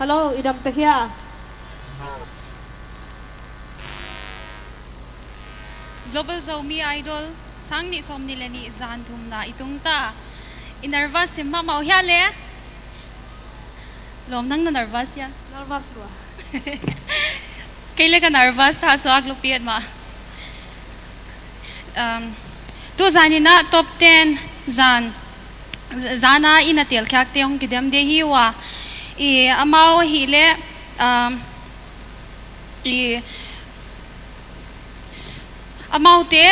Hello, idam tehia. Global Zomi Idol sang ni som ni leni zan thum na itung ta inervous simma mau hia le lom nang na nervous ya Nervous ko. kaile ka nervous ta so ak lupiat ma tu zanina top 10 zana inatel khak te hong kidam de hi wa I amao hi le I amaute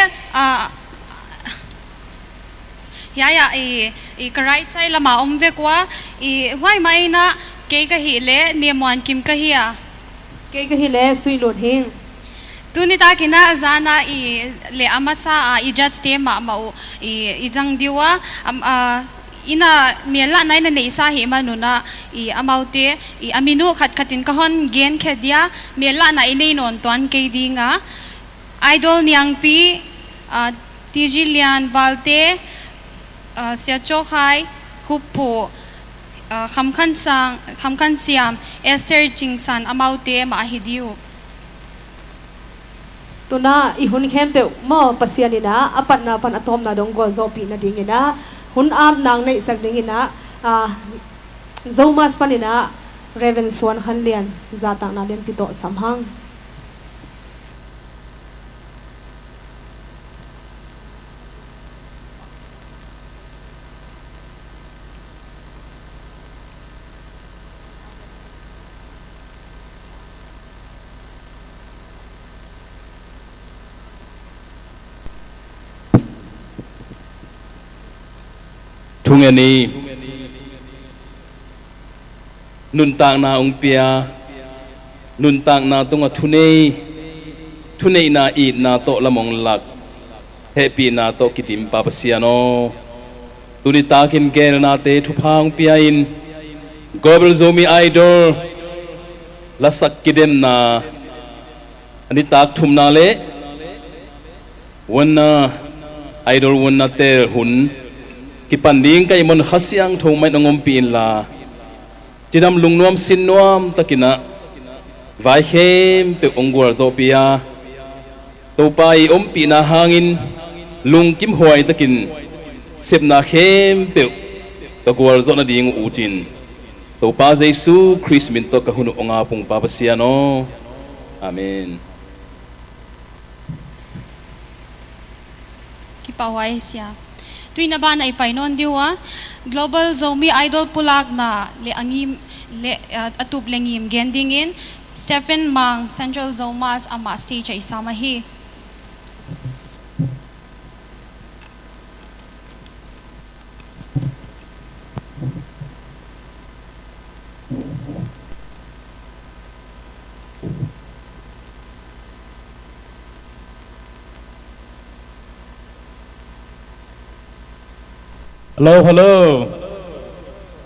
ya I karait sai lama omve kwa I wai mai na ke ka hi le niamwan kim ka hi a Ke ka hile sui lon hing. tuni ta kina zana I le amasa I judge te ma mau I jang diwa ina miela nai na nei sa hi manuna I amaute I aminu khat khatin ka hon gen khedia miela na inei non ton ke dinga idol niang pi tijilian valte sia chokhai khupu khamkhan siam Esther Jingsan amaute ma hidiu Tuna ihun khem te mo pasianina apat na pan atom na dong gol zopi na dingina hun am nang nei sak dingina zomas panina Raven Swan khan lian zatang na len pito samhang Thung ani nun tang na ong pia nun tang na tunga thunei na I na to lamong lak happy na to kitim papasiano tuni takin ger na te thupang pia in Global Zomi Idol lasak kidem na ani tak thum na le wanna idol wanna tel hun kipanding kay mon khasiang thong mai nongom pin la chidam lungnom sinnom takina vai khem pe ongwar zopia to pai ompi na hangin lung kim huai takin sepna khem pe to gwar zo na ding utin to pa jesu Christ min to kahunu onga pung papasiano amen kipawai sia tuina ba na ipainon diwa Global Zomi Idol pulag na le angim le atub lengim gendingin Stephen Mang Central Zomas ama stage ay samahi Hello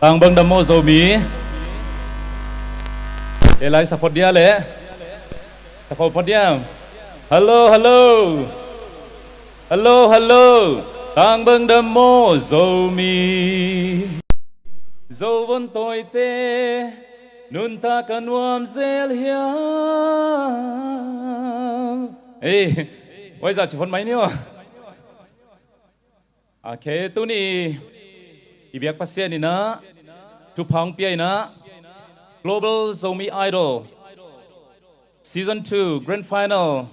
ang bang damo Zomi elai support dia le support dia hello ang bang damo Zomi Zovon toite nun ta kanwam zel hiam wai za chỉ phone máy niyo okay tu ni ibiak pasien ni na tupang piai na Global Zomi Idol Season 2 Grand Final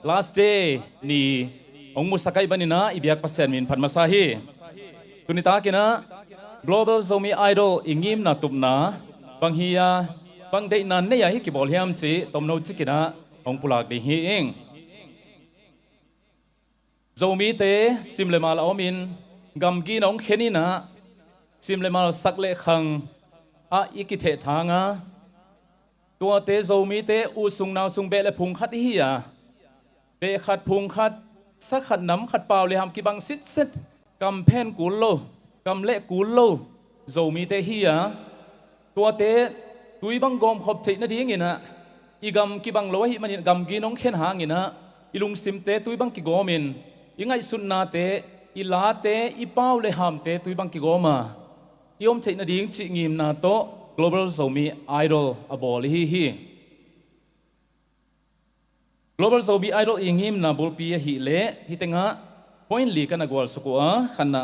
last day ni ong musakai banina ibiak pasien min phan masahi tunita kina Global Zomi Idol ingim na tupna banghia bangdei nan ne ya hi ki bol hiam chi tomno chikina ong pulak de hi eng Zomi te simlemal omin gamgi nong khenina simlemal sakle khang a ikithe thanga tua te Zomi te usung naw sung be le phung khat hi ya be khat phung khat sak khat nam khat paw le ham ki bang sit set kam phen kul lo kam le kul lo Zomi te hi ya tua te tui bang gom khop thei na ding ina igam ki bang lo hi manin gamgi nong khen hangina ilung sim te tui bang ki gomin ingai sunna te ilate ipau le ham te tui bang ki goma iom chei na ding chi ngim na to global zomi idol abol hi global zomi idol ingim na bulpi hi le hi tenga point li kana gwal sukua khanna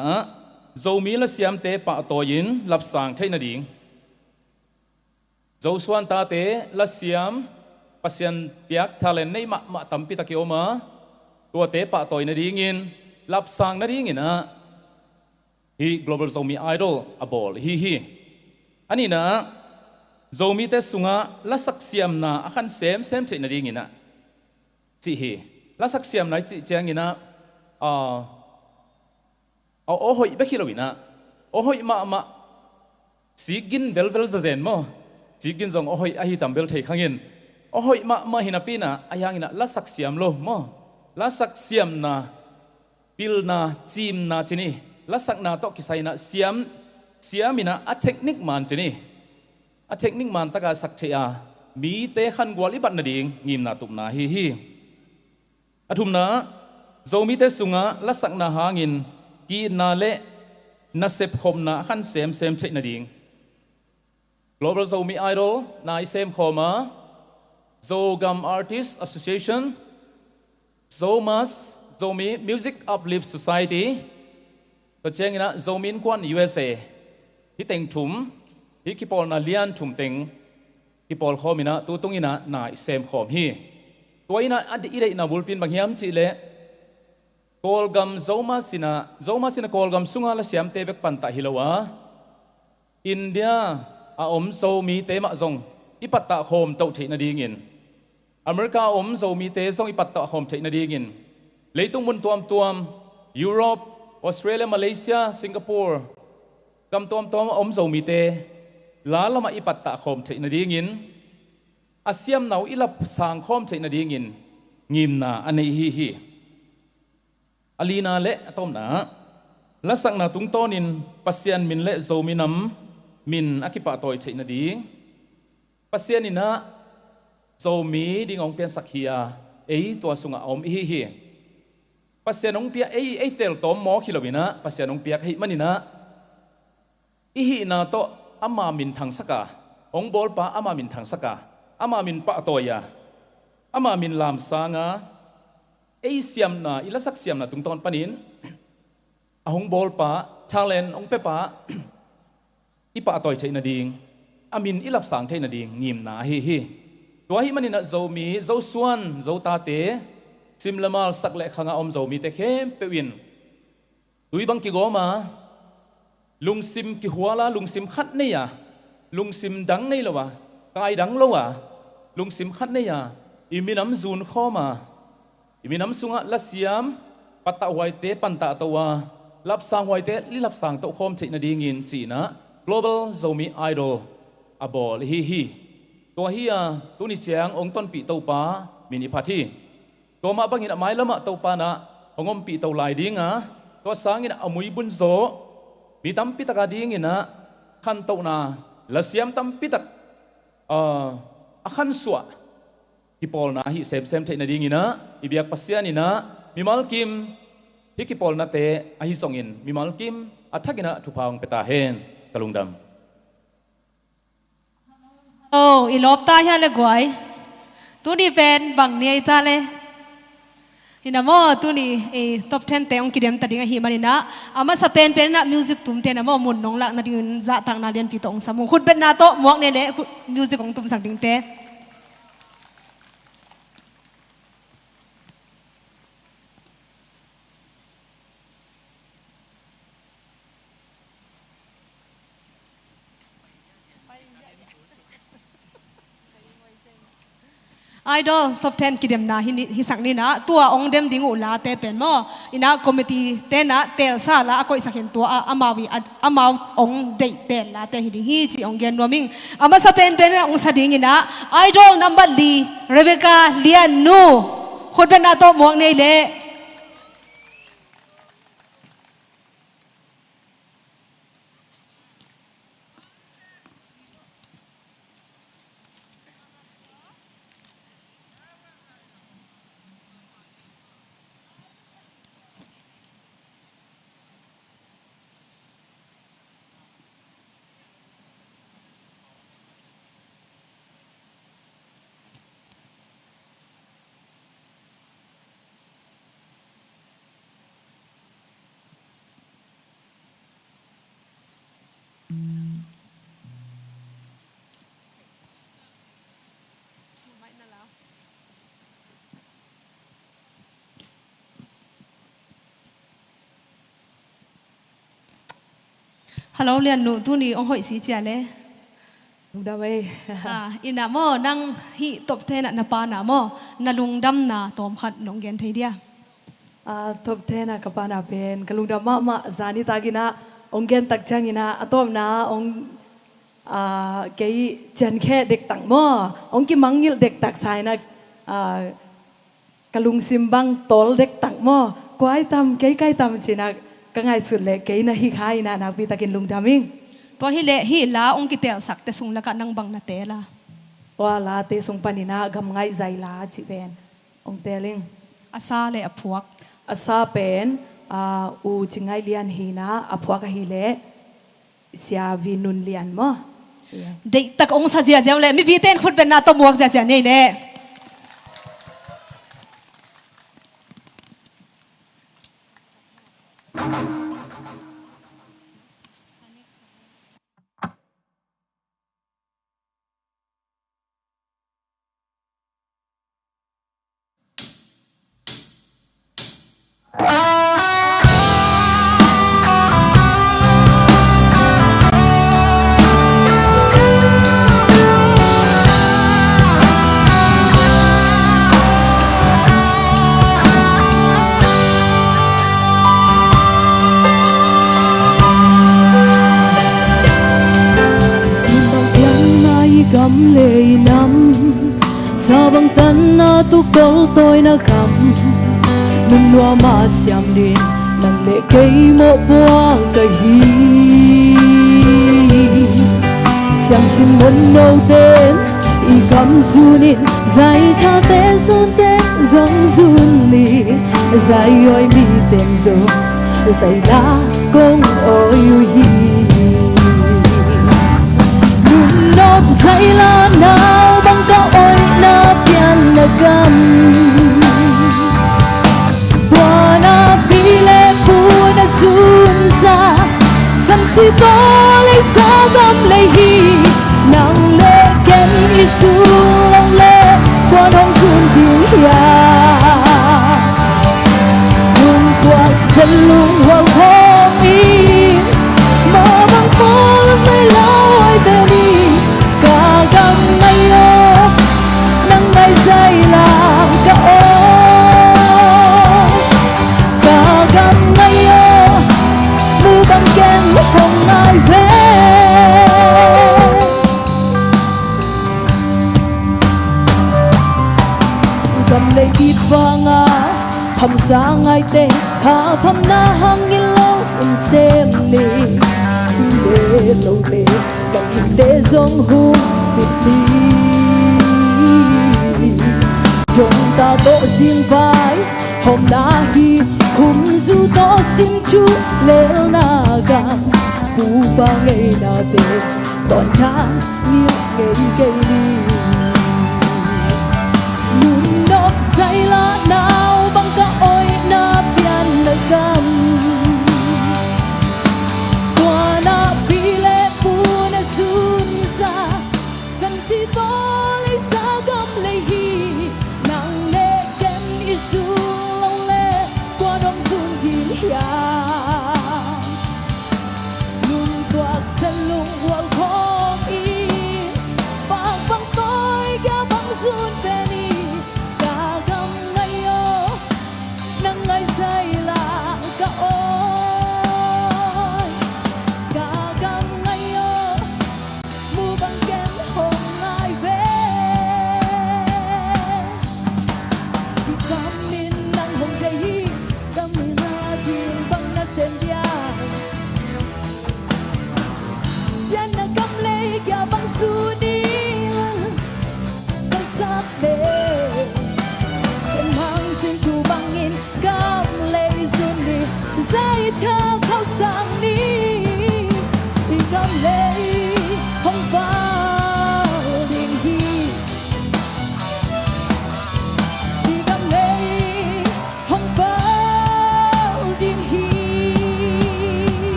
zomi la siam te pa toyin lapsang thaina ding zo suan ta te la siam pasian piak thalen nei ma tampi takioma tua te pa toy na dingin lapsang na dingin hi global zomi idol abol hi ani na zomi te sunga la saksiam na akhan sem che na dingina chi hi la saksiam nai chi changina hoi ba khilowina hoi ma sigin vel zazen mo sigin zong hoi ahi tambel thei khangin hoi ma hinapina ayangina la saksiam lo mo la saksiam na pilna chim na chini la sakna to kisaina siamina a technique man chini a technique man taka sakthea mi te khan gwali bat na ding ngim na tup na hi athumna zomi te sunga la sakna hangin ki na le na sep khom na khan sem che na ding global zomi idol na I sem khoma Zogam Artists Association Zomas Zomi Music Uplift Society to chengina Zomin Kwan USA hi teng thum hi kipol na lian thum teng kipol khomina tu tungina na I sem khom hi toina adi ire na bulpin banghiam chi le kolgam zoma sina kolgam sunga la siam te bek panta hilowa India a zomi te ma zong ipatta khom to theina dingin America zomi te zong ipatta khom theina dingin leitung mun tuam Europe Australia Malaysia Singapore kam tuam zomi te la lama ipatta khom theina dingin asiam nau ilap sang khom theina dingin ngim na ani hi alina le atom na lasak na tung tonin pasian min le zominam min akipa toy theina ding pasian ina zomi ding ong pian sakhia ei to sunga om hi pasian ong pia ei tel tom mo khilowina pasian ong pia hi manina hi na to ama min thang saka ong bol pa ama min thang saka ama min pa toya ama min lam sanga ei siam na ilasak siam na tungton panin ahong bol pa talent ong pe pa ipa toy theina ding amin ilap sang theina ding ngim na hi tua hi manina zomi zo suan zo ta te simlamal sakle khanga zomi te khem pewin tui bang ki goma lungsim ki huala lungsim khat nei ya lungsim dang nei lawa kai dang lawa lungsim khat nei ya iminam zun khoma iminam sunga la siam pata waite panta tawa lap sang waite li lap sang to khom theina dingin china global zomi idol abol hi to hiya tuni chiang ong ton pi to pa mini phathi to ma bangin mai lama to pa na ongom pi to lai dinga to sangin amui bun zo mi tam pi taka dingina khan to na la siam tam pi tak akhan suwa kipol na hi sem theina dingina ibiak pasianina mimal kim hi kipol na te ahi songin mimal kim athakina thupang peta hen kalungdam ilop ta hian le guai tu ni ven bang nei ta le hinamo tu ni top 10 te ong kidem ta dinga hi manina ama sa pen na music tum te na mo mun nong lak na ding za tang na lian pi tong samu khut bet na to muak ne le music ong tum sang ding te idol top 10 kidem na hi sang ni na tua ong dem ding ula te pen mo ina committee te na tel sa la akoi sakhin tua amawi amaw ong dei tel la te hi chi ong gen noming ama sa pen ong sa ding ina idol number li Rebecca Lian Nu khot na to muak nei le ฮัลโหลเรียนหนูตัวนี้องหอยสีเจียเลย ลุงดำเอ้ อินะโมนั่งฮิตบเทนะนาปานะโมนาลุงดำนาตอมขัดนองเกนไทยเดีย ทบเทนะกับปานาเป็นกลุงดำมาจานิตากินะองเกนตักจังกินะอตอมนะองเกยจันแค่เด็กตังโมองกิมังยิลเด็กตักสายนะกลุงซิมบังตอลเด็กตังโมกวายตำเกยใกล้ตำจีนะก็ง่ายสุดเลยเกยนะฮิคายนะนักปีตะกินลุงดำมิง ตัวฮิเลฮิลาองกิเตลสักแต่สุงละกันนังบังนาเตละ ตัวลาเตสงปานินะกำง่ายใจลาจิเป็นองเตลิง อาซาเลอพวก อาซาเป็นอูจิงไงเลียนฮีนะอพวกฮิเลเสียวินุนเลียนมั้ง เด็กตักองซาเจียเจียวเลยไม่พีเต้นคุณเป็นนาตมวกเจียเจียนี่แหละ cầm lệ nắm sao bằng tan na tu câu tôi na cầm nung loa mà xiêm điện nang lệ cây mộ boa cây hi xiêm xin muốn đầu tên y cầm zunin dài cha tên zun tên giống zun ni dài oi mi tên zon dài la công oi hi nộp dây la nào bằng cao ôi na pian na gam tua na bile pu na zun sa sam si to lấy sa gam lấy hi nang lệ ken isu long lệ qua đông zun ti ya nung tuak sen lung wal hom i ma bang po sai lai về đi cả gam ngày ô nắng ngày dày làm cả ô cả gam ngày ô mưa băng ken hôm nay về cầm lấy ít vàng à thầm xa ngày tê khá thầm na hang in lâu in xem đi xin để lâu tê cầm in tê dòng hùng biệt đi trong ta tổ riêng vai hôm na hi khung du to xin chú leo na gam pu ba ngày na tê toàn tháng nghiêng cây đi nung đop dây la nào bằng cả ôi na pian na gam tua na bile pu na zun sa san si to lấy sa gam lấy hi nang lệ ken isu long lệ qua đông zun thi ya nung tuak sen lung wal khom i bang bang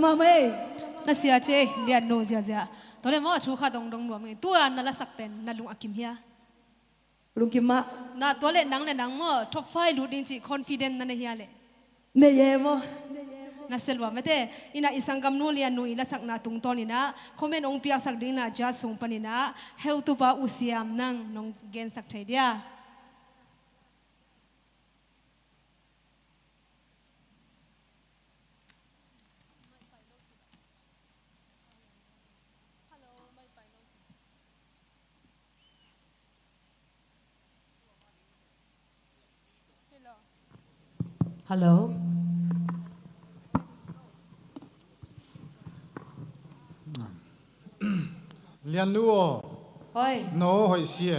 มาไหม na sia che lian no zia zia to le mo thu kha dong dong no me tua na la sak pen na lung akim hia ลุงกิมะ na to le nang mo top 5 lu din chi confident na ne hia le เนยเยมอ na selwa mate ina isangam nu lian nu ila sak na tung ton ina komen ong pia sak ding na ja sung panina heu tu pa usiam nang nong gen sak thai dia Hello เรียนรู้ เฮ้ย โน้หอยเสีย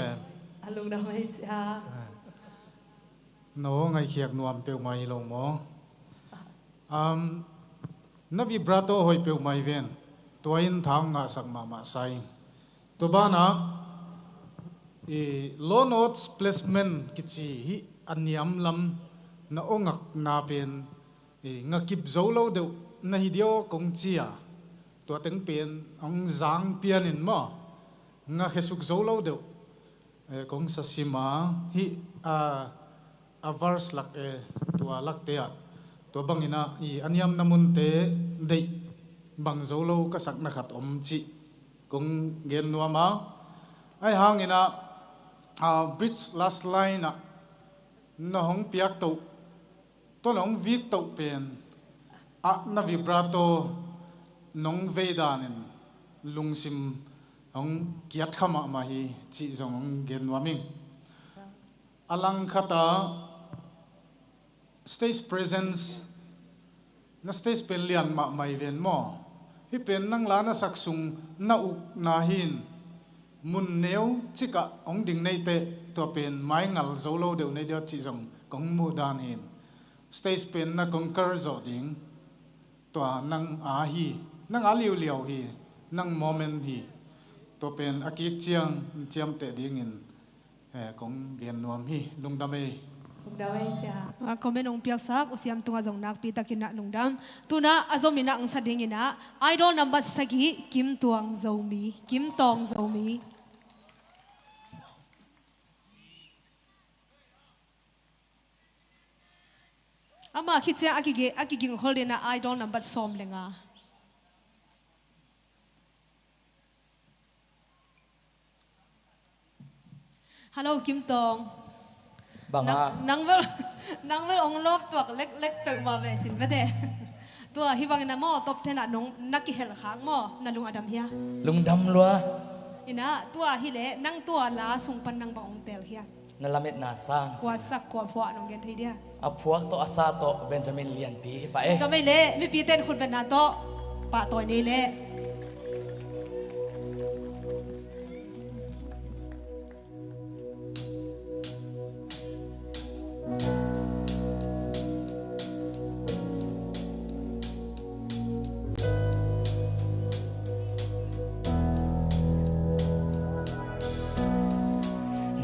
ลุงดำไม่เสีย โน้ไงเขียกนวมเปียวไม่ลงหมอนับวิบราโตหอยเปียวไม่เวียนตัวอินทางงาสักมาใส่ตัวบ้านะlow notes placement กิจฮิอันยำลำน่าองค์น่าเป็นงากิบโจโลเดียวน่าฮิเดียวคงเจียตัวตึงเป็นองจางเปียนินมางาเขสุกโจโลเดียวคงสัสิมาฮิverse ลักตัวลักเตียตัวบางอินะอันยำนามุนเตเดยบางโจโลก็สักนักขัดอมจิคงเกณฑ์นัวมาไอ้หางอินะbridge last line นะน้องเปียกตุตัวน้องวิกตุเป็นนาวิบราโตน้องเวดานินลุงซิมน้องเกียรติขมามาฮีจีจงเกณฑ์วามิงอลังคตา stage presence นั่น stage เป็นเลียนมาไม่เวียนมอที่เป็นนั่งล้านสักสุงนาอุกนาหินมุนเนียวจิกะองดิ่งในเตตัวเป็นไม้งัลโซโลเดียวในเดียวจีจงกงมูดานหิน stage เป็นนักกงเกอร์จอดิ่งตัวนั่งอาฮีนั่งอาเลียวเลียวฮีนั่งโมเมนต์ฮีตัวเป็นอากิเจียงเจียมเตดิ่งหินของเกียนนวมฮีลุงดำเอ ลุงดำไม่เสีย komen ong piak sak usiam tunga jong nak pi takina nungdam tuna azomina ang sading ina idol number sagi kim tuang zomi kim tong zomi ama khitcha akiging holdena idol number som lenga hello kim tong บางอ่ะ nang vel ong lop tuak lek pe ma ve chin bete tua hi bang na mo top 10 nong nakki hel khang mo na lung adam hia ลุงดำลัว ina tua hi le nang tua la sung pan nang bang ong tel hia นั่นละเม็ดนาสร้าง kwa sak kwa phwa nong gen thei dia เอาพวกโตอาซาโตเบนจามินเลียนปีไปเอ๊ะ ka mai le mi pi ten khut ben na to pa toy nei le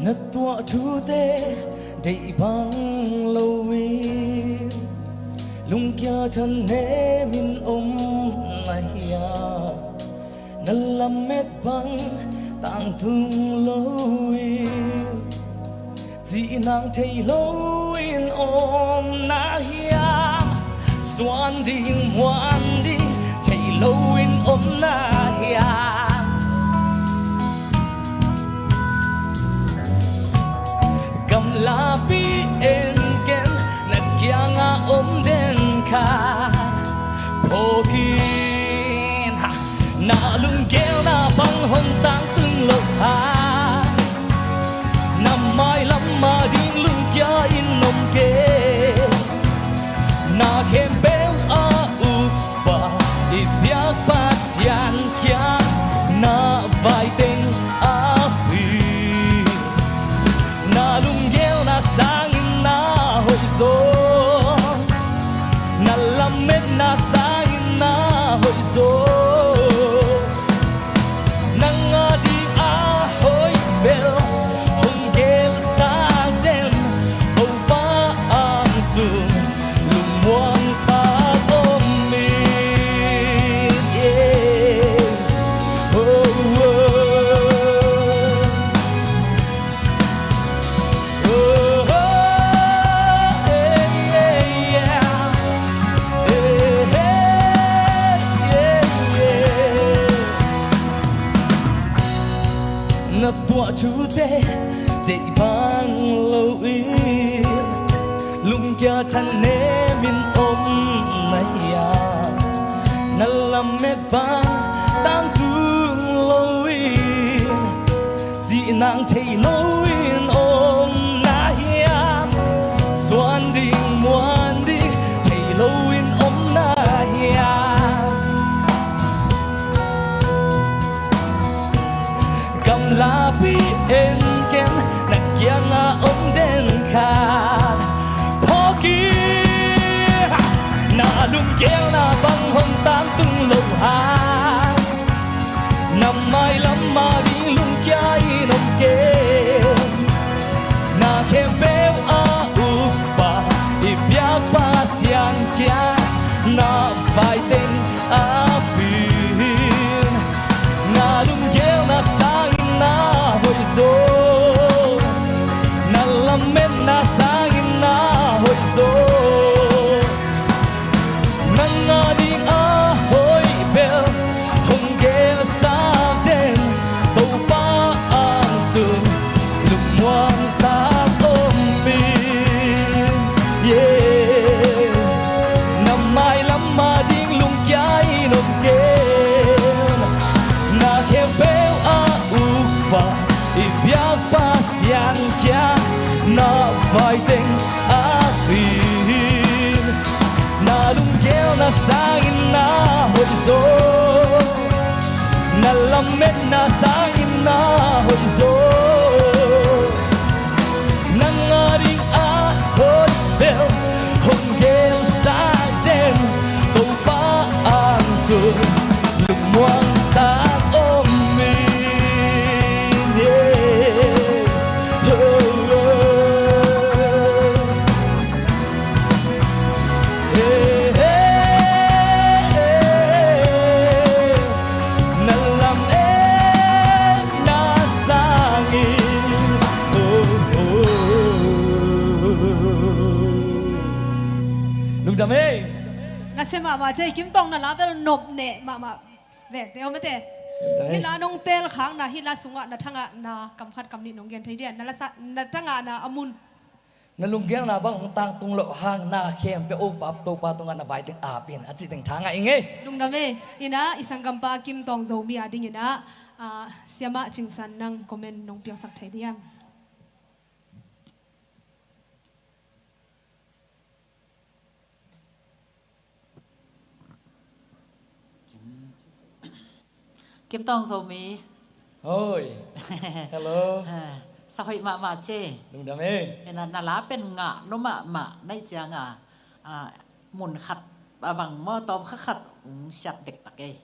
นักตัวทูเตได้บังลวีลุงเกียทันเนมินอมนาเฮียนั่นละเม็ดบังต่างทุงลวีจีนางเทยลวินอมนาเฮียสวนดิ่งวันดีเทยลวินอมนาเฮียลาปีเอ็นเกนนัดยังอมเดนคาโพกินนาลุงเกลนาบังหนต่างตึงลบหานำไม้ลำมาดิ้งลุงเกียอินนมเกนาเข้มเบลอาอุบะอีเปียกปาสยันเกียนาไวเต็งอาบีนาลุงเกลนาsangin na hoizo na lamet na sangin na hoizo nang adi Day bang lâu yên lung kia thân nê min này ya na lam me ba tang tung lâu yên dị nàng thấy lâu yên na ya xuân đình muan đi thấy lâu yên na ya cầm lá bi en ken na kia nga den khan po ki na lung keo na bang hom tang tung lâu ha nằm mai lắm mà đi lung kia nông keo na khem beo a u ba i biak pa siang kia na vai tên a bin na lung keo na sang na hoi zo na lam men na sang na hoi zo nang nga đi a hoi bel hong gel sa den tàu pa ang sun lung muang ta ôm bin yeah năm mai lắm mà ding lung kia nông keo na khem beo a u pa i biak pa siang kia na vai tên a bin na lung keo na sang na hoi zo na lam men na sang na hoi zo nang aring a hoi bel hong gel sa den tàu pa ang sun lung muang ta ôm min yeah oh, oh. Hey, hey, hey. Na lam na sangin oh, oh. Lung đam ê nga se ma chơi kim tong na la vel nop ne ma ve te o mate hi la nong tel khang na hi la sunga na thanga na kam khat kam ni nong gen thei dia na la sa na thanga na amun na lung gel na bang tang tung lo hang na khem pe o pap to pa tung na bai ting a pin a chi ting thanga inge lung da me ina isang gampa kim tong zo mi ading ina siama chingsan nang comment nong piang sak thei dia Kim Tong Dầu Mí hoi hello Sao hội mà chê lung đam ê Nên là lá bên ngạ nó mà Đây chả ngạ Mùn khặt bằng mô tôm khắc khặt Sạch địch tạc ê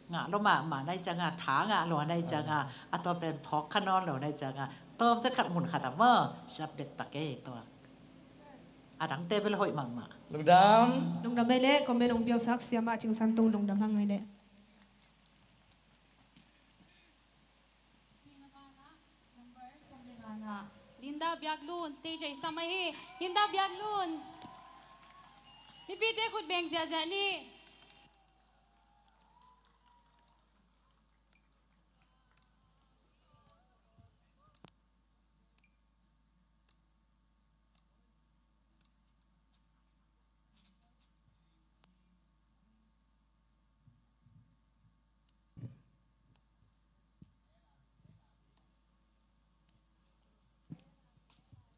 ngạ nó mà đây chả ngạ thá ngạ lùa đây chả ngạ tôm bên phó khăn non lùa đây chả ngạ tôm chắc khặt mùn khặt mơ Sạch địch tạc ê đắng tê bên hội mà lung đam lung da me le comment nong piang sak siama chingsan tung lung da hang ngai le Linda Biaglun, stage ay samahi. Linda Biaglun. Mipite khut beng zia ni.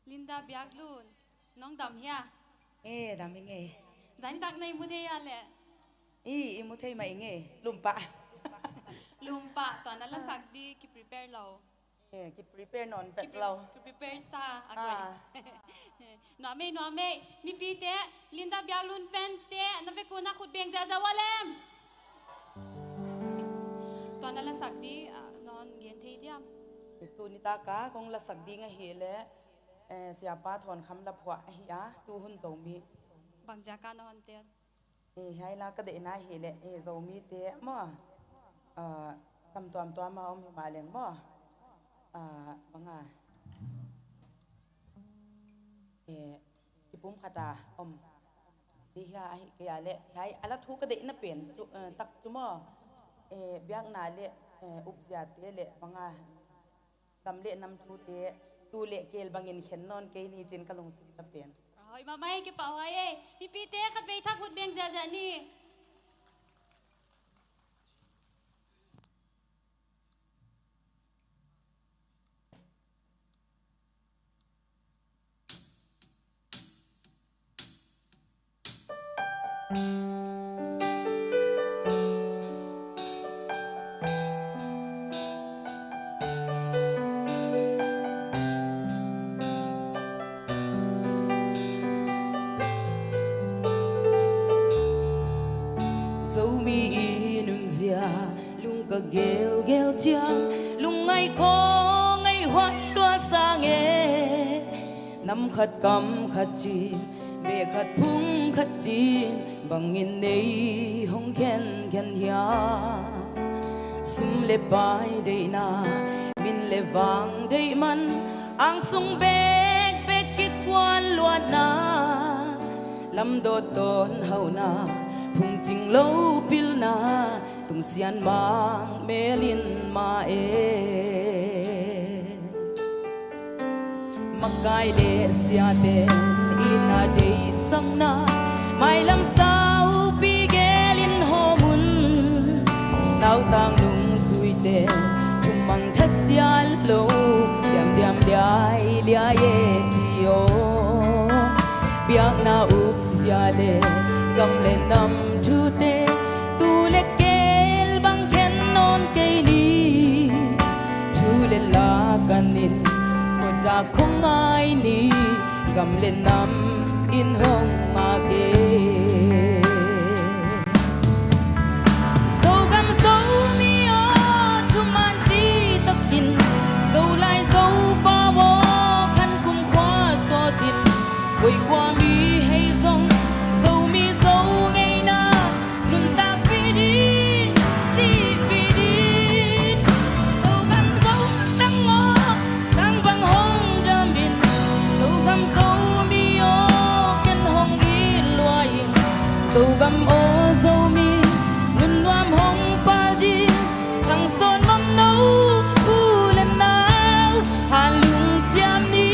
Linda Biaglun, nong dam hiya. Dami nge. Zain tak na imu ya le. Imu thay mai nge, lumpa. Lumpa, to na la sakdi ki prepare law. Ki prepare non vet law. Ki prepare sa agoy. No me, mi pite Linda Biaglun fans te na ve kuna khut beng za walem. To na la sakdi non gen thei diam. Tu ni ta ka kong la sak di nga hele. Siapa thon kham la phwa hiya tu hun zo mi. Bang zaka na honter. Hai la ka de na hele zo mi te mo. Tam tuam ma om ma leng mo. Banga. Ipum khata om. Di ha hi ke ya le hai ala thu ka de na pen tak chu mo. Biak na le up zia te le banga. กำเละนำทูเตะตูเละเกลบางเงินเข็นนอนเกนี่จินกะลงสิละเปลี่ยน Rồi mà mấy cái bảo ấy, mi pi té khát về thác hụt biếng dạ ni. Gel gel chiang lung ngày khó ngày hoài loa sang nghe nắm khát cầm khát chi bề khát phung khát chi bằng nghìn này hong khen khen ya sum le bai day na min le vang day man ang sung bek bek kit quan loan na lam do ton hau na phung ching lâu pil na tung sian mang melin ma makai le sia ten ina day sang na mai lam sao pi gelin homun nau tang lung sui ten tung mang thas sian lo diam diam liai liai tio biak na up sia le gam le nam thu te tu le cây ni thu lên la caninคนจากคงไงนี่กำเล่นนำอินห้องมาเกโซกำโซมีอทุมันจีตะกินโซไลโซปาวอพันกุมควาโซตินไว้กว่ามีให้ทรงโซมีโซไงนะนุนตาปีดีdâu găm ô dâu mi ngân loam hồng pa đi thằng son mắm nấu u lần nào hà lung chạm đi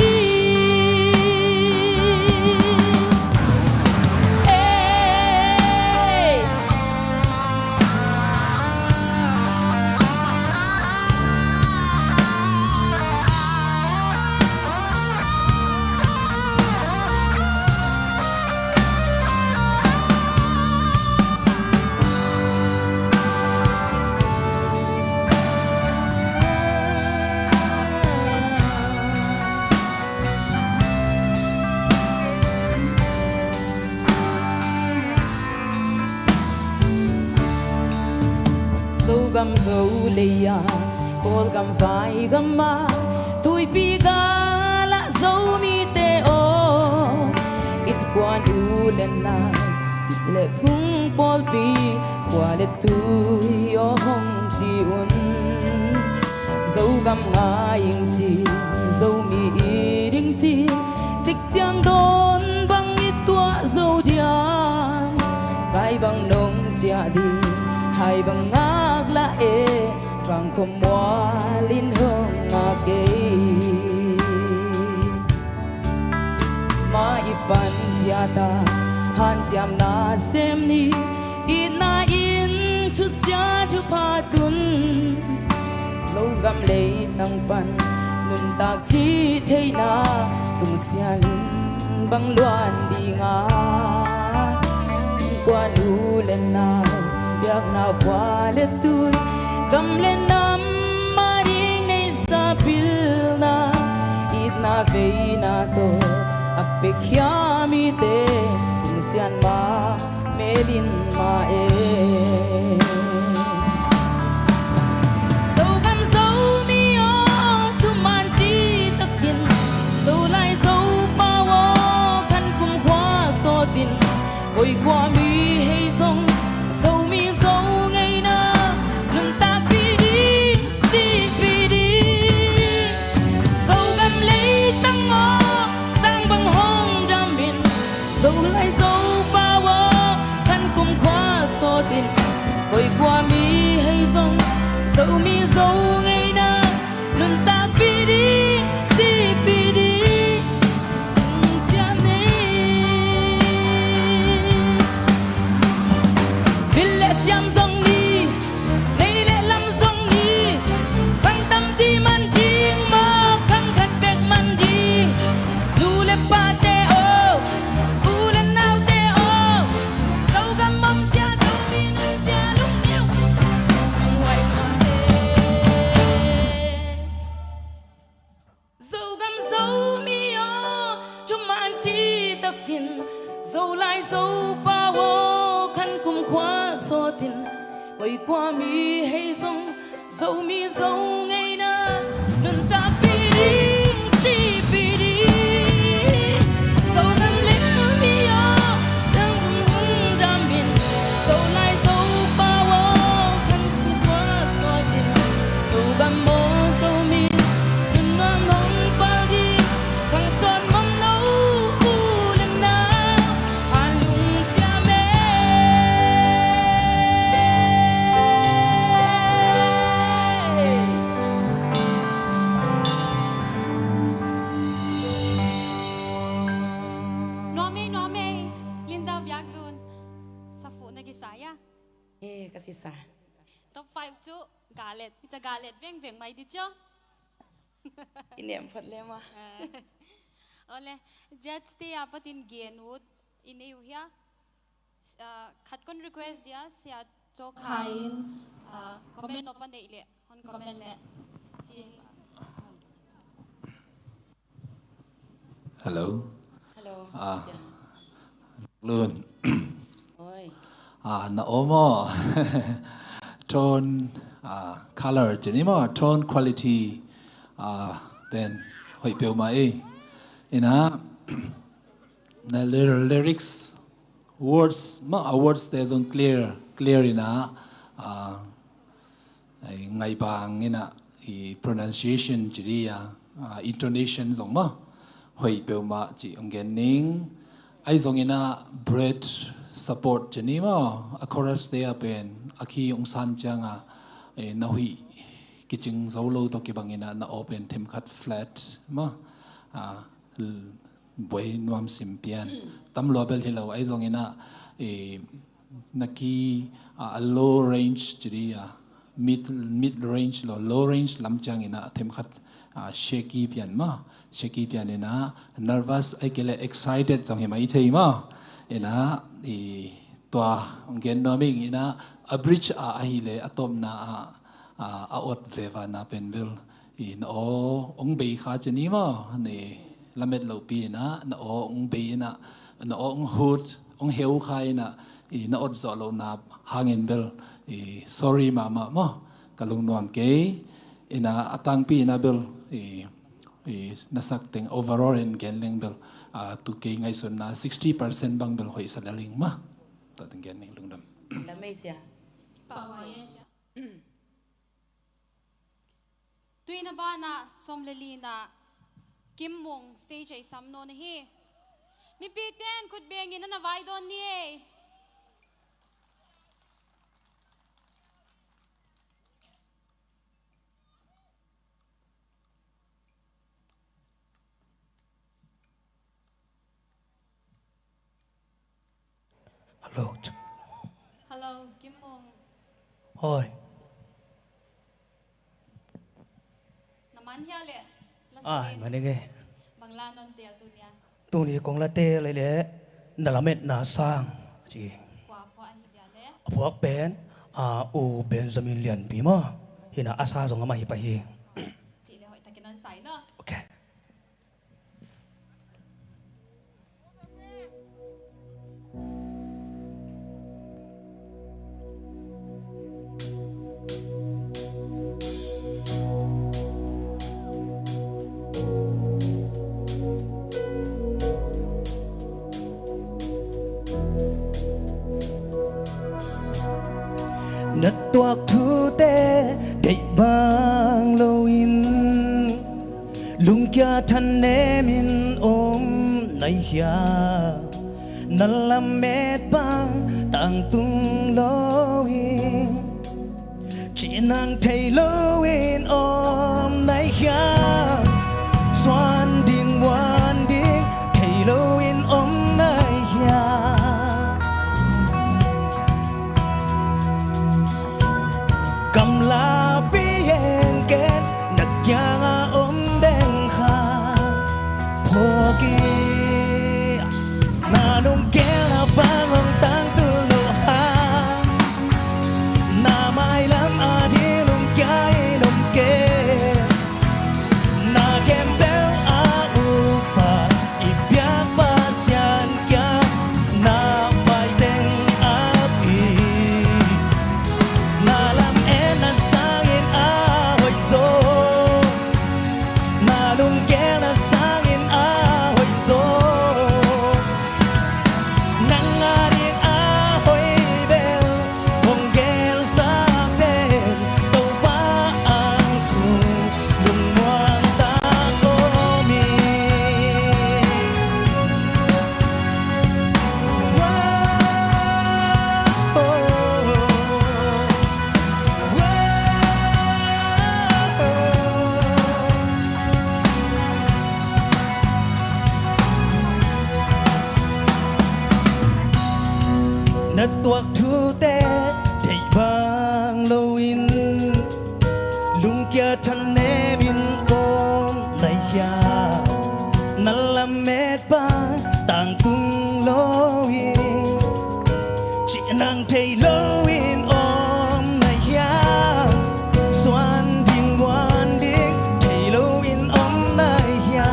gam dâu leya kol gam vai gam ma tui pi ga la dâu mi te o it quan u len na le phung pol pi kwa le tui o hong chi un dâu gam nga ying chi dâu mi ding chi tik chang don bang it tua dâu dian vai bang nong chia đi hai bang ngak la vang khom wa lin hong ngak ma ipan tiata han tiam na sem ni ina in thu sia thu pa tun lo gam le tang pan nun tak chi thei na tung sian bang luan di nga qua nu lên na biak na qua le tui gam le nam ma ding nei sa pil na it na ve na to apek ya mi te tung sian ma melin ma so gam so mi o tu man chi takin so lai so pa wo kan kum khwa so tin oi kwa mi hay song dâu mi dâu ngày na đừng ta phi đi si phi đi dâu gam lấy tăng ngõ tăng bằng hông đam bin dâu lại dâu bao khăn cùng khóa so tin ôi qua mi hay song dâu mi dâu ngày na đừng ta phi đi lại dấu ba wo khăn cùng khóa so tin quay qua mi hay rong dấu mi dấu ngày na nên ta bi si bi dấu ngắm lên mi yo chẳng cùng đam min dấu lại dấu ba wo khăn cùng khóa so tin dấu gam mô dấu mi nên nó nong ba đi thằng son mong nấu lần nào an lung cha mẹ Nome, Linda Biaglun. Sa fu na gisaya. Kasi sa. Top 5 chu galet. Ita galet beng mai di cho. Iniam pat lema. Ole, jet stay apatin Genwood ini uhya. Khat kon request dia sia cho kain comment open dei le. On comment le. hello Hello. luôn Oi. na omo tone color chini mo tone quality then hoi peo mai ina na lyrics words ma words they don't clear ina ngai bang ina pronunciation chiri ya intonation zong ma hoi peo ma chi ongen ning ai zong ina bread support chini ma a chorus they apen akhi ong san changa na hui kiching zolo to ki bangina na open them khat flat ma boy nuam simpian tam lobel hello ai zong ina naki a low range chiri mid range low range lamchang ina them khat shaky pian ma shaky pian ina nervous ai kele excited jong he mai thei ma ina twa ongen noming ina a bridge a hi le atom na a ot veva na penbel in o ong be kha chini ma ni lamet lo pi na o ong be na ong hut ong heu khai na na ot zo lo na hangin bel sorry mama mo kalung nuam ke ina atang pi na bel nasak teng overall in genling bel tu ke ngai son na 60% bang bel hoi salaling ma ta teng gen ning lungdam La mesia. Yes. Tui na ba na somleli na Kim Mong stage ay samno na hi. Mi piten kut bengin na vai don ni eh. hello Hello, Kim Mong. oi Naman hiya le. ai mà này nghe Banglanon del tu niya. tu ni con la te lại lẽ nà la met na sang chị Kwa po an hiya le. buộc ben u Benjamin lian pi ma hina asa zong ma hi pa hi Chị le hoi takinan sai no. okay nát toạc thu te đầy bang lâu in lung kia thân em in ôm nay hia năn làm mệt bang tang tung lâu in chỉ nàng thấy lâu in ôm nay hia xoan điên ngoan điên thấy lâu in ôm nay hia cầm la biển kén nặc giang ôm đen kha pogi na nung kén la bang tang tu lo ha na mai lam a di nung kai nung ke na kem bel นัดตัวทูเตได้บางโลวินลุงเกียทันเนมินโอมไลยานัลละเม็ดบางต่างตุงโลวินจีนังเทโลวินโอมไลยาสวนดิ่งวันดิ่งเทโลวินโอมไลยา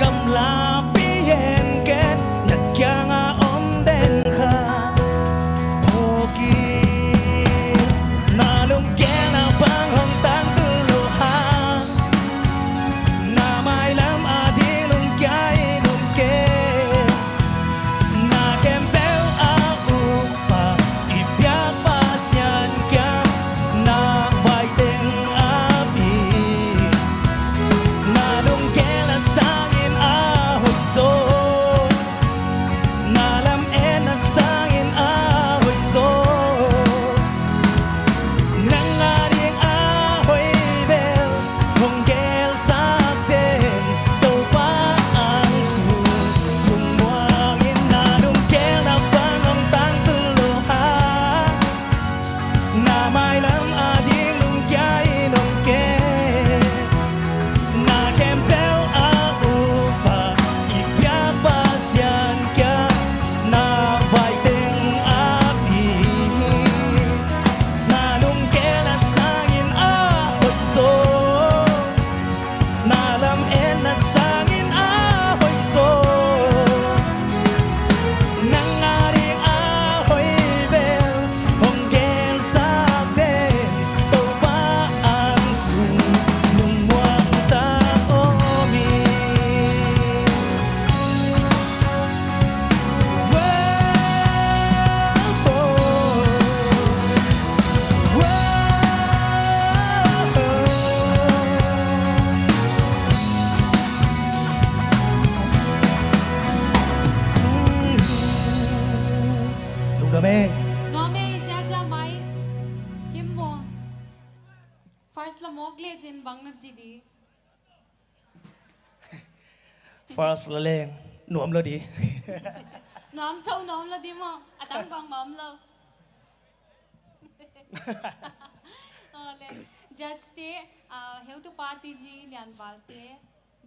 กำลาปีเย็นเกตนักยังอาอมเด่นค่ะโพกีนาลุงแกนาบังห้องตั้งตุลุหานาไม่ลำอาทิลุงแกลุงเกนาเกมเบลอาอุปาอีเปียกปาเซียนแกนาไวเต็งอาบีนาลุงแกละสางอินอาหุดโซนาลำเอ็นละสางอินอาหุดโซนังอาเรียงอาหอยเบลคงเกลสักเด่นโตป้าอังสูลุงวางอินนาลุงแกละบังองตั้งตุลุหานาไม่ลำอาทิลุงแกลุงเกนาเกมเบลอาอุปาอีเปียกปาเซียนแกนาไวเต็งอาบีนาลุงแกละสางอินอาหุดโซนาลำเอ็นละสางอินอาหุดโซนังอาเรียงอาหอยเบลคงเกลสักเด่นโตป้าอังสูลุงวางตาโอมีว้าวว้ลุงดาเม Nó mê xa xa máy Kim mùa First là mốc lệ trên băng nắp chị đi first ละเลงหนวมเลยดี Nóm sâu nóm là đi mà À tăng bằng mắm lâu Lệ Judge tế Heo tu party ji Lian bal tế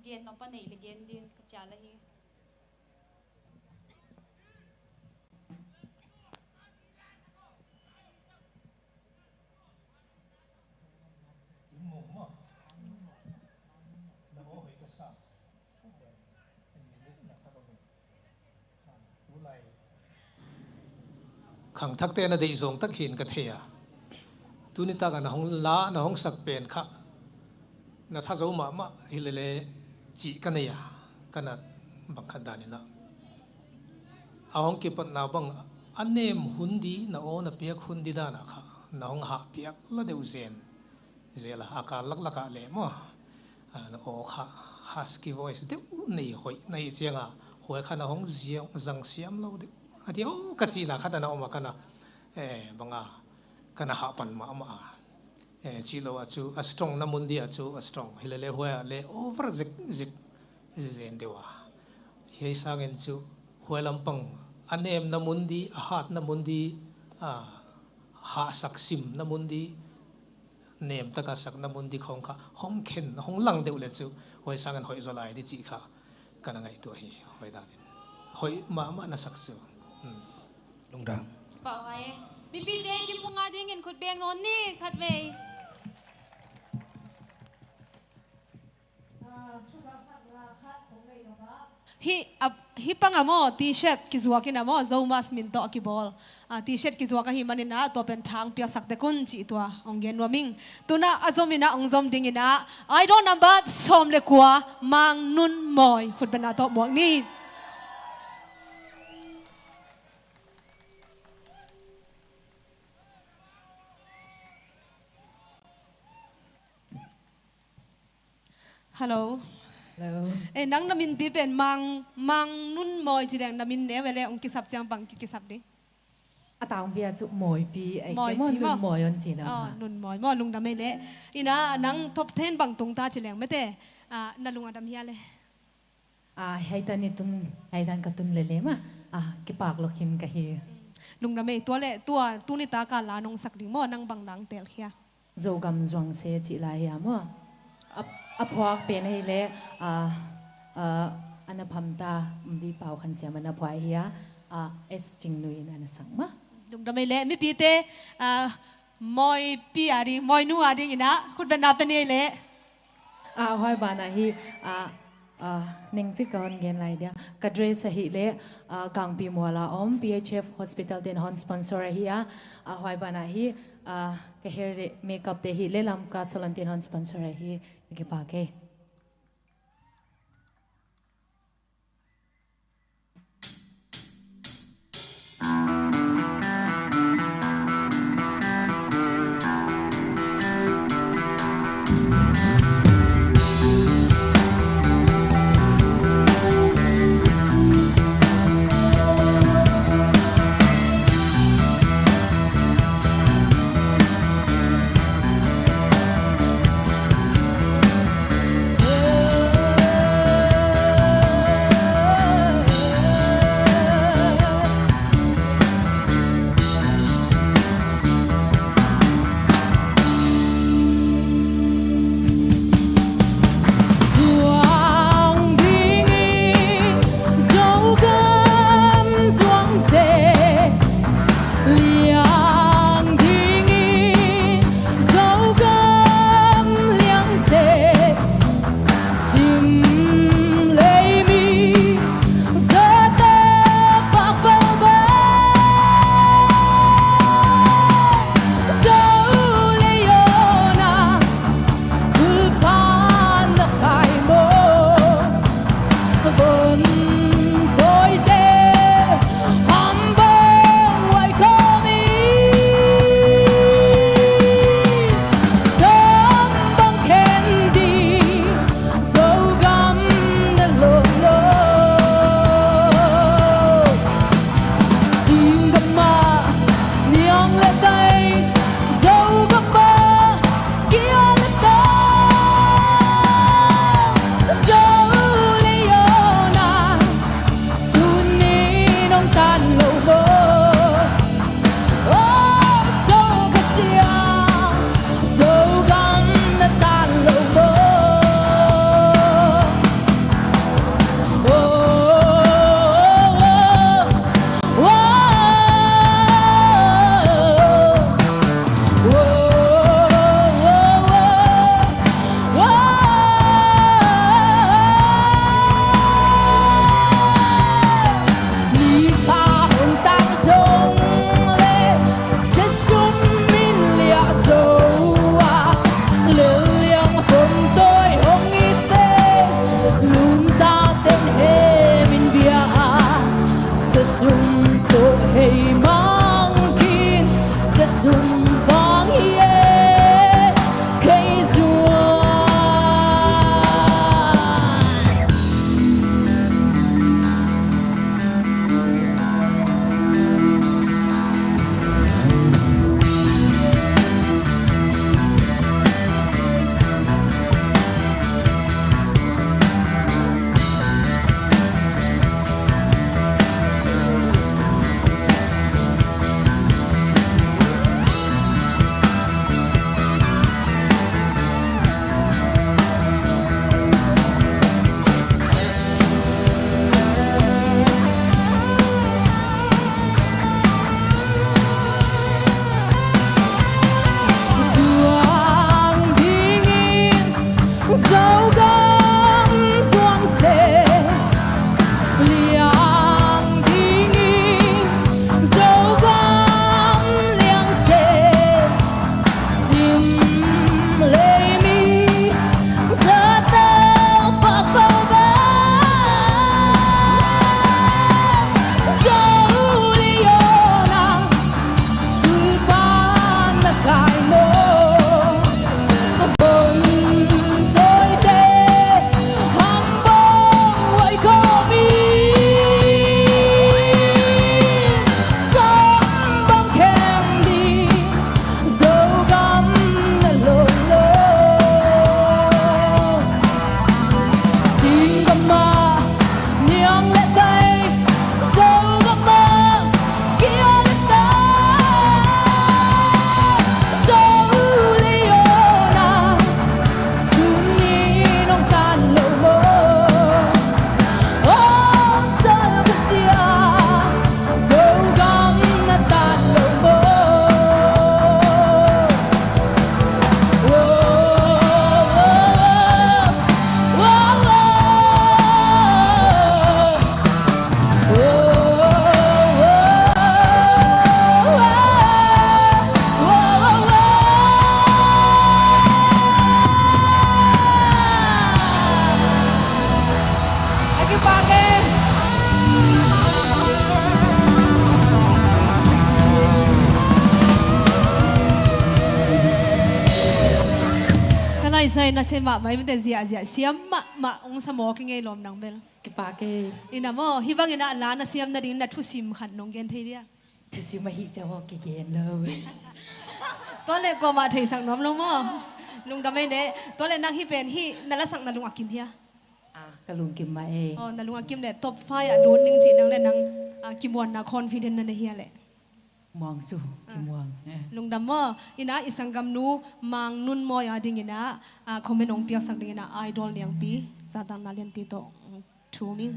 Gen nó pa nai le gen din Kachala hiขังทักเตนะเดยสงตักหินกระเทียตุนิตากันนะฮงล้านะฮงสักเป็นขะนะถ้าจะมาฮิเลเลจีกันเนี่ยกันนะบังคันดานินะเอาฮงเก็บนาบังอันเนมหุนดีนะโอนะเปียกหุนดีดานะค่ะนะฮงหาเปียกละเดวเซนเจละอากาศลักลักเลมั้งนะโอค่ะ husky voice เดี๋ยวนี่หอยในเสียงหอยขันนะฮงเสียงจังเสียมเราเดี๋ยวเดี๋ยวกะจีนะขันนะออกมากันนะบังกันนะหาปันมาจีโลอาจูอัสตรองน้ำมันดีอาจูอัสตรองเฮเลเลหัวเลโอเวอร์จิกเซนเดียวเฮสังเงินจูหัวลำปังอันเนมน้ำมันดีอาหารน้ำมันดีหาสักซิมน้ำมันดีเนมตะกาสักน้ำมันดีของข้าห้องเข็นห้องหลังเดียวเลยจูหัวสังเงินหอยโซไลดิจีข้ากันไงตัวเฮหอยดานินหอยมาน่าสักจูลุงดัง Bảo hay Bibi tế kim mùa ngà đi nghiên khut bèng nón ni khát về hi pangamo t-shirt ki zuwa ki namo zomas min to ki bol t-shirt ki zuwa ka hi manina to pen thang pia sak te kun chi to ongen waming tuna azomina ongzom dingina I don't number som le kwa mang nun moi khut bana to mo ni hello nang namin bi pen mang nun moi chi dang namin ne vele ong kisap chang bang kisap di atang bia chu moi pi ai moi ke mon pi mo. nun moi on chi na nun moi mo lung dam le ina nang top 10 bang tung ta chi leng mete na lung adam hiya le ให้ตานี่ตุนให้ดันกระตุนเลมกิปากลกินกะฮี ลุงดำเมตัวเละตัวตุนิตากาลานงสักดิงมอนังบังนังเตลเฮีย โจกำจวงเสจิลายามอพวกเป็นให้เละอันพัมตาบีเป่าขันเสียมันอพวกเฮียเอสจิงนุยนันสังมา ลุงดำเมเละไม่ปีเตมอยปีอาดิมอยนัวอาดิอินะคุณเป็นนาเป็นเอเละ ห้อยบานาฮีนิ่งจิกอนเงินไรเดียกระเดรสหิเละกังปีมัวลาอม PHF Hospital เดนฮอนสปอนเซอร์ฮีห้อยบานาฮีกะเฮร์เมคอัพเดฮีเละลำกาสลันเดนฮอนสปอนเซอร์ฮีกิปากเก ก็เลยใส่น่าเสียมาไม่เป็นเสียเสียมาองสมอกิงไงลมนังเบล Kipake. อินะโมฮิบังอินะลานะเสียมนาดินนะทุสิมขันนงเกนเทีย Tusi mahi jawa kigen lo. ตัวเล็กก็มาถึงสั่งน้อมลงโมลุงดำไม่เน่ตัวเล็กนักฮิเป็นฮินั่นละสั่งนั่นลุงอากิมเฮีย Ah, kalung kim ma e. อ๋อนั่นลุงอากิมเนี่ยตบไฟอ่ะดูนึงจีนังเลยนังกิมวันนะคอนฟิเดนนั่นเฮียแหละ Muang su kim muang. ลุงดำโมอินะอิสังกัมนูมังนุนโมยาดิงินะคอมเมนองเปียกสักดิงินะไอดอลเลียงปีซาตังนาเลียนปีโตทูมิง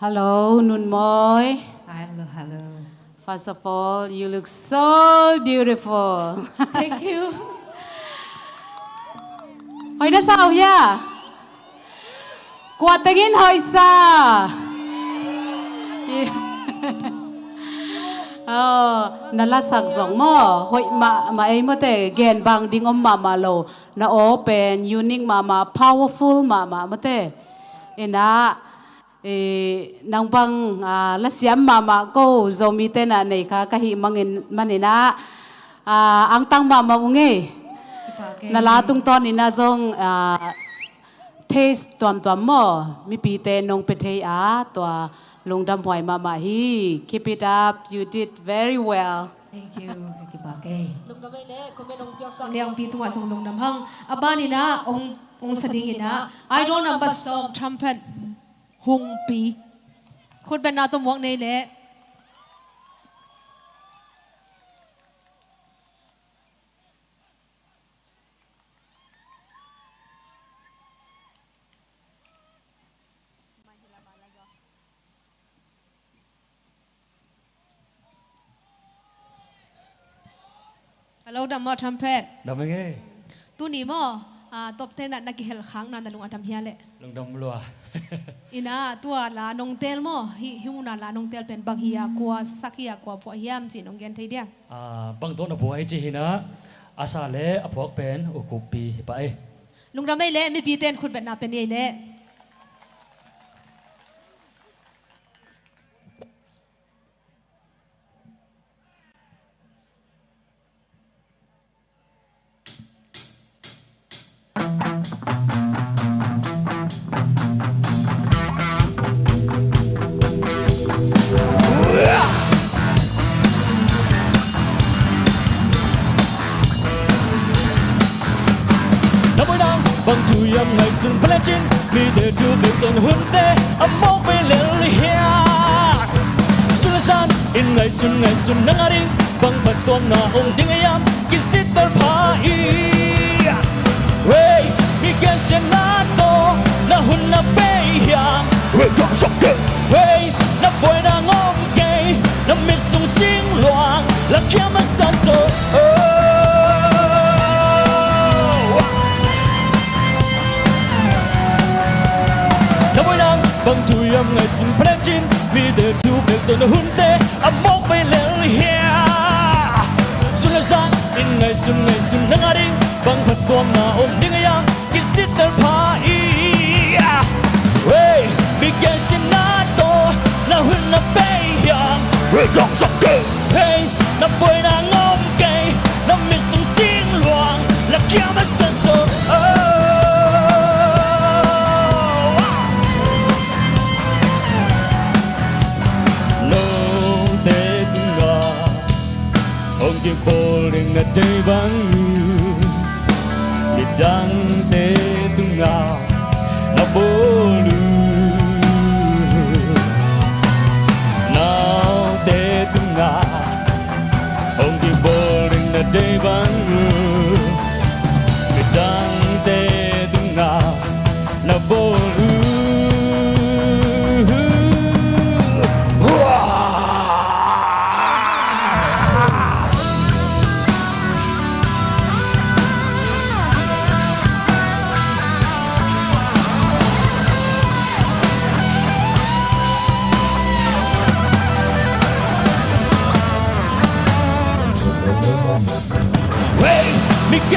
Hello, Nun Moy. Hello. First of all, you look so beautiful. Thank you. Hoy na sao ya? Kuatagin hoy sa. Nalasak zong mo. Hoy ma ay mo te gen bang ding mama lo na open unique mama powerful mama mo te. Ina nang bang lasiam mama ko zomi te na nei ka kahi mangin manina ang tang mama unge Kipake. nalatung ton ina zong taste tuam mo mi pi te nong pe thei a twa lungdam hoi mama hi keep it up you did very well Thank you. Kipake. ลุงดำไม่เน่คอมเมนองเปียกสักเลียงปีตัวส่งลุงดำฮังอบานีนะองสดิงินะไอดอลนัมเบอร์สองทรัมเพตฮุงปีคุณเป็นนาตัวมวงในเละ Hello, Dhamma Trumpet. Damage. Tu ni mo, top 10 na nagihel khang na nalung atam hiya le. Lung dam lua. Ina tua la nong tel mo, hi na la nong tel pen bang hiya kwa sakhiya kwa po hiam chi nong gen thei dia. Bang to na buhay chi hina. Asa le apok pen ukupi pa e. Lung da mai le mi pi ten khut ben na pen ye le. Bang tu yang ngai sun pelacin mi de tu de ten hunde amok be lel hia Sulasan in ngai sun nangaring bang patong na ong ding ayam kisit tor pa i Hey mi kesya na to na hun na be hiam Hey dong sok ke Hey na boy na ngong ke na mis sung sing luang la kia ma san so Bang tu yang ngai sun pelacin mi de tu de ten hunde amok be lel hia Sulasan in ngai sun nangaring bang patong na ong ding ayam kisit tar pa i Hey bigyan siya na to na hun na be yang Hey dong sok ke Hey na boy na ngom ke na mis sung sing luang la kia ma san so Ông bowling na day bang Di dang te tunga na bolu Now te tunga Ông bowling na day bang Di dang te tunga na bolu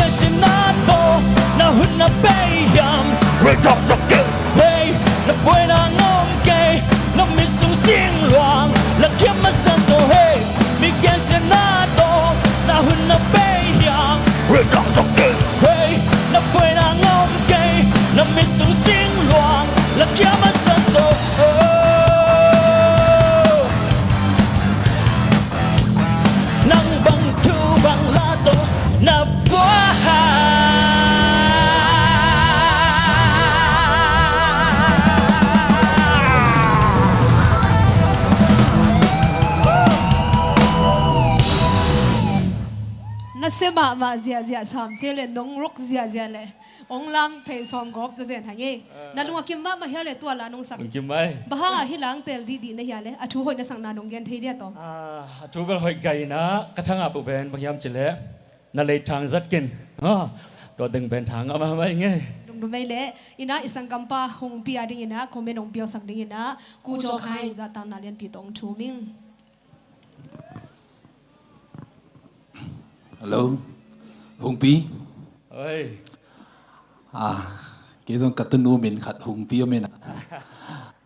aficionado na hunna bayam Redop Socket Hey na buena ngomke na misung singluang la kiama sanso hey mi aficionado na hunna bayam Redop Socket Hey na buena ngomke na misung singluang la kiama sanso nang bang tu bang lato na na sema ma zia sam chele nong ruk zia le ong lam pe som gop zo zen hangi na lunga kim ma hele tua la nong sak kim mai bahanga hilang tel di na hiale athu hoi na sang na nong gen thei dia to tu bel hoi gai na kathanga pu ben bang chile na le thang zat kin to deng ben thang ama mai nge dong do mai le ina isang kampa hong pi ading ina komen ong piao sak ding ina ku jo khai za tam na lian pi tong thu ming hello hung pi ơi cái dòng cắt nu mình khát hung pi mình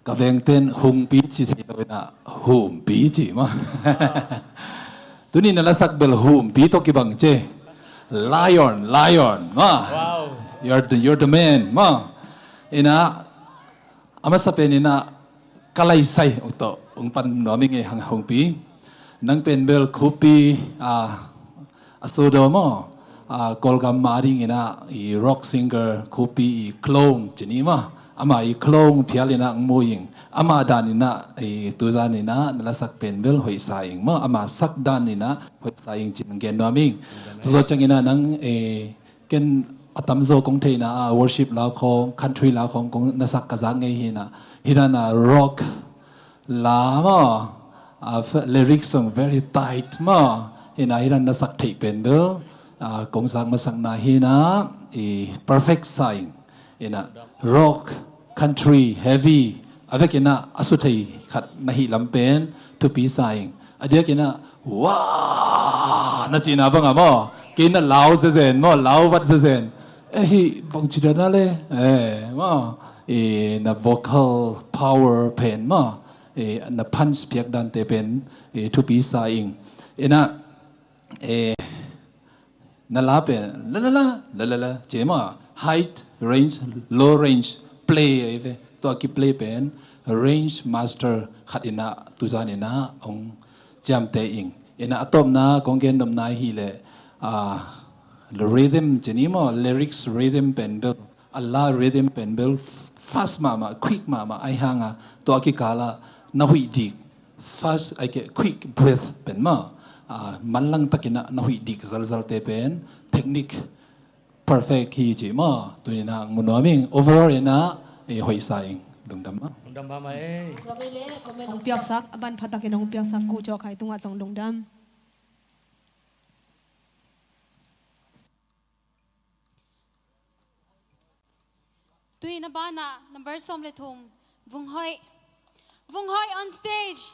cả veng tên hung pi chỉ thấy rồi na hung pi chỉ mà tu ni nala sak bel hung pi to ki bang che lion ma wow you're the man ma ina ama sapen ina kalai sai to ung pan no mi nge hang hung pi nang pen bel khupi asodo mo kolgam maring ina I rock singer khupi I clone chini ma ama I clone phialina ngmoying ama danina I tuzanina nalasak penbel hoi saing ma ama sak danina hoi saing chin gen noming to changina nang ken atamzo kong theina worship la khong country la khong kong nasak kazang nge hina na rock la ma lyrics song very tight ma hina nasak thei penbel kong sang masak na hina perfect sign ina rock country heavy avec ina asuthai khat nahi lampen to pi sign adia kina wa na china banga mo kina lao zen mo lao wat zen hi bang chida na le mo na vocal power pen mo na punch piak dan te pen to pi sign ina nala pe la chema height range low range play eve to ki play pen range master khatina tuzanina ong jam te ing ina atom na kongen nom nai hi le the rhythm chenimo lyrics rhythm pen bel Allah rhythm pen bel fast mama quick mama ai hanga to ki kala na hui dik fast I get quick breath pen ma man lang takina na hui dik zal te pen technique perfect hi chi ma tu ni na munoming overall ina hoi saing dungdam ba mai ko mai le komen ong piao sak aban phatak ong piao sak ku jo khai tunga chong dungdam tui na bana number som le thum vung hoi on stage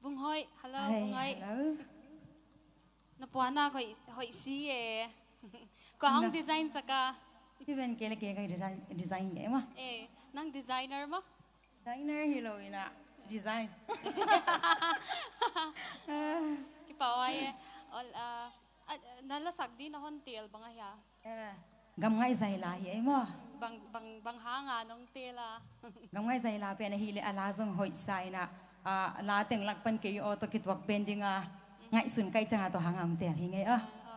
Vung hoi, hello, Vung hoi. Hello. Napuana hoi si ko ang design saka. Even kaya kaya design kaya mo. Nang designer mo? Designer hello ina design. Kipaway nalasak din na hontel banga ya. Gam nga isay lahi mo. Bang hanga nong tela. Gam nga isay lahi na hili alazong hoi say na lateng lakpan kayo auto kitwak pending nga isun kay chang ato hangang tel hingay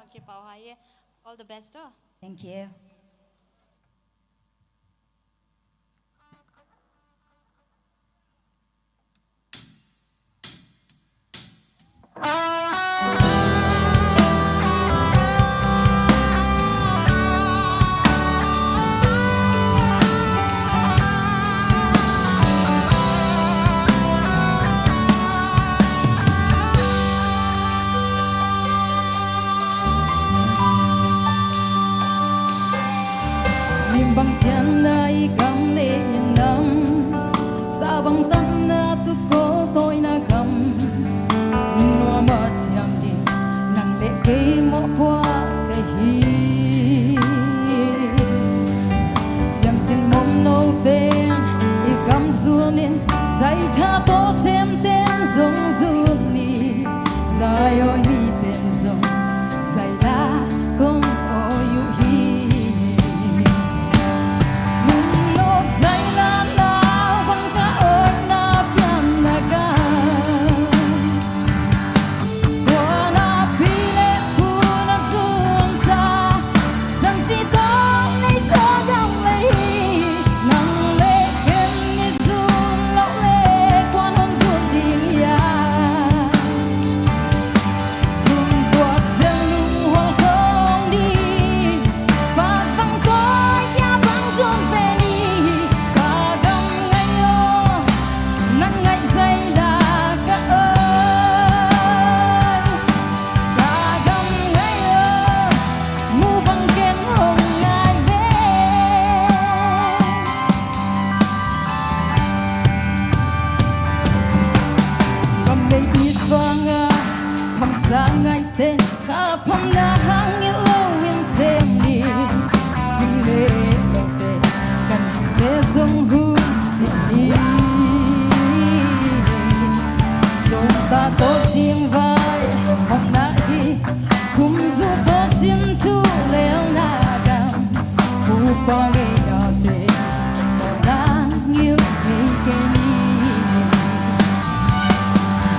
Kipaway all the best to. Thank you. cây mộ qua cái hi xem xin mong nâu tên y cầm ruộng nên dạy tha to xem tên giống ruộng ni dạy ôi ni tên giống dạy la cũng ôi yu hi nung nộp dạy la la bằng cả ôi na pian na ga qua na pile pu na sun sa san si to nei sa dang lei nang le ken ni sun lo le quan hon sun ding ya lung tuak zel lung hol không đi bạc băng coi ya băng sun pe ni cả gam ngay lo nang ngay dây là cả ơi cả gam ngay lo mu băng ken hồng ngai về cầm lấy ít vàng thầm xa ngay tên cả phong na hang yêu lâu yên xem đi sinh lệ đầu tê cần tê sông hương đi chúng ta tốt riêng vai hôm nay cùng dù tốt riêng chu leo na đam phụ pa gây nhỏ tê màu đáng yêu ngày kê ni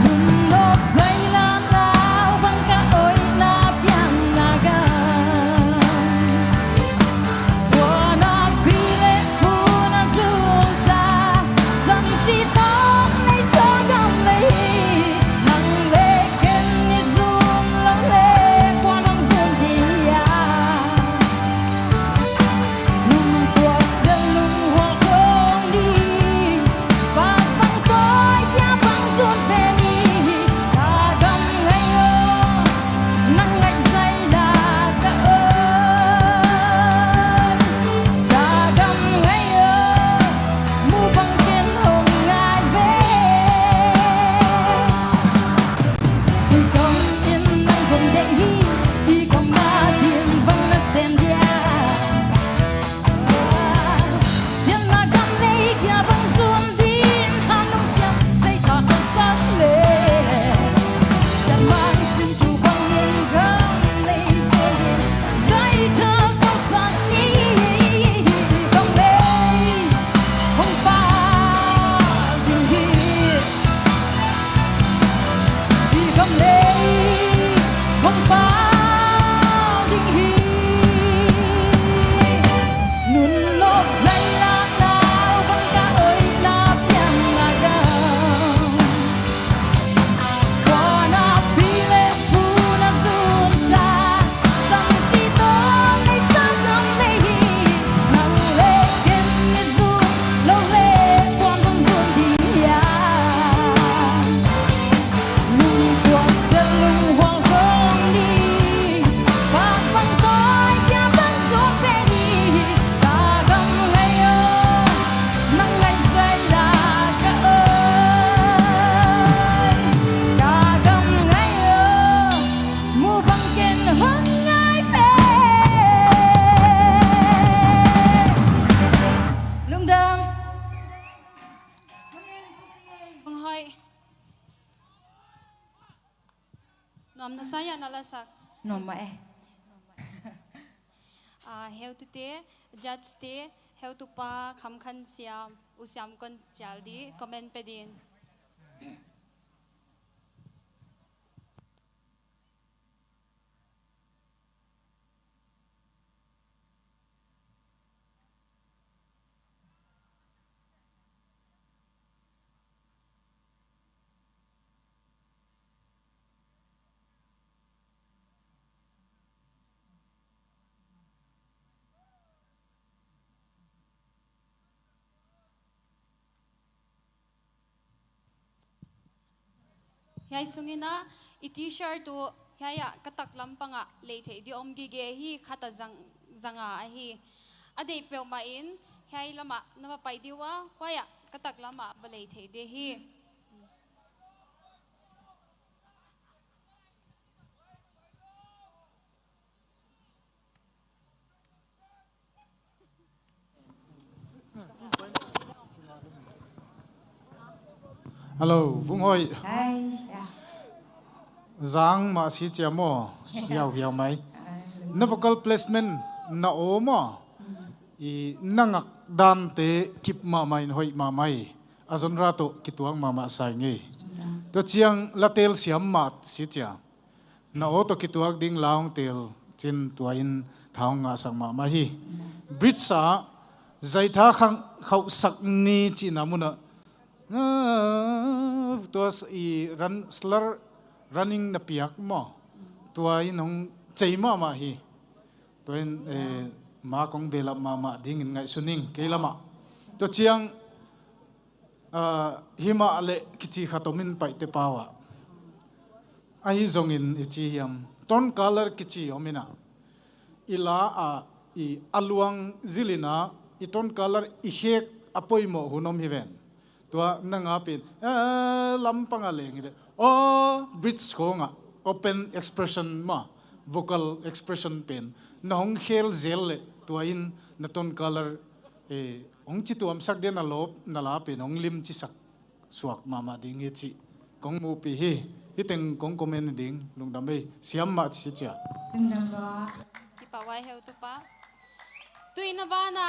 nung nộp dây la la bằng cả ôi na pian na ga qua na pile pu na zuông sa san si to nei sa gam lei nang le ken ni zuông lo le qua nang zuông đi ya nung tuak zel lung hoa không đi bạc băng coi ya băng zuông pe ni cả gam ngay ơ nang ngay say là cả ơi cả gam ngay ơ mu băng ken hồng ngai về đi công yên nang không để đi công ma tiền văng là xem dia tiền mà gam lấy kia băng xuân tin hàng nông chiang dây thả không sáng lệ sẽ mang xin chu băng yên gam lấy xem điện dây thả không sáng đi công lấy không ba dừng hi đi công lấy không ba dừng hi nún nộp dây la la bằng cả ơi na pian na ga qua na pile pu na zuông sa san si to nei sa gam lei nang le ken ni zuông lo le quan hon zuông đi ya lung tuak zel lung hoa không đi bạc băng coi ya băng xuống pe đi cả gam ngay ơ nang ngay say là cả ơi cả gam ngay ơ mu băng ken hon ngai về lung đam Bang hoi. Nom na saya na lasak. nôm mà Heu tu te judge te heu tu pa kham khan siam usiam kon jaldi comment pe din. Yai sungina i t-shirt tu yaya katak lampanga leithe di om gi ge hi khata zanga a hi adei pe ma in yai lama nama pai diwa waya katak lama ba leithe de hi ฮัลโหลพุ่งห้อยจางมาสิเจียมอยาวไหมนับกัล placement น่าโอมาอีนังดันเตคิปมาไม่ห้อยมาไม่อาจนรัตุคิดตัวมาใส่เงี้ยตัวเชียงละเตลเสียมมาสิเจียน่าโอตัวคิดตัวดิ้งลาวเตลจินตัวอินท้าวงาสังมาฮีบริษาใจท่าขังเขาสักนี้จีนามุนะตัวอีรันสลร์ running นับเปียกมาตัวอินของใจมาฮีตัวอินมาของเบลมาดิ้งไงสุนิงเกลมาตัวเชียงหิมะเละกิจิขัดมินไปเตปาวะไอจงอินอิจิยมต้น color กิจิอมินะอีลาอีอลวงซิลินาอีต้น color อีเฮกอปอยโมหุนอมฮิเวนตัวนั่งอาปินลำปังอะไรงี้เด้อbridge ของopen expression มา vocal expression เป็นน้องเฮลเซลเลยตัวอินนัต้น color องจิตัวมสักเดียนลบนาลาเป็นองลิมจิสักสวกมาดิ้งจิกงมูปีฮีที่เต็งกงคอมเมนต์ดิ้งลุงดำไปเสียมมาจิจ้า Kipa wai heu tu pa. Tu ina ba na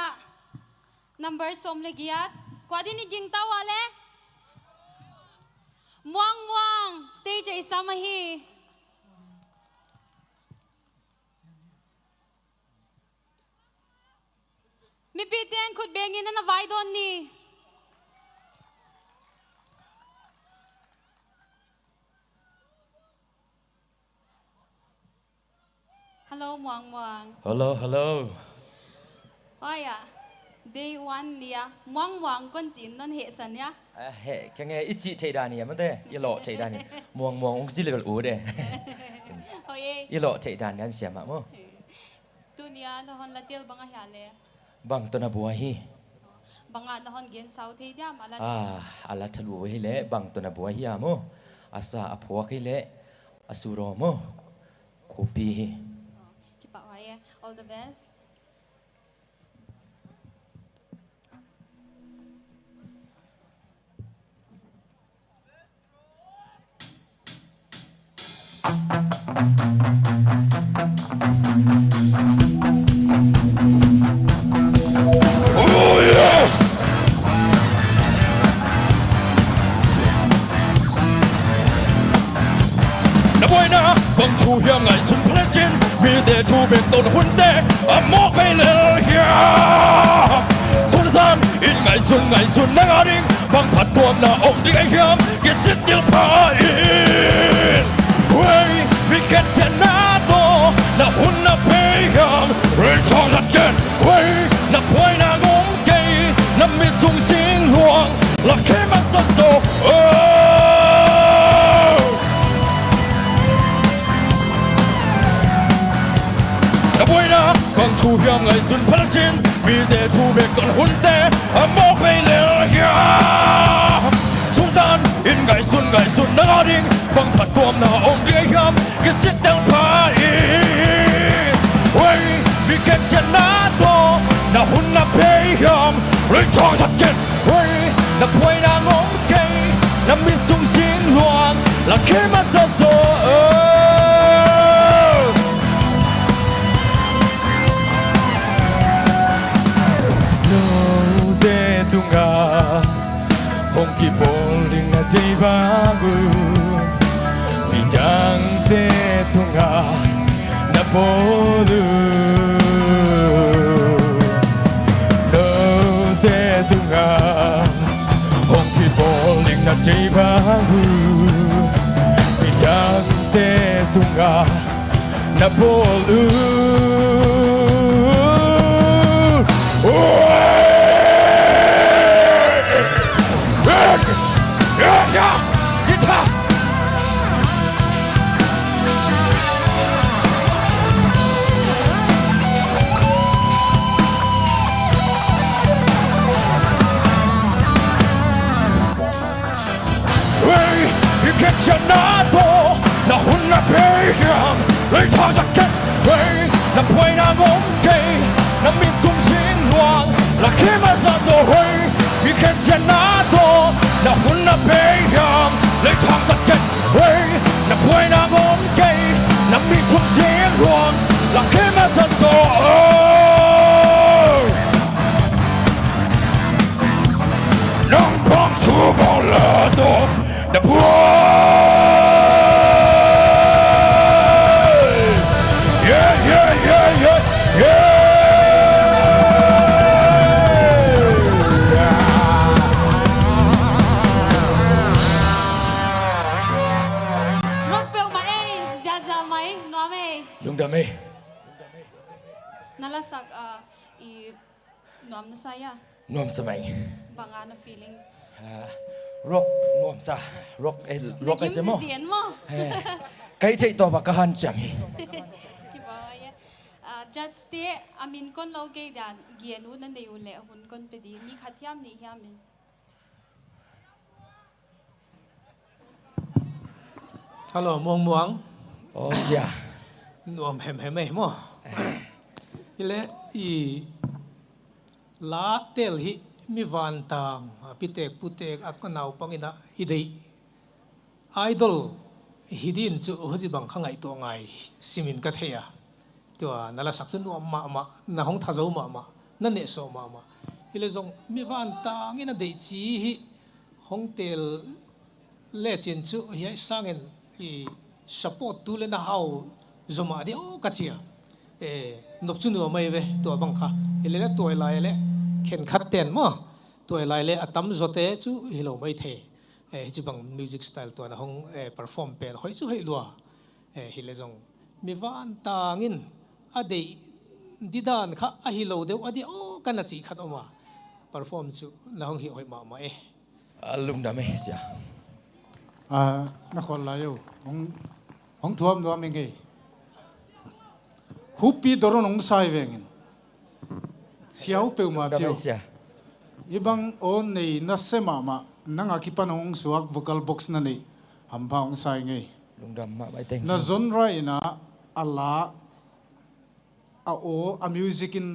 number som le giat. Kwadi ni ging tawa le. Muang stage ay samahi. Mi pitian khut bengin na vai don ni. Hello muang. Hello Aya, day 1 nia, muang kon chin non he san ya. he cái nghe ít chị chạy đàn này mà thế ít lọ chạy đàn này muang ông chỉ level ú đây Oye, ít lọ chạy đàn này xem mà mo tu nia no hon la tel banga ya le. bang to na buah hi Banga no hon gen sau the dia mala. alat thlu hi le bang to na buah hi mo asa aphuak hi le asuro mo kopi hi Kipa wai all the best. Bang thu hiang ngai sun phale chin mi de thu bek ton hun te amok pe le hia sun san in ngai sun na ga ding bang phat tuam na ong ding ai hiam ke sit til pa in wei we can say na to na hun na pe hiam re chong sa chen wei na poi na ngong ke na mi sung sing luang la ke ma sa so bang thu hiang ngai sun phale chin mi de thu bek ton hun te amok pe le hia sun san in ngai sun na ga ding bang phat tuam na ong ding ai hiam ke sit til pa in wei we can say na to na hun na pe hiam re chong sa chen wei na poi na ngong ke na mi sung sing luang la ke ma sa so tunga hongki bowling na day bagu bidang te tunga na bolu no te tunga hongki bowling na day bagu bidang te tunga na bolu na hun na pe hiam le cha cha ket wei na poi na ngom ke na mi sung sing luang la ke ma sa do wei we can say na to na hun na pe hiam เลยทางจัดเก็ตเฮ้ยนับไว้นางอมเกยนับมีทุกเสียงร้องหลักขึ้นมาสัดโซ่น้องพร้อมชูบอลเลอตัวนับไว้ yeah yeah yeah yeah yeah Rock bell mà ấy, dạ mấy, nó mày. Lung đam mê Nó là sắc i nom na saya, nuam sa mai bằng ano feelings. rock nuam sa rock rock ai Naging chamo si Zian mo. kai chei to ba ka han chami Diba ya? Just stay, amin kon lo gay dan, gienu na ne ule hun kon pedi, mi khatyam ni hiamin. Hello muang muang oh sia nuam hem ei mo ile i la tel hi mi van tang pitek putek akanau pangina idei idol hidin chu hoji bang khangai to ngai simin ka theya to nala saksun nuam ma na hong thazo ma na ne so ma ile jong mi van tang ina dei chi hi hong tel le chin chu hi sangen i support tu le na hau zoma di o kachia nop chu no mai ve to bang kha ile le toy lai le khen khat ten mo toy lai le atam zote chu hilo mai the chi bang music style to na hong perform pen hoi chu hei lua hi le jong mi van tangin ade didan kha a hilo de adi o kana chi khat oma perform chu na hong hi hoi ma lung đam mê sia na khol la yo hong thuam no meng ge hupi doron ong sai vengin siau pe ma chiu sia ibang on nei na sema ma nanga ki panong suak vocal box na nei ham ba ong sai nge lung đam ma bai teng na zon rai na ala a music in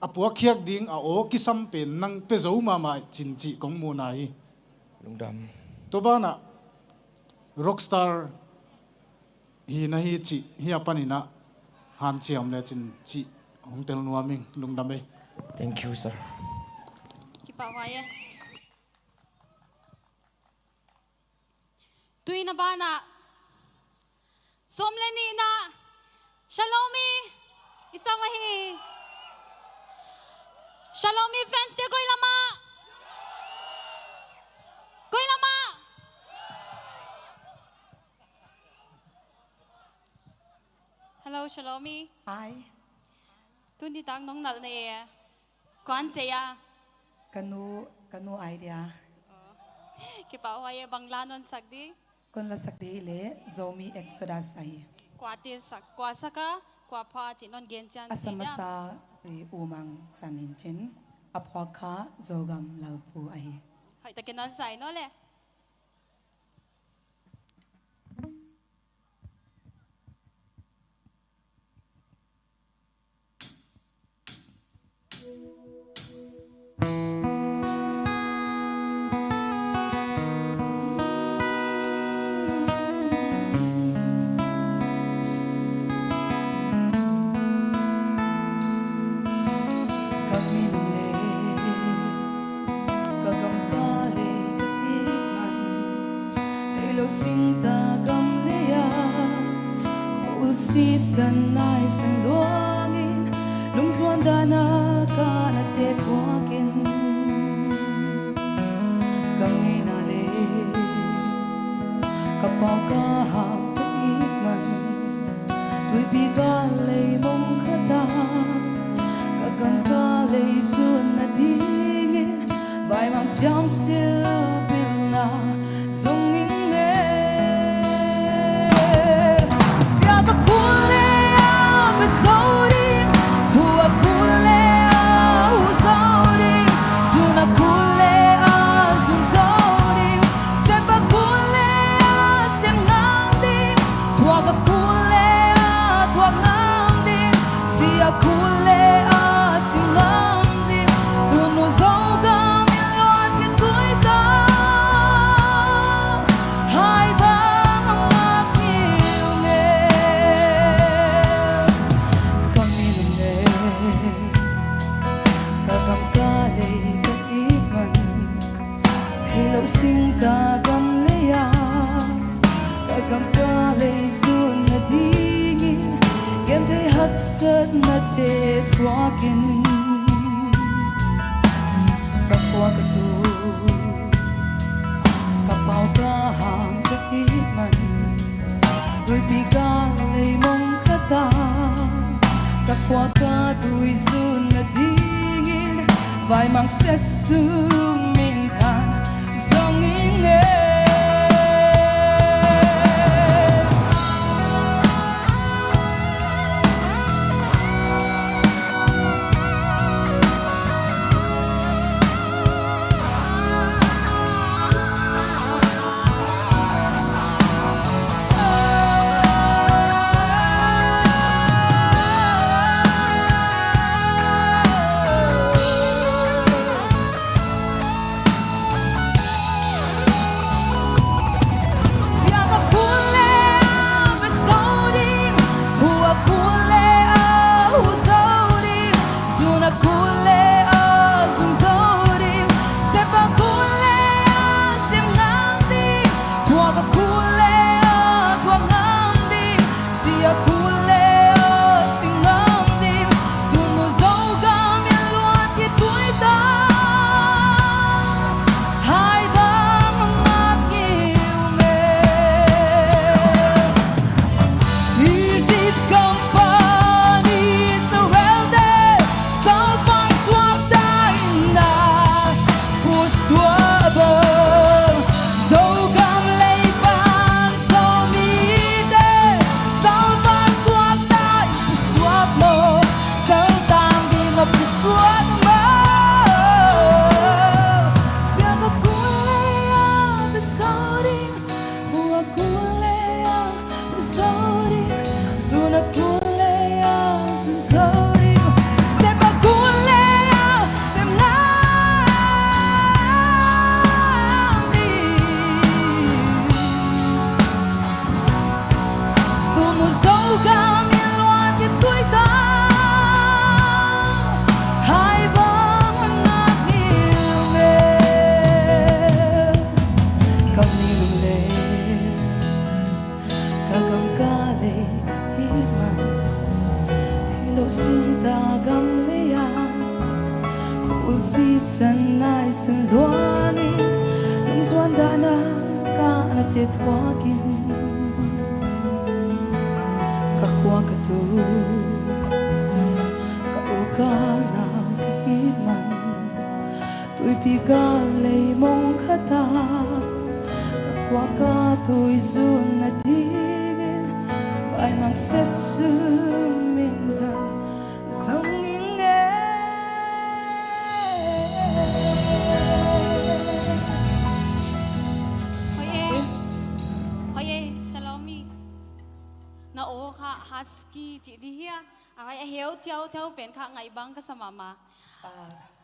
a puakhiak ding a o ki sam pe nang pe zo ma chin chi kong mu na hi lung đam to ba na rockstar hi na hi chi hi apani na han chiam le chin chi hong tel nuaming lungdam ei thank you sir Kipa ya. Tui na ba na somleni na Shalomi isamahi Shalomi fans te koi lama Hello Shalomi Hi Tu đi tang nong nal ne Kwan che ya kanu idea Ki pa wa ye bangla non sak di kon la sakde le zomi exodus sai Kwa ti sak kwa saka kwa pha chi non gen chan asamasa umang sanin chin aphwa kha zogam lalpu ai Hai ta kenan sai no le Season nice and longing lung zuan dana kana te tuakin kangai na le kapau ka ham te itman tui pi ga le mong khata kagam ka le zuan na dingin vai mang siam sil bil na zongin Hãy subscribe sớt na tê thoa kinh các qua các tu các bao ca hàng các ít man tôi bị ca lấy mong khát ta các qua ca tôi run na tingin vai mang sẽ su min than dòng in nghe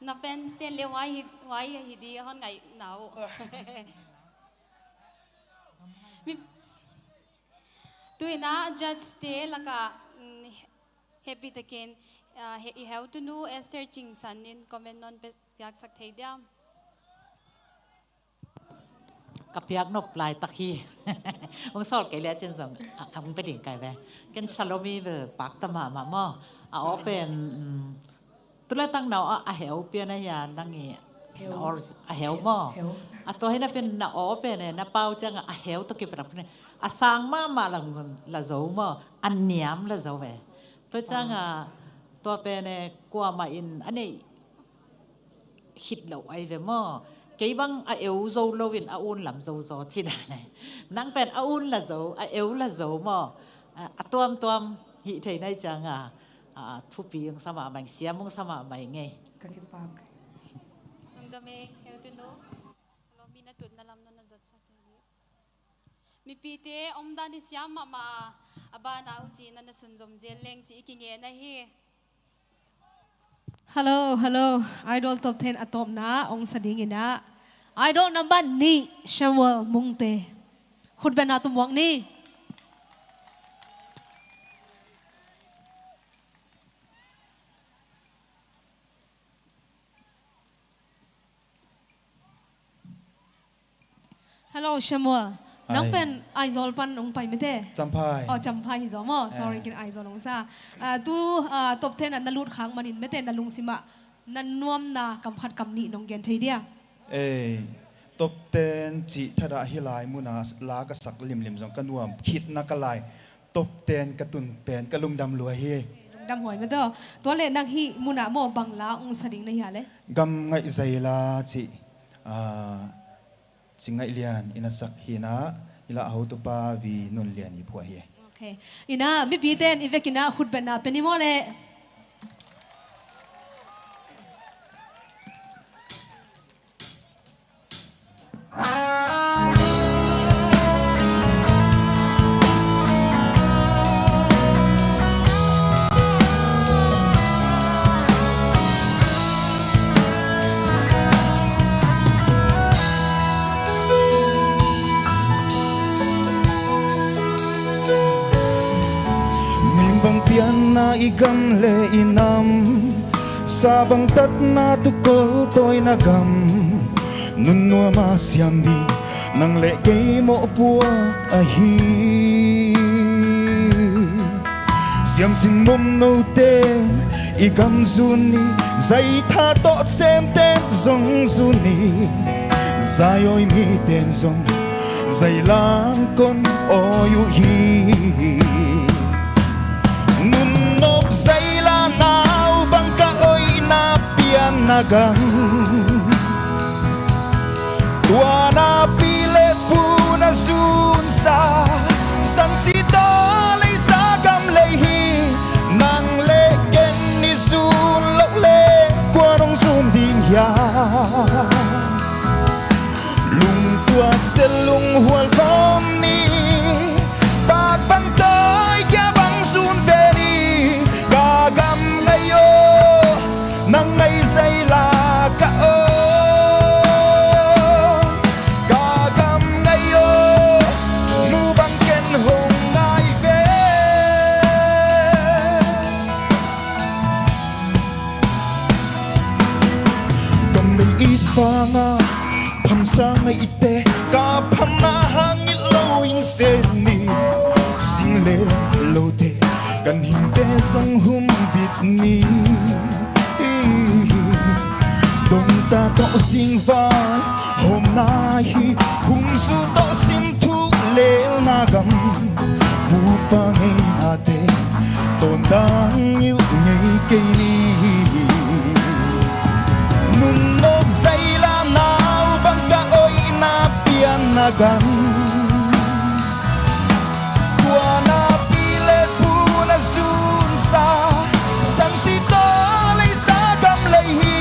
na pen sten le why hi di hon ngai nau mi tuina judge stay laka happy taken he how to know Esther Chingsan in comment non pyak sak thei dia kapiak no plai takhi ong sol ke le chen song ang pe ding kai ve ken shalomi ve pak tama ma mo a openตุลาตั้งนาวอาเหวเปียนะยานั่งเงี้ยอาเหวมออาตัวให้น่าเป็นน่าอ๋อเป็นเนี่ยน่าเป้าจังอาเหวตัวเก็บแบบนี้อาสางมาหลังละโจมออันเนียมละโจเวตัวจังตัวเป็นเนี่ยกลัวมาอินอันนี้คิดเหล่าไอ้เวมอเกี่ยบังอาเหวโจโลวินอาอุ่นลำโจโจจีน่ะเนี่ยนั่งเป็นอาอุ่นละโจอาเหวละโจมออาตัวหิเทในจังทุบปีงสมาบังเสียมุงสมาบังไงก็คิดปากนงดเมเฮลตุโนเรามีนัตุนนลำนนจัดสักทีมีปีเตอมดานิสยามมาอบานาอุจีนันสุนจมเจเลงจีกิเงนะเฮ Hello Idol Top 10 atom na ong sadingin na Idol number ni Samuel Mungte khutben na tumwang ni Hello Samuel น้องเป็นไอโซลปันน้องไปไม่ได้ จำพาย อ๋อจำพายฮิซอมอ sorry กินไอโซลน้องซาตูตบเทนนันลุดค้างมันอินไม่ได้นันลุงสิมะนันนวมนากำพัดกำนี้น้องเกนไทยเดีย ตบเต้นจิทระฮิลายมุนาลากสักลิมจงกันวมคิดนักลายตบเต้นกระตุนเป็นกระลุงดำรวยเฮดำหวยไม่ได้ตัวเล่นนักฮีมุนาโมบังลาองสดิ่งในยาเลยกำไงใจลาจิจิงไงเลียนอินาสักฮินาอิลาเอาตุปาวีนุนเลียนอีพัวเฮโอเคอินาไม่ปีเต้นอีเวกินาขุดเป็นนาเป็นนิโมเลna igam le inam sabang tat na tukol toy nagam nunua masyam di nang le gay mo puak ahi siam sin mom no ten igam zuni zai tha to sem ten zong zuni zayoy mi ten zong zai lang kon oyu hi Zay la nao bang ka oy na pian nagam Tua na pile pu na zun sa San si to lay sa gam lay hi Nang le ken ni zun lo le Qua nong zun din ya Lung tuat se lung hual kom ni Bak bang toy kya bang zun ve gam ngayo nang ngay say la ka o gam ngayo mu bang ken hong ngai ve gam ngay it fa nga pham sa ngay ite ka pham na hangit lo in se ni sing le lo teกันหิงเตซงหุ่มบิดนี้ดงตาโตสิงฟ้าหอมนาฮีหุ่มสุโตสิมทุเลวนากำบูปะไงนาเตตนดังยิวไงเกนีนุ่มนกใจลานาวบังกะโอยนาเปียนนากำSan si to lay sa gam lay hi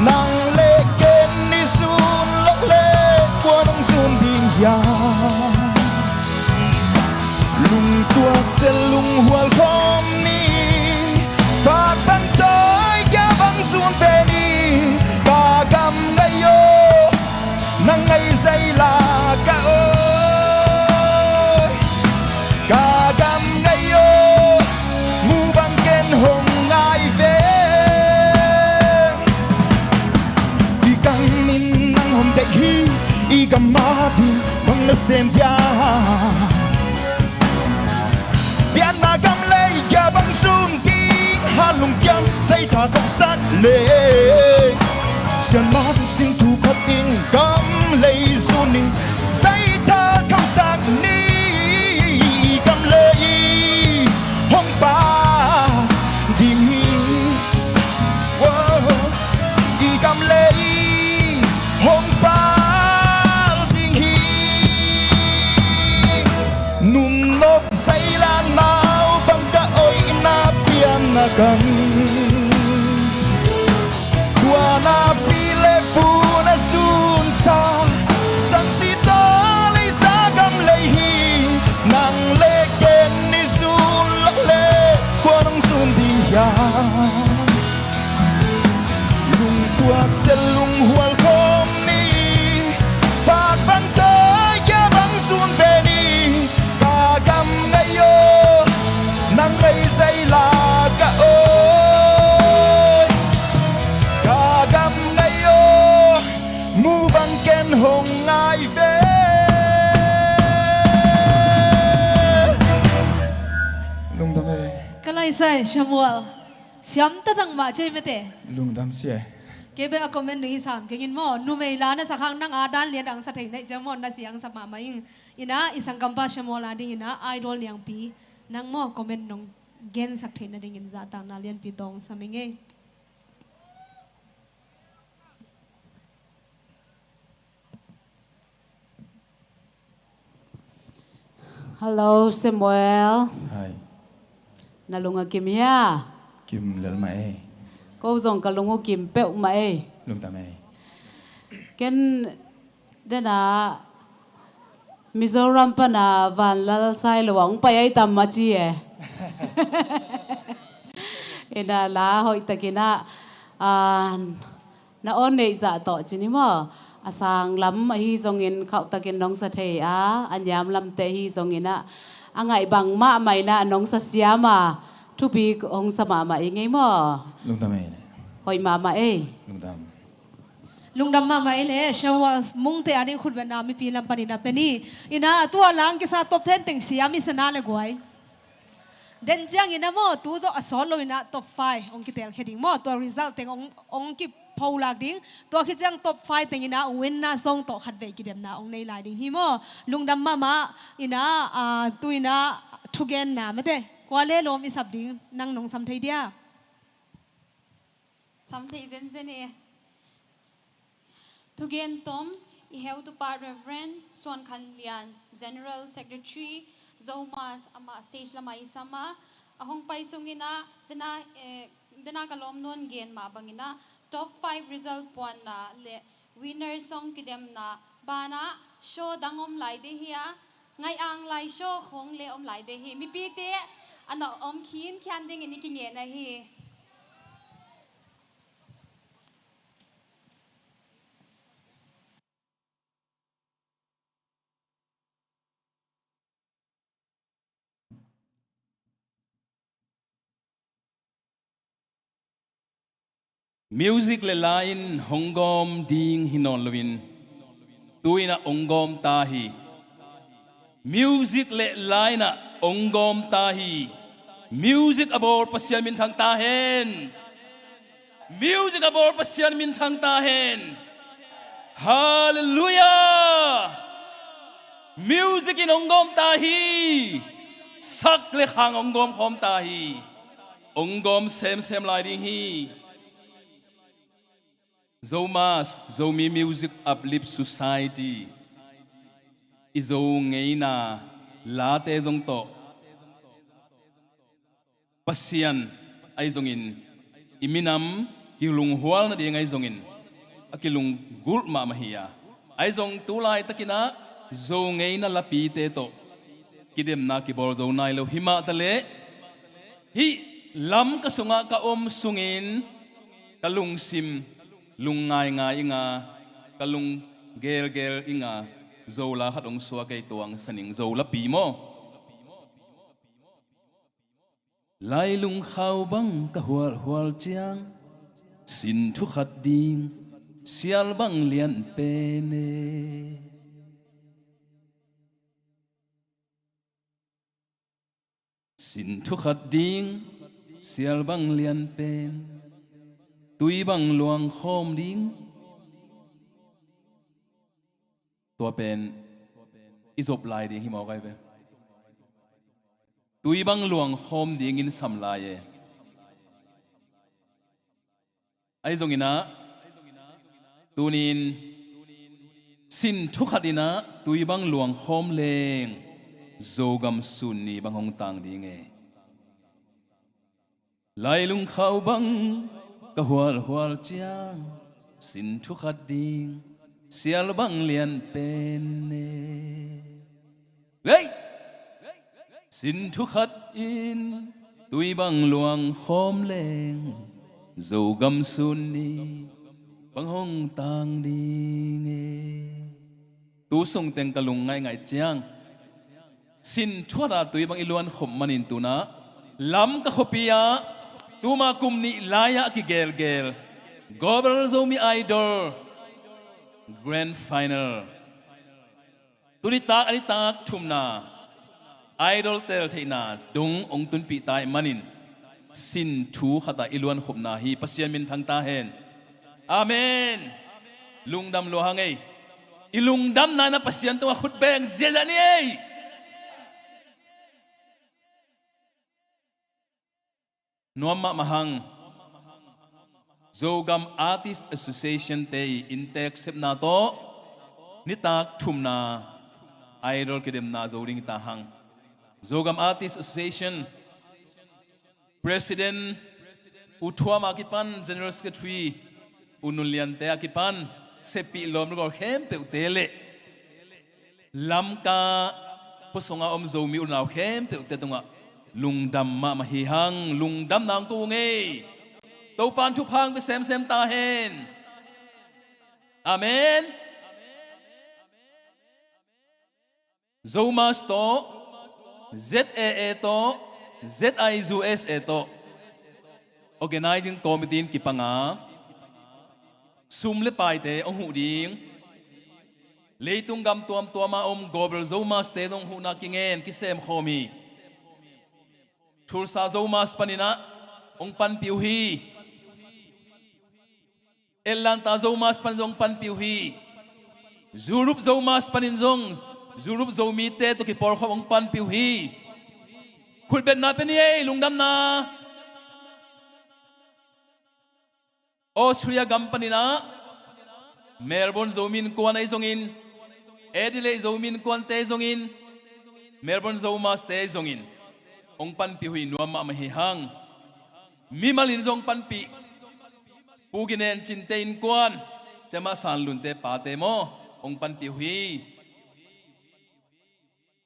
Nang le ken ni sun lok le Qua nong sun din ya Lung tuak se lung hual kom ni Bak ban toy kya bang sun pe ni Ka gam ngayo Nang ngay zay la ka oy Ka gam ngayo Mu bang ken hong ngai ve Igang min nang hom dek hi Igam ma di bang na sem ya Bian na gam lay kya bang sun ti Halung tiam say tha kok sat le Sian ma sing tu khat in gam lay zuni Say tha kok sat ni Gam lay hong pa Igam lay hong pa ding hi Nung nop say la nao bang ka oy na pian na gam Kwa na pile pu na sun sa San si to lay sa gam lay hi Nang le ken ni sun lak le Kwa nong sun ding ya Tuak se lung hual kom ni Bak bang toy kya bang sun ve ni Ka gam ngayo Nang ngay say la ka oy Ka gam ngayo Mu bang ken hong ngai ve ลุงทำไม ก็เลยใส่ชมัวเสียมตะตังมาเจไม่เตะ ลุงทำเสีย เก็บไปเอาคอมเมนต์หนึ่งสามเก่งมอนูเมลานะสักครั้งนั่งอาดานเลียนดังสะเทยในจมอนนะเสียงสมามายิงอินะอิสังกัมปะชมัวลาดิอินะไอดอลเลียงปีนั่งมอคอมเมนต์นงเกนสักเทยนะดิงินซาตางนาเลียนปีตองสมิงเอ Hello Samuel ใช่ nalunga kim ya กิมเลือไหม ko zong kalungu kim pe mai ลุงทำไม ken dena Mizoram pa na van lal sai luang pa ai tam ma chi e ena la hoi takina na on nei za to chini mo asang lam hi zongin khau takin nong sa the a anyam lam te hi zongina angai bang ma mai na nong sa siama thu bi ong sama ma ingai mo ลุงทำไม hoi ma ma e ลุงท ลุงดำมาไม่เลยชาวมุงเตอันนี้คุณเวียดนามมีปีลำปานิดาเป็นนี่อินะตัวหลังกิสาตบเทนติงเสียมิสนาเลยกวยเด่นจังอินะโมตัวจะสอนเลยนะท็อป5องคิดเตลแค่ดิ้งโมตัว result ติงองคิดพาวลักดิ้งตัวคิดจังท็อป5ติงอินะวินน่าส่งต่อขัดเวกิเดมนะองในไลน์ดิ้งฮิโมลุงดำมาอินะตัวอินะทุกเกนนะไม่ได้กว่าเล่ลมอิสับดิ้งนั่งนงสัมไทยเดีย Something in it. Tugen Tom, I held to part Reverend Swan Kanlian, General Secretary, Zomas, Ama Stage Lama Isama, Ahong Paisungina, Dana Kalom Non Gen Mabangina, top 5 result one na le winner song kidem na bana show dangom lai de hia ngai ang lai show khong le om lai de hi mi pi te ana om khin khan ding ni ki nge na hi music le line hongom ding hinon lwin tuina ongom tahi music le line ongom tahi music abor pasyan min thang tahen music abor pasyan min thang tahen hallelujah music in ongom tahi sak le khang ongom khom tahi ongom sem lai ding hi Zomas, Zomi Music Uplift Society. Izo ngay na late zong to. Pasian ay zongin. Iminam kilung hual na di ngay zongin. Akilung gul mamahiya. Ay zong tulay takina zo ngay na lapite to. Kidem na kibor zo na ilo hima tale. Hi lam kasunga kaom sungin kalung sim. Lung ngai ngai inga kalung gel inga zola hadong suwa kay tuang saning zola pimo lai lung khao bang kahwal hwal chiang sin thu khat ding sial bang lian pene sin thu khat ding sial bang lian pen tui bang luang khom ding tua pen izop lai ding hi mau kai ve tui bang luang khom ding in sam lai e ai zong ina tunin sin thu khadina tui bang luang khom leng zogam sun ni bang hong tang ding e lai lung khau bang ka hual chiang sin thu khat ding sial bang lian pen ne lei sin thu khat in tui bang luang khom leng zo gam sun ni bang hong tang ding e tu sung teng kalung ngai chiang sin thwara tui bang iluan khom manin tu na lam ka khopia Tuma kumni laya ki gel Gobel zomi idol Grand final Tuni tak ani tak tumna idol tel theina dung ong tun pi tai manin sin thu khata iluan khopna hi pasian min thang ta hen amen lungdam lo hangai ilungdam na na pasian to khut beng zelani ei nuama mahang Zogam Artist Association te intek sep na to nitak thumna idol kedem na zoring ta hang Zogam Artist Association President Uthwa Makipan General Secretary Unulian te akipan sepi lom gor khem pe utele lamka posonga om zomi unaw khem pe utetunga lungdam ma mahihang lungdam nang tu ngei tàu pan thu phang với xem ta hen amen zomas to ZAA to ZIUS to organizing committee ki panga sum le pai te ong hu ding leitung gam tuam tuama gobel zomas te dong hu na kingen ki sem khomi thur sa zomas panina ong pan piu hi Elanta zomas panzong panpiuhi Zurup zomas paninzong Zurup zomite to ki porkho ong panpiuhi Khulben na peniye lungdam na Austria gampanina Melbourne zomin kuan ay zongin Adelaide zomin kuan te zongin Melbourne zomas te zongin ong panpiuhi nuama mahihang Mimalin zong panpi Puginen cintain kuan Cema sanlunte pate mo ong panpiuhi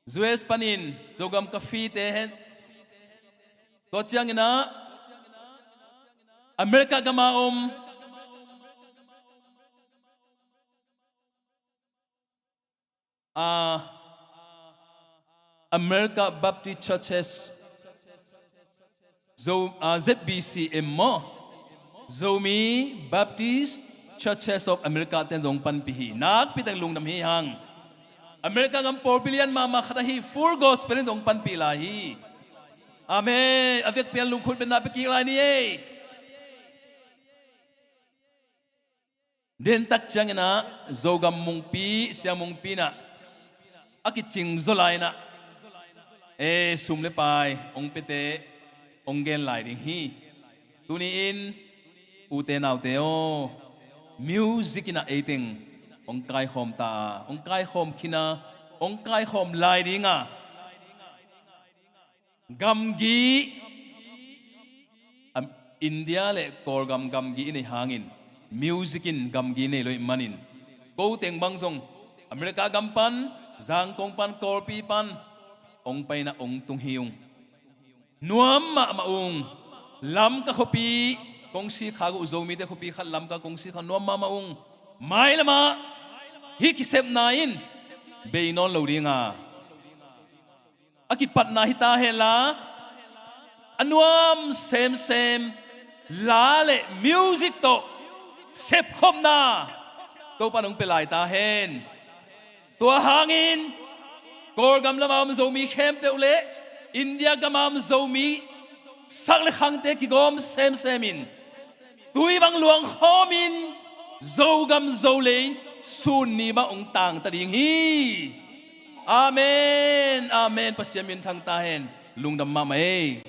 Zues panin Zogam kafi tehen Tochiang ina Amerika gama America Baptist Churches ZBCM mo Zomi Baptist Churches of America ten zong panpihi nak pitang lung nam hi hang America ngam 4 billion mama khadahi full gospel zong panpilahi amen avet pian lung khut ben na pikilai ni e den tak changena zogam mungpi siang mungpi na akiching zolai na sumle pai ong pete ong gen lai ding hi tuni in ute nau teo music ina eating ong kai hom ta ong kai hom kina ong kai hom lai dinga gamgi India le kor gamgi ini hangin music in gamgi ne loi manin ko teng bangzong America gampan zang kong pan korpi pan ong pai na ong tung hiung nuam ma maung lam ka khopi kong si khagu zomi de khopi khat lam ka kong si khan nuam ma maung mai lama hi kisep nain beinon lo ringa aki pat na hita hela anuam sem la le music to sep khom na to panong pelai ta hen tua hangin kor gam lamam zomi khem te ule India gamam zomi sakle khang te ki gom semin tui bang luang khomin zogam zole sun ni ma ong tang ta ding hi amen amen pasiamin thang ta hen lungdam ma mai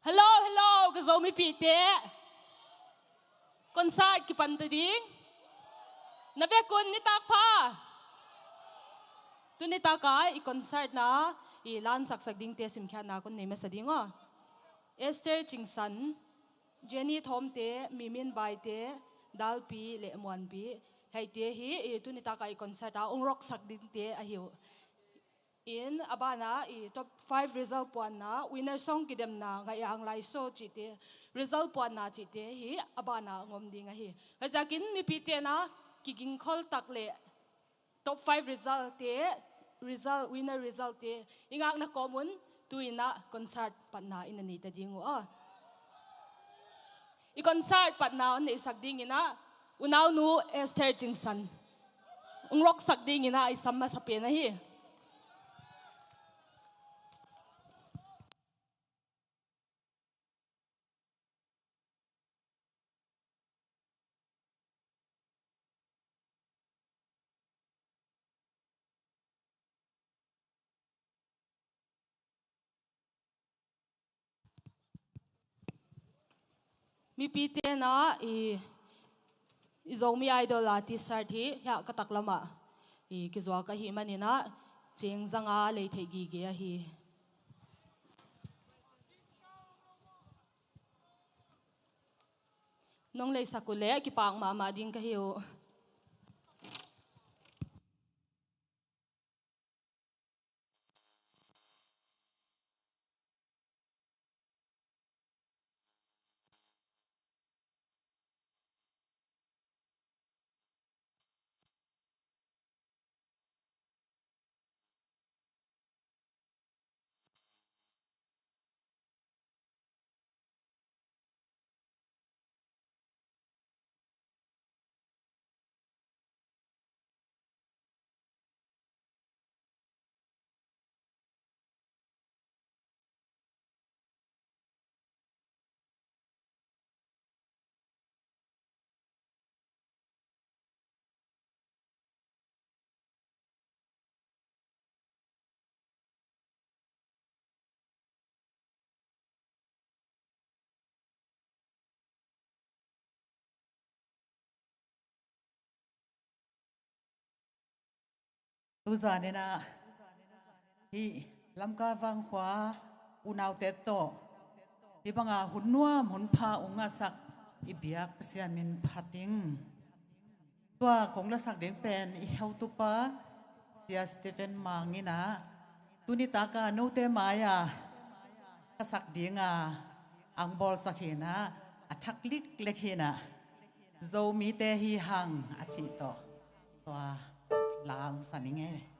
Hello, ka zomi pite. Concert ki pantading. Nabe kun ni takpa. Tu ni taka I concert na I lan sak ding te sim khan na kun nei masadingo. Esther Chingsan, Jenny Thom te, Mimin Bai te, Dal pi le Muan pi. Hai te hi tu ni taka I concert a ong rock sak ding te a hiu. in abana I top 5 result puan na winner song kidem na ngayang lai so chite result puan na chite hi abana ngom ding hi hajakin mi pite na kiging khol takle top 5 result winner result te ingak na common tuina concert patna inani ta dingo I concert patna on isak ding ina unaw nu Esther Jingsan ungrok sak ding ina isamma sa pena hi mi pite na zomi idol artist sarthi ya katak lama kizwa ka hi manina cheng zanga lei thegi ge hi nong lei sakule ki pang ma ding ka hiu tu za ne na hi lamka wang khwa unaw te to ti banga hunnuam hun pha unga sak I biak pasian min phating tua kong la sak deng pen I heu tu pa tia Stephen mangina tuni ta ka no te maya ka sak dinga ang bol sakhina athak lik lekhina zo mi te hi hang achi to tua lang saninge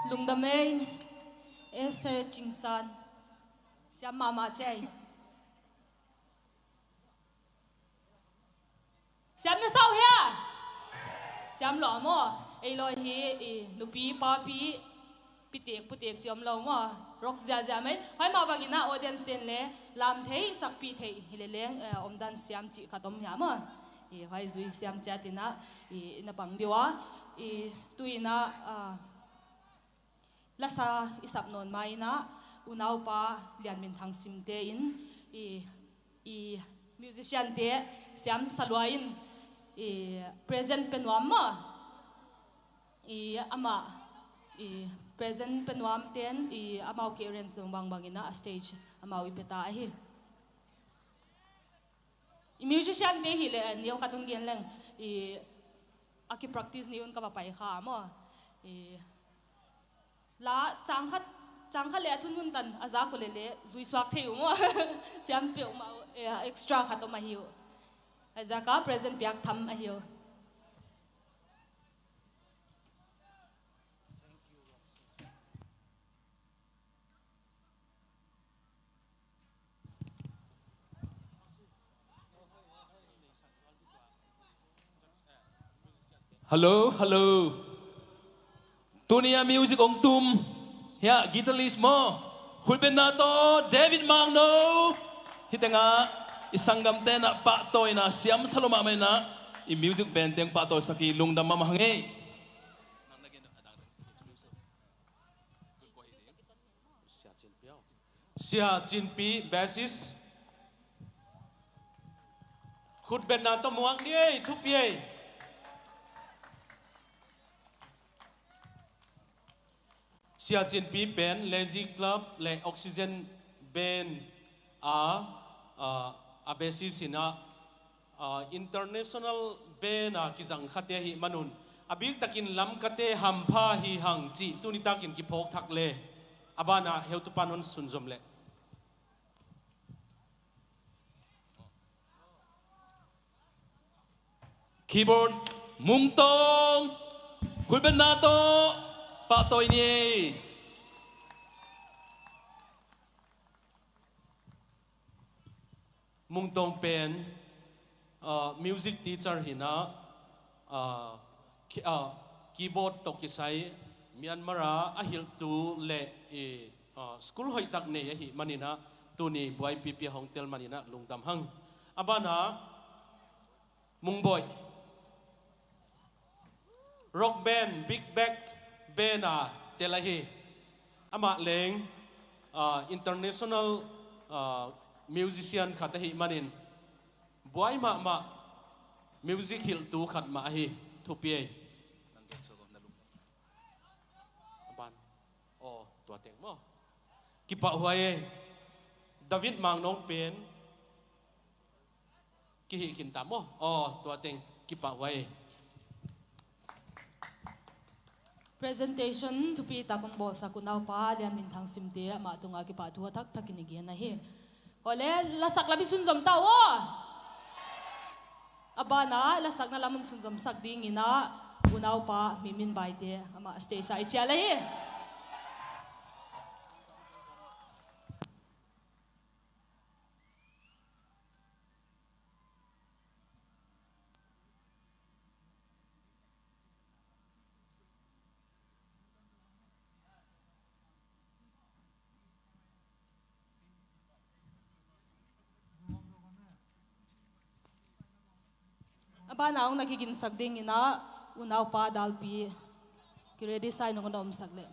Lungdamay, Esther Chingsan, Siam Mama Chay. Siam na sao ya? Siam lo mo, ay lo hi, lupi, papi, pitik siam lo mo, rock zia may, hay mabagina audience din le, lam thay, sakpi thay, hileleng omdan siam chi katom ya mo. Hay zui siam chatina, napang diwa, tuina, lasa isap non mai na unaw pa lian min thang simte in musician te siam salwain present penwam ma ama present penwam ten amaw keren bang bangina stage amaw ipeta hi musician te hi le niyo katong gen lang aki practice niyon ka papai kha mo la changkhat le thun hun tan aza ko le zui swak theu mo siam pe ma extra khato ma hiu aza ka present piak tham a hiu Hello Tunia music ong tum ya guitarist mo Hulben nato David Magno hitenga isanggam tena pa toy na siam saloma may na i music band teng pa toy sa kilung da mamahangi Sia Jinpi bassist Hulben nato muang ni tupiye Sia Jinpi band Lazy Club le Oxygen band a basis ina international band kisang khate hi manun abik takin lam kate hampha hi hang chi tuni takin ki phok thak le abana heutu panon sunjom le keyboard mungtong Hulben nato pa toy ni Mungtong pen music teacher hina keyboard to kisai Myanmar ahil tu le school hoi tak ne hi manina tuni boy pp hongtel manina lungdam hang abana mungboy rock band big back band telahi ama leng international musician khatahi manin boy ma music hil tu khat ma hi thupi ban o tua teng mo kipa huai David Mangnong pen ki hi kin tam mo o tua teng kipa huai presentation to pi takong bol sa kunaw pa lian min thang simte ma tunga ki pa thua thak thakinigi na hi ole lasak labi sunjom tawo abana lasak na lamun sunjom sak ding ina unaw pa mimin baite ama stage ai chala hi abana ang nagiging sagding ina unaw pa dalpi kiredi sai nung nom sagle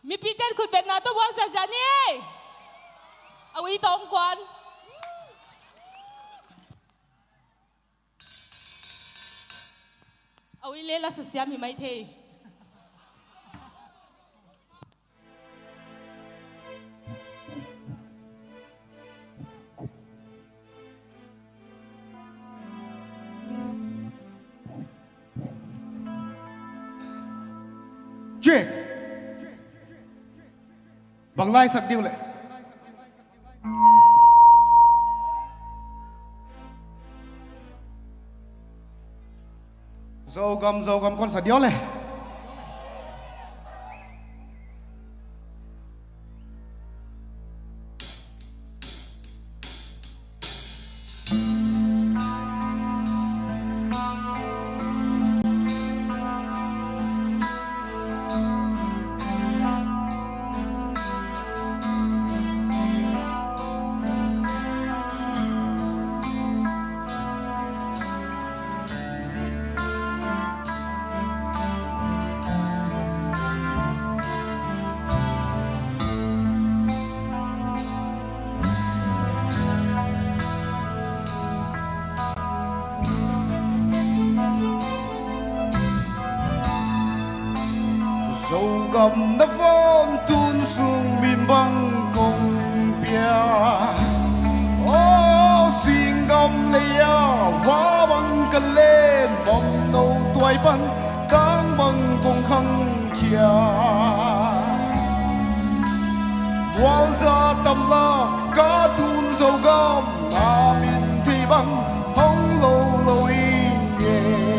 mi piten kut bek na to wang sa jani awi tong kwan awi lela sa siam mi mai the Jake bằng lai sạc điêu lệ dâu gầm con sả điếu này dâu gầm đã phong tuôn xuống miền băng cùng bia ô xin gầm lìa hóa băng cần lên bóng đầu tuổi băng cán băng cùng khăng kia qual ra tâm lạc cá tuôn dâu gầm ta miền thì băng hông lâu lâu in nghề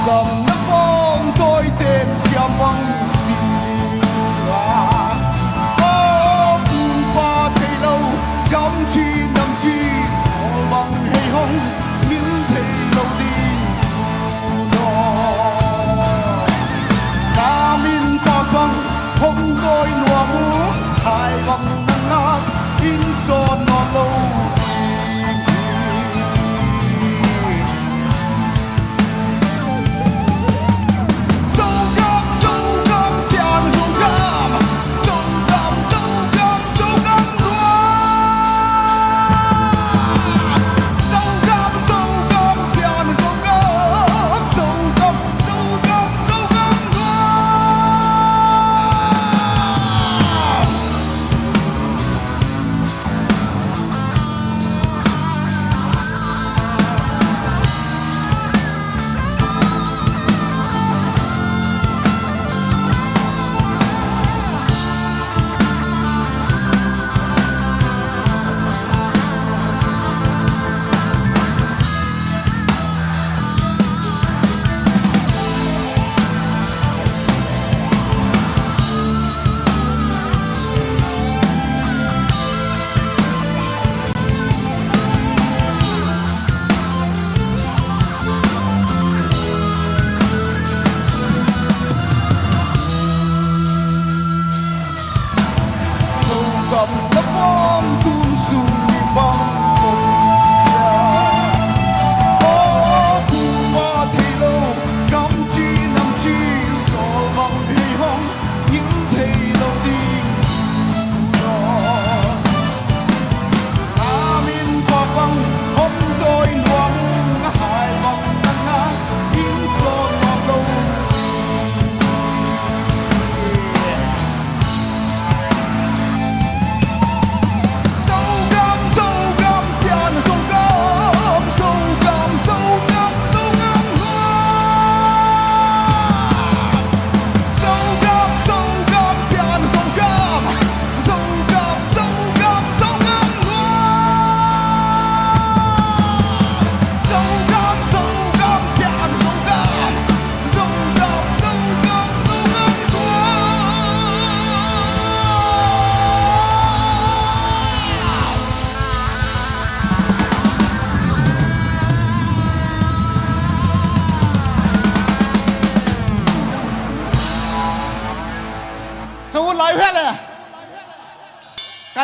gầm nước phong tôi tên xiêm băng xin là có qua thấy lâu cắm chi nằm chi sau bằng hay hông như thấy lâu đi đó ta min ta băng không tôi nua mũ hai bằng nắng ngát in son nó lâu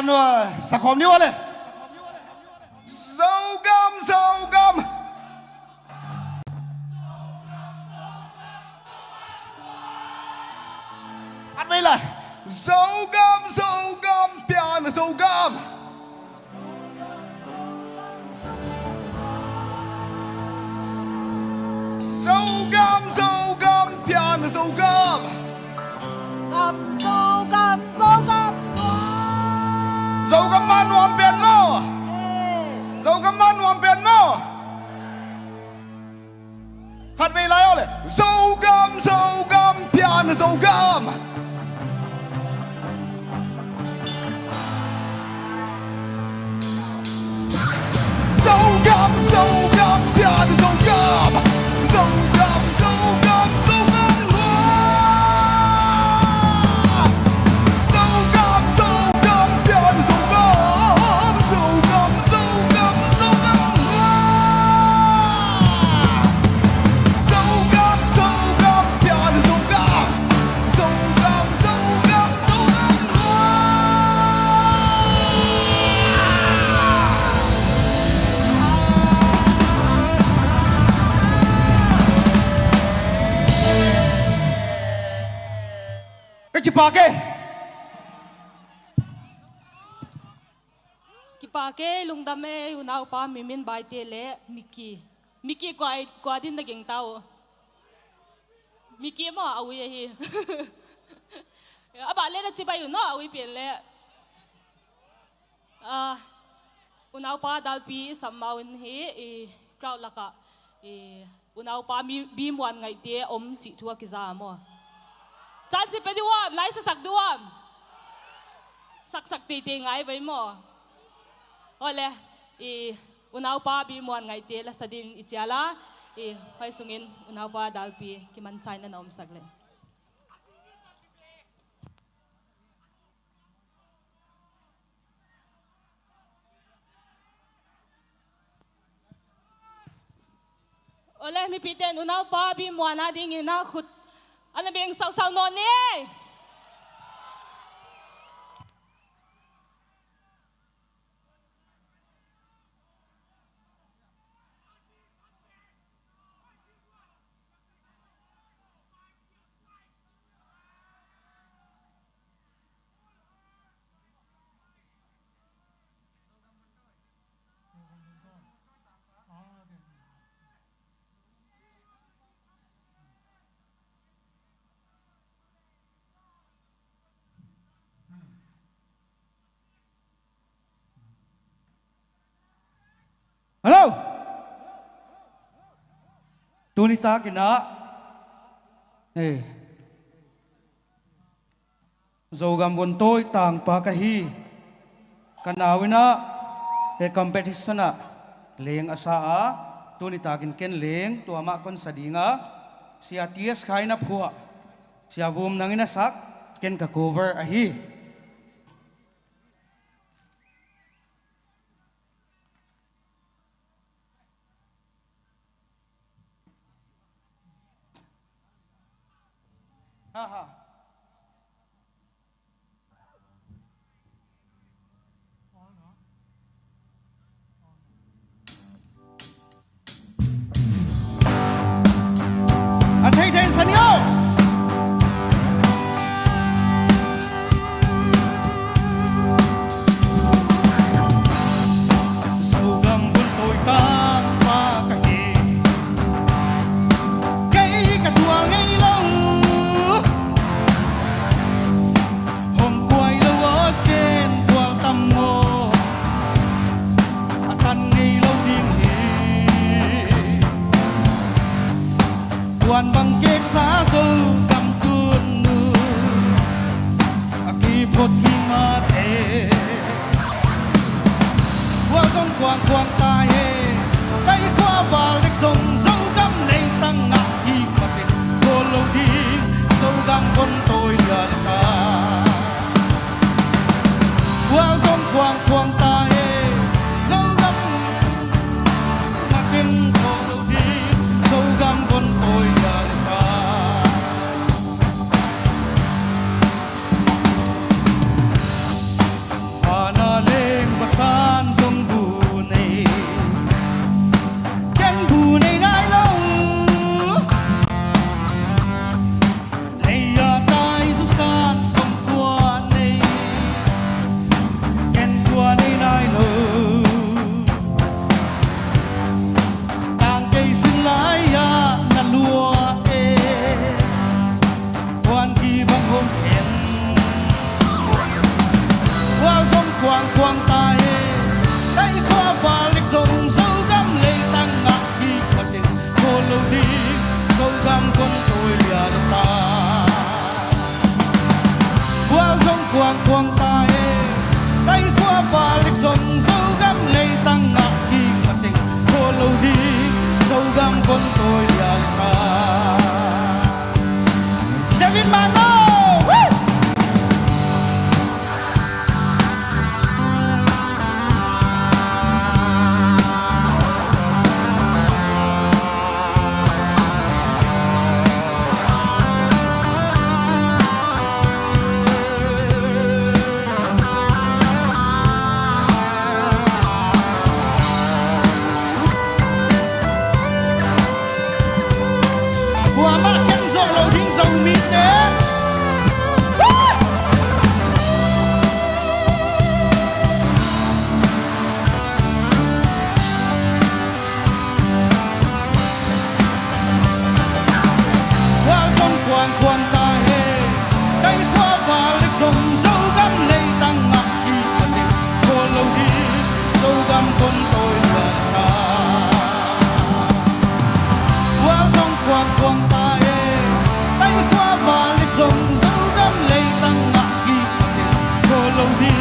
กันว่าสักคมนี้วะเลยโซกัมอัดไว้เลยโซกัมเปียโนโซกัมโซกัมเปียโนโซกัมโซกัมมันวมเปียโนโซกัมมันวมเปียโนขัดไว้เลยเอาเลยโซกัมเปียโนโซกัมโซกัมเปียโนโซกัมโซกัมโซกัมKipake lungdame unau pa mimin bai te le Mickey kwa din na ging tao Mickey mo awi hi aba le na chibai no awi pen le unau pa dalpi samaun hi crowd laka unau pa bi muan ngai te om chi thua ki za mo chan si pe diwam lai sa sak diwam sak te ngai vai mo ole unau pa bi muan ngai te la sadin ichala phai sungin unau pa dalpi ki man chai na nom sagle ole mi piten unau pa bi muan na ding ina khut ano bang saw non ni Hello. Tunita kina. Zogam bon toy tang pa kahi. Kanawina competition na leng asaa tunita kin leng tuama kon sadinga sia ties khai na phua sia vum nangina sak ken ka cover ahi. Attention yo. Sogam vun tôi tang pa kahi cây cả tua ngay lâu hôm quay lâu ở sen qua tâm ngô tan ngay lâu điên hi quan bằng kết xa sâu cầm tuôn nu aki phốt khi mà thế qua trong quang tai tay qua và lịch sông dấu cắm lên tăng ngạc khi mà tình cô lâu đi dấu gam con tôi lần ta qua trong quang tai dấu gam ngạc tình cô lâu đi dấu gam con tôi lần ta và quang tai tay khoa và lịch dùng dấu găm lệ tăng ngạc khi mà tình cô lâu đi dấu găm quân tôi là ta qua dòng quang quang tai tay khoa và lịch dùng dấu găm lệ tăng ngạc khi mà tình cô lâu đi dấu găm quân tôi là ta David Mano Qua mắt khen rộ lâu tiếng dầu mi tế qua dòng quang quang ta hê tay khoa và lịch dùng dấu găm lây tăng ngạc khi mà tình cô lâu đi dấu găm con tôi là ta qua dòng quang quang ta hê tay khoa và lịch dùng dấu găm lây tăng ngạc khi mà tình cô lâu đi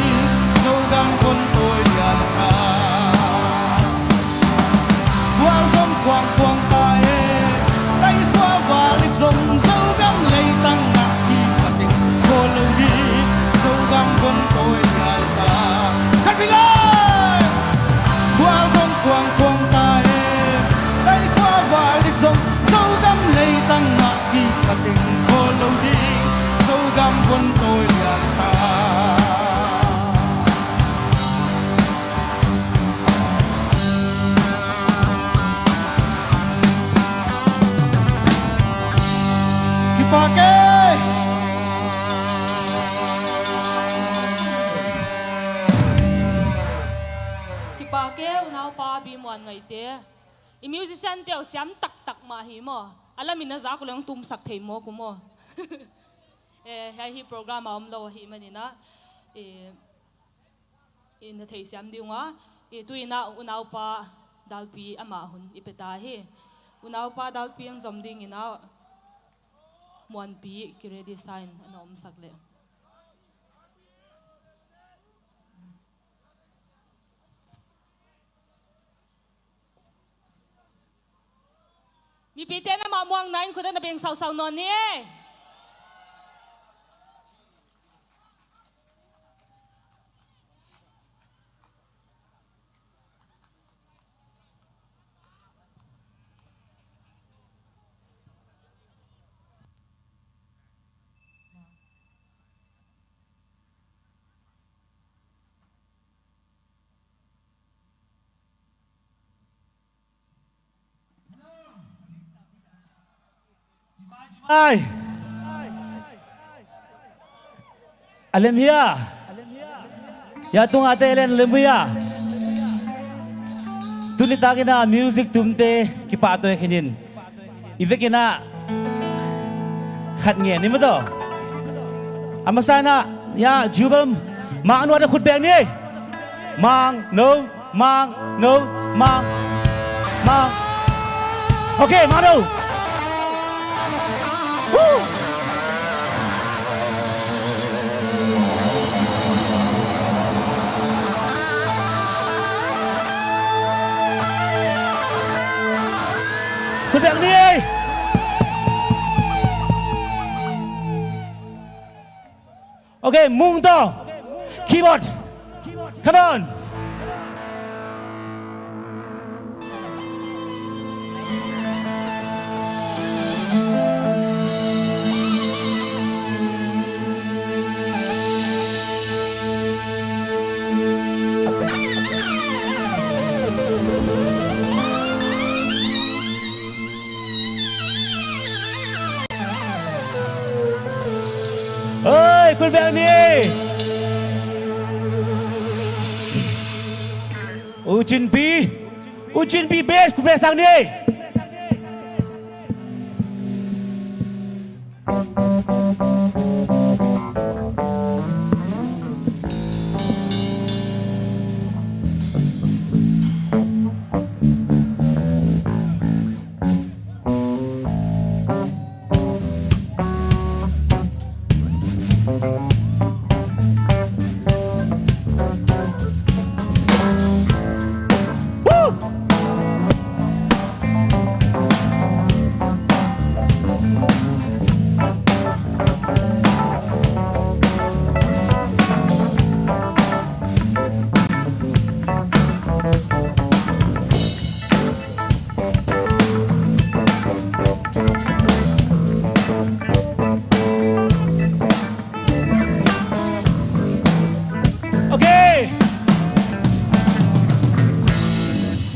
dấu găm con tôi là ta qua dòng quang quang ta hê tay khoa và lịch dùng dấu găm lây tăng ngạc khi mà tình cô lâu đi dấu găm con tôi là ta cắt mình lên qua dòng quang quang ta hê tay khoa và lịch dùng dấu găm lây tăng ngạc khi mà tình cô lâu đi dấu găm con tôi là ta Kipake Kipake unaw pa bimuan ngai te I musician te siam tak tak ma hi mo alam ina za ko lang tum sak thei mo ko mo hi program am lo hi manina in thei siam diunga tuina unaw pa dalpi ama hun ipeta hi unaw pa dalpi ang zomding ina muan pi ki ready sign anom sakle mi pite na mamuang nine ko na beng saw non ni Ai Alem hiya Ya tung ate len lemuya Tunita kina music tumte kipato kinin Ive kina khat nge ni mo to Amasana ya jubam mang no ada khut beng ni mang no mang Okay mang no Khut beng ni Okay mung to keyboard come on Ơi, khut beng ni Ujin P bass khut beng sang ni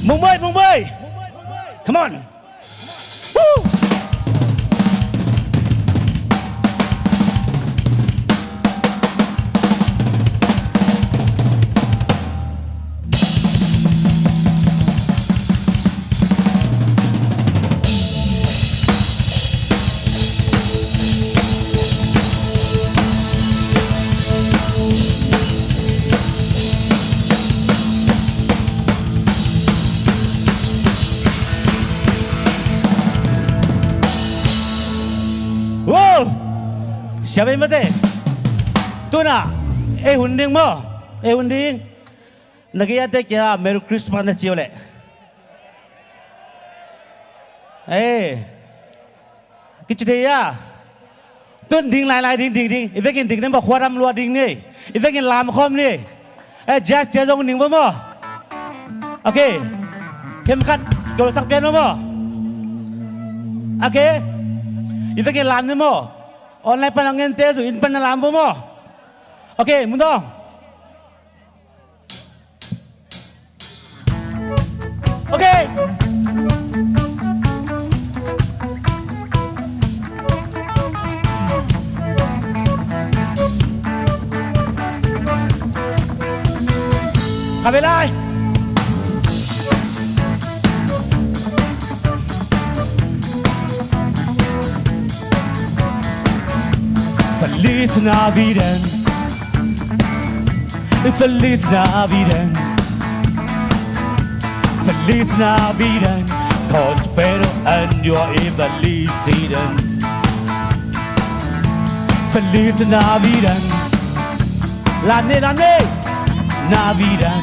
Mumbai come on Woo! Wow, siapa yang mati? Tu na, hunding mo, hunding. Nagiyate kaya Merry Christmas na ciole. Kicitaya. Tu ding lai ding. Ibekin ding ni mo khuaram luar ding ni. Ibekin lam khom ni. Just jazong ding mo. Okay, kem kat kalau sak piano mo. Okay. Ibekin lam ni mo. Online panangin tesu in panalam mo. Okay, mundo. Okay. Kabelai. Feliz Navidad. Feliz Navidad. Feliz Navidad. Prospero año y felicidad. Feliz Navidad. La Navidad.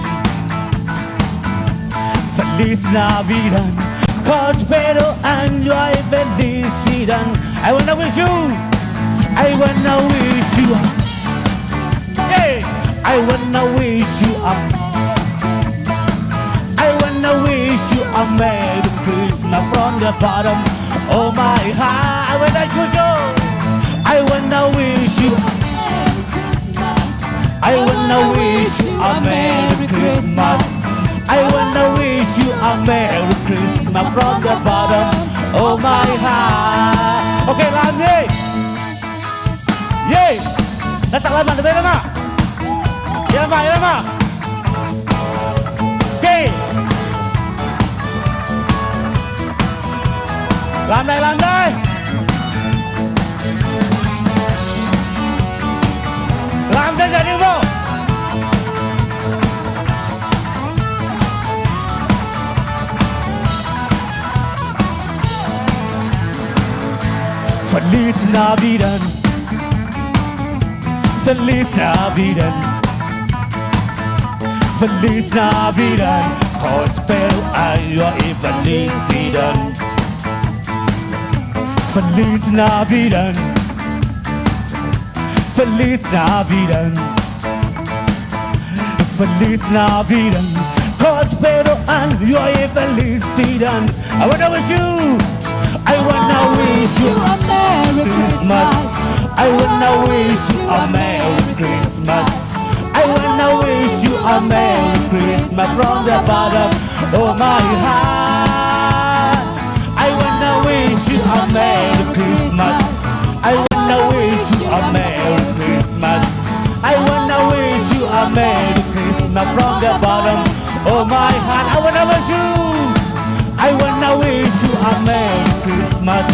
Feliz Navidad. Prospero año y felicidad. I wanna wish you. I wanna wish you. Hey, I wanna wish you. I wanna wish you a Merry Christmas from the bottom of my heart. I wanna wish you. I wanna wish you. I wanna wish you a Merry Christmas. I wanna wish you a Merry Christmas from the bottom of my heart. Okay, Landy. Yay! Letak lama, lebih lama. Ya lama. Okay. Landai. Landai jadi bro. Feliz Navidad. Feliz Navidad. Feliz Navidad. Prospero año y felicidad. Feliz Navidad. Feliz Navidad. Feliz Navidad. Prospero año y felicidad. I wanna wish you. I wanna wish you a Merry Christmas. I wanna wish you a Merry Christmas. I wanna wish you a Merry Christmas from the bottom of my heart. I wanna wish you a Merry Christmas. I wanna wish you a Merry Christmas. I wanna wish you a Merry Christmas from the bottom of my heart. I wanna wish you. I wanna wish you a Merry Christmas.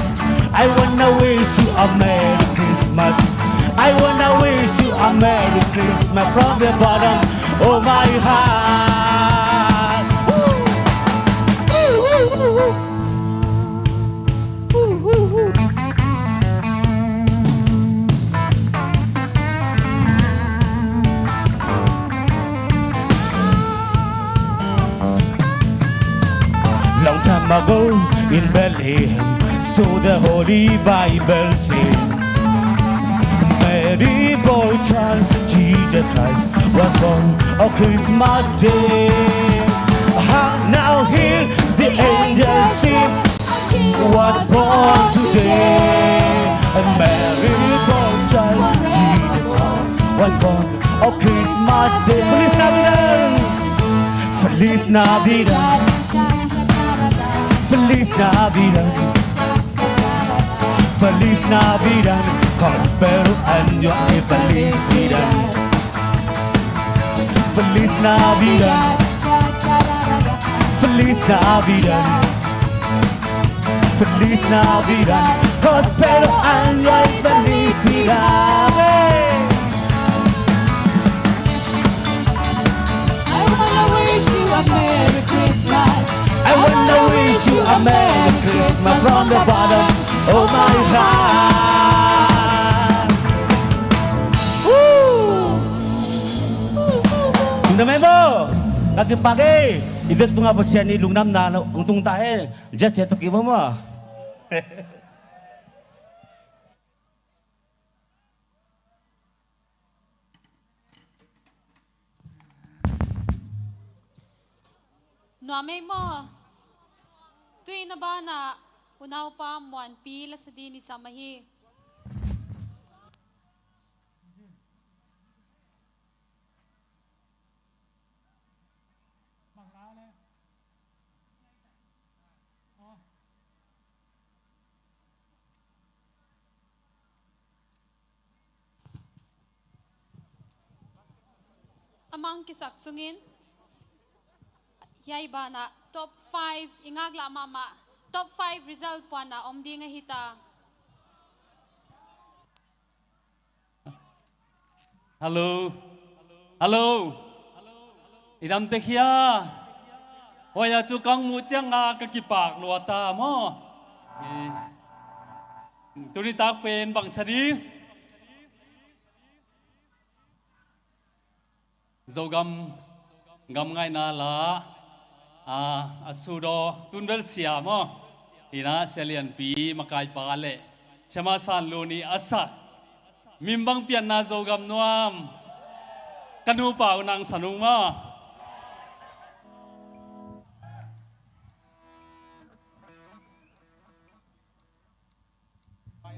I wanna wish you a Merry Christmas. I wanna wish you a Merry Christmas from the bottom of my heart. Long time ago in Bethlehem, so the Holy Bible says, Mary boy child, Jesus Christ was born on Christmas Day. Now hear the angels sing, was born today. And Mary boy child, Jesus Christ was born on Christmas Day. Feliz Navidad, Feliz Navidad. Feliz Navidad, Feliz Navidad, prospero año y felicidad. Feliz Navidad, Feliz Navidad, Feliz Navidad, prospero año y felicidad. I wanna wish you a Merry Christmas. I wanna wish you a Merry Christmas from the bottom of my heart. Lung Nam mo, pagi-pagi, ibig po nga po siya ni Lung Nam na untung tayo, just ito kiwa mo. หนัวไม่หม้อตุยนะบ้านะอุณาวปามวันปีละสดีนิสามาฮีamang kisak sungin yai bana top 5 ingag la mama top 5 result pana omdi nga hita Hello Hello Idam tekhia Hoya chu kang mu chang nga ka ki pak lo ta mo Tuni tak pen bang sadi Zogam gam ngai na la asudo tunbel siamo ina selian pi makai pale chama san luni asak mimbang pian na zogam nuam kanu pa unang sanung ma Hãy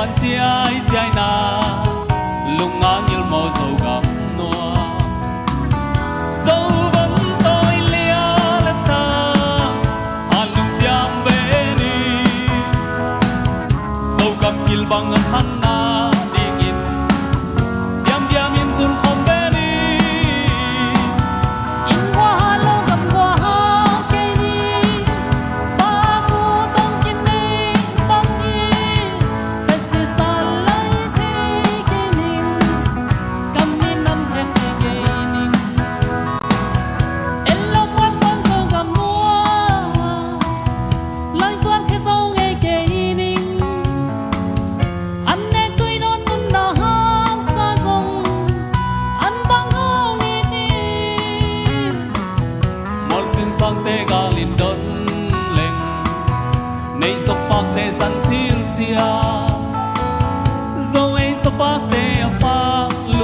subscribe cho kênh Ghiền Mì Gõ để không bỏ lỡ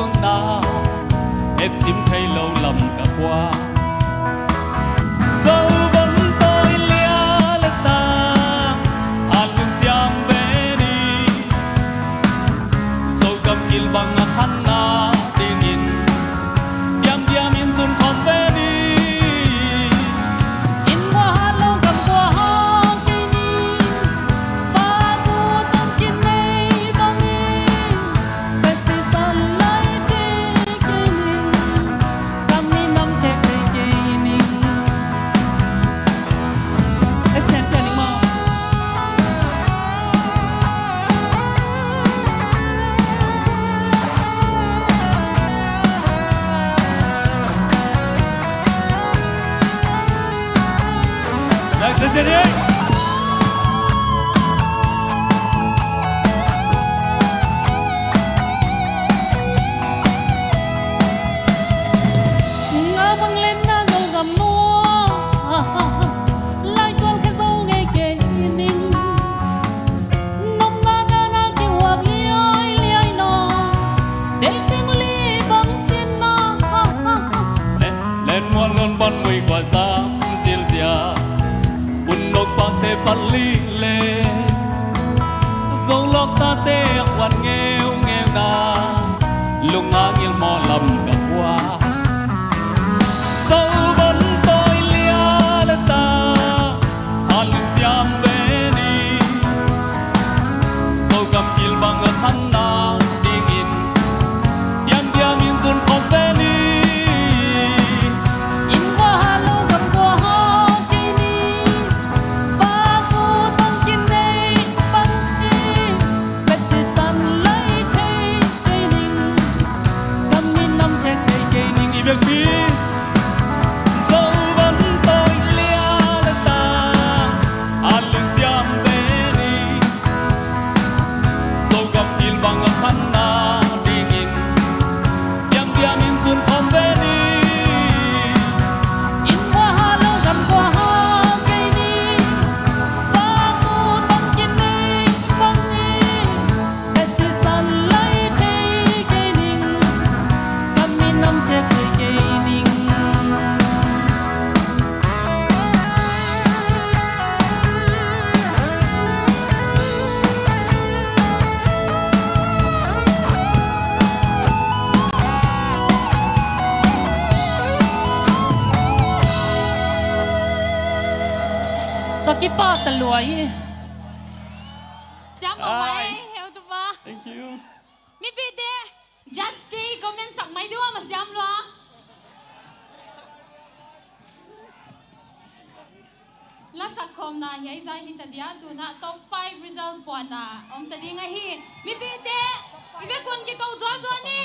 lệ dấu lọc ta tê khoan nghèo nghèo na lúc ngã nghiêng mò lầm cả qua sâu vẫn tôi lia lên ta hàn lưng chạm về đi sâu cầm kil bằng ở khăn na đi nghìn yang dia min dun không về đi in qua hà lâu cầm qua hà kỳ ni và cô tông kinh đây băng đi bết sĩ san lấy thế cây ninh cầm min năm thế cây ninh y việc đi dẫu vẫn tôi lia lên ta hàn lưng chạm về đi sâu cầm kil bằng ở khăn na đi nghìn yang dia min dun không về đi in qua hà lâu cầm qua hà cây ni và cô tông kinh đây băng đi bết sĩ san lấy thế cây ninh cầm min năm thế cây ninhตัวกี่ป้าตะลวย Siam mo mai heu tu ba. Thank you. Mi pi de Judge Day comment sak mai diwa ma siam lo. La sak khom na hi za hi ta dia tu na top 5 result pon na om ta ding a hi mi pi de ibe kun ki kau zo zo ni.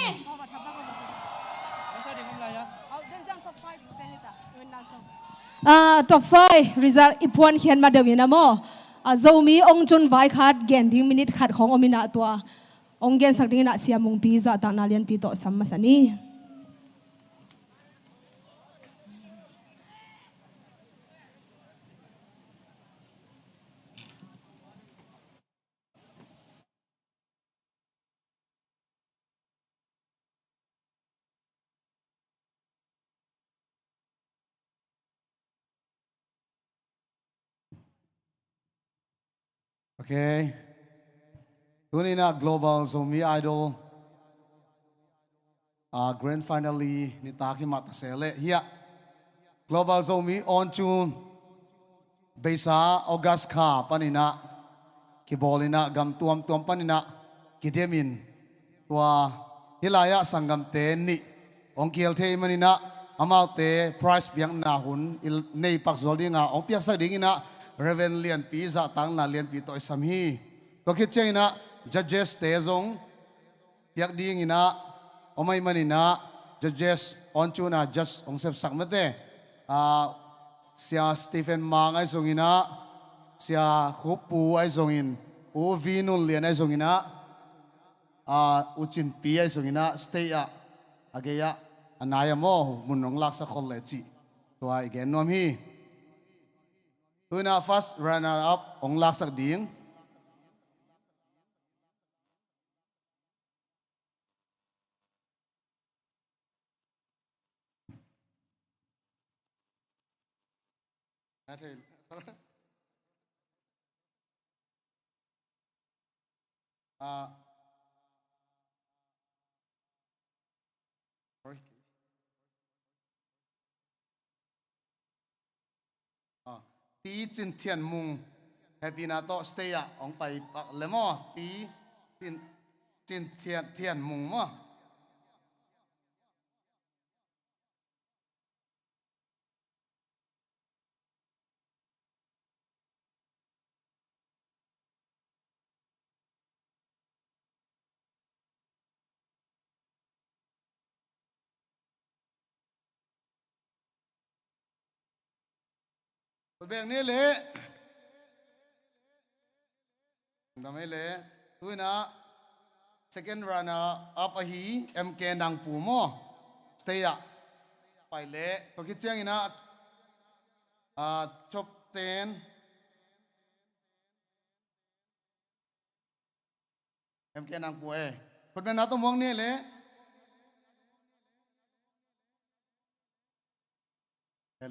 top 5 result ipuan hian ma dewi na mo zomi ong chun vai khat gen ding minute khat khong omina tua ong gen sak ding na siamung pi za ta na lian pi to sammasani Okay. Tunina Global Zomi Idol. Grand finale ni Taki Matasele. Here. Global Zomi on tune. Besa August Ka panina. Kibolina gam tuam panina. Kidemin. Tua hilaya sangam te ni. Ong kilte manina. Amalte price biang nahun il nei pak zoldi nga ong piak sa dingina reven lian pi za tang na lian pi to samhi to kit chaina judges te zong piak dingina omai manina judges on chuna just ong sep sakmate sia Stephen Mang ai zongina sia Khupu ai zongin u vinul lian ai zongina uchin pi ai zongina stay a ageya anaya mo munong laksa college to ai gen nom hi tuna first runner up ong laksa ding sorry. Tí chín thiền mùng happy na to stay à ông phải lấy mò tí chín thiền mùng mò Beng ni le, damai le, tu na second runner up ahi MK nang pu mo, stay ya, pai le, to kit chiang ina, top 10, MK nang pu put na to mong ni le,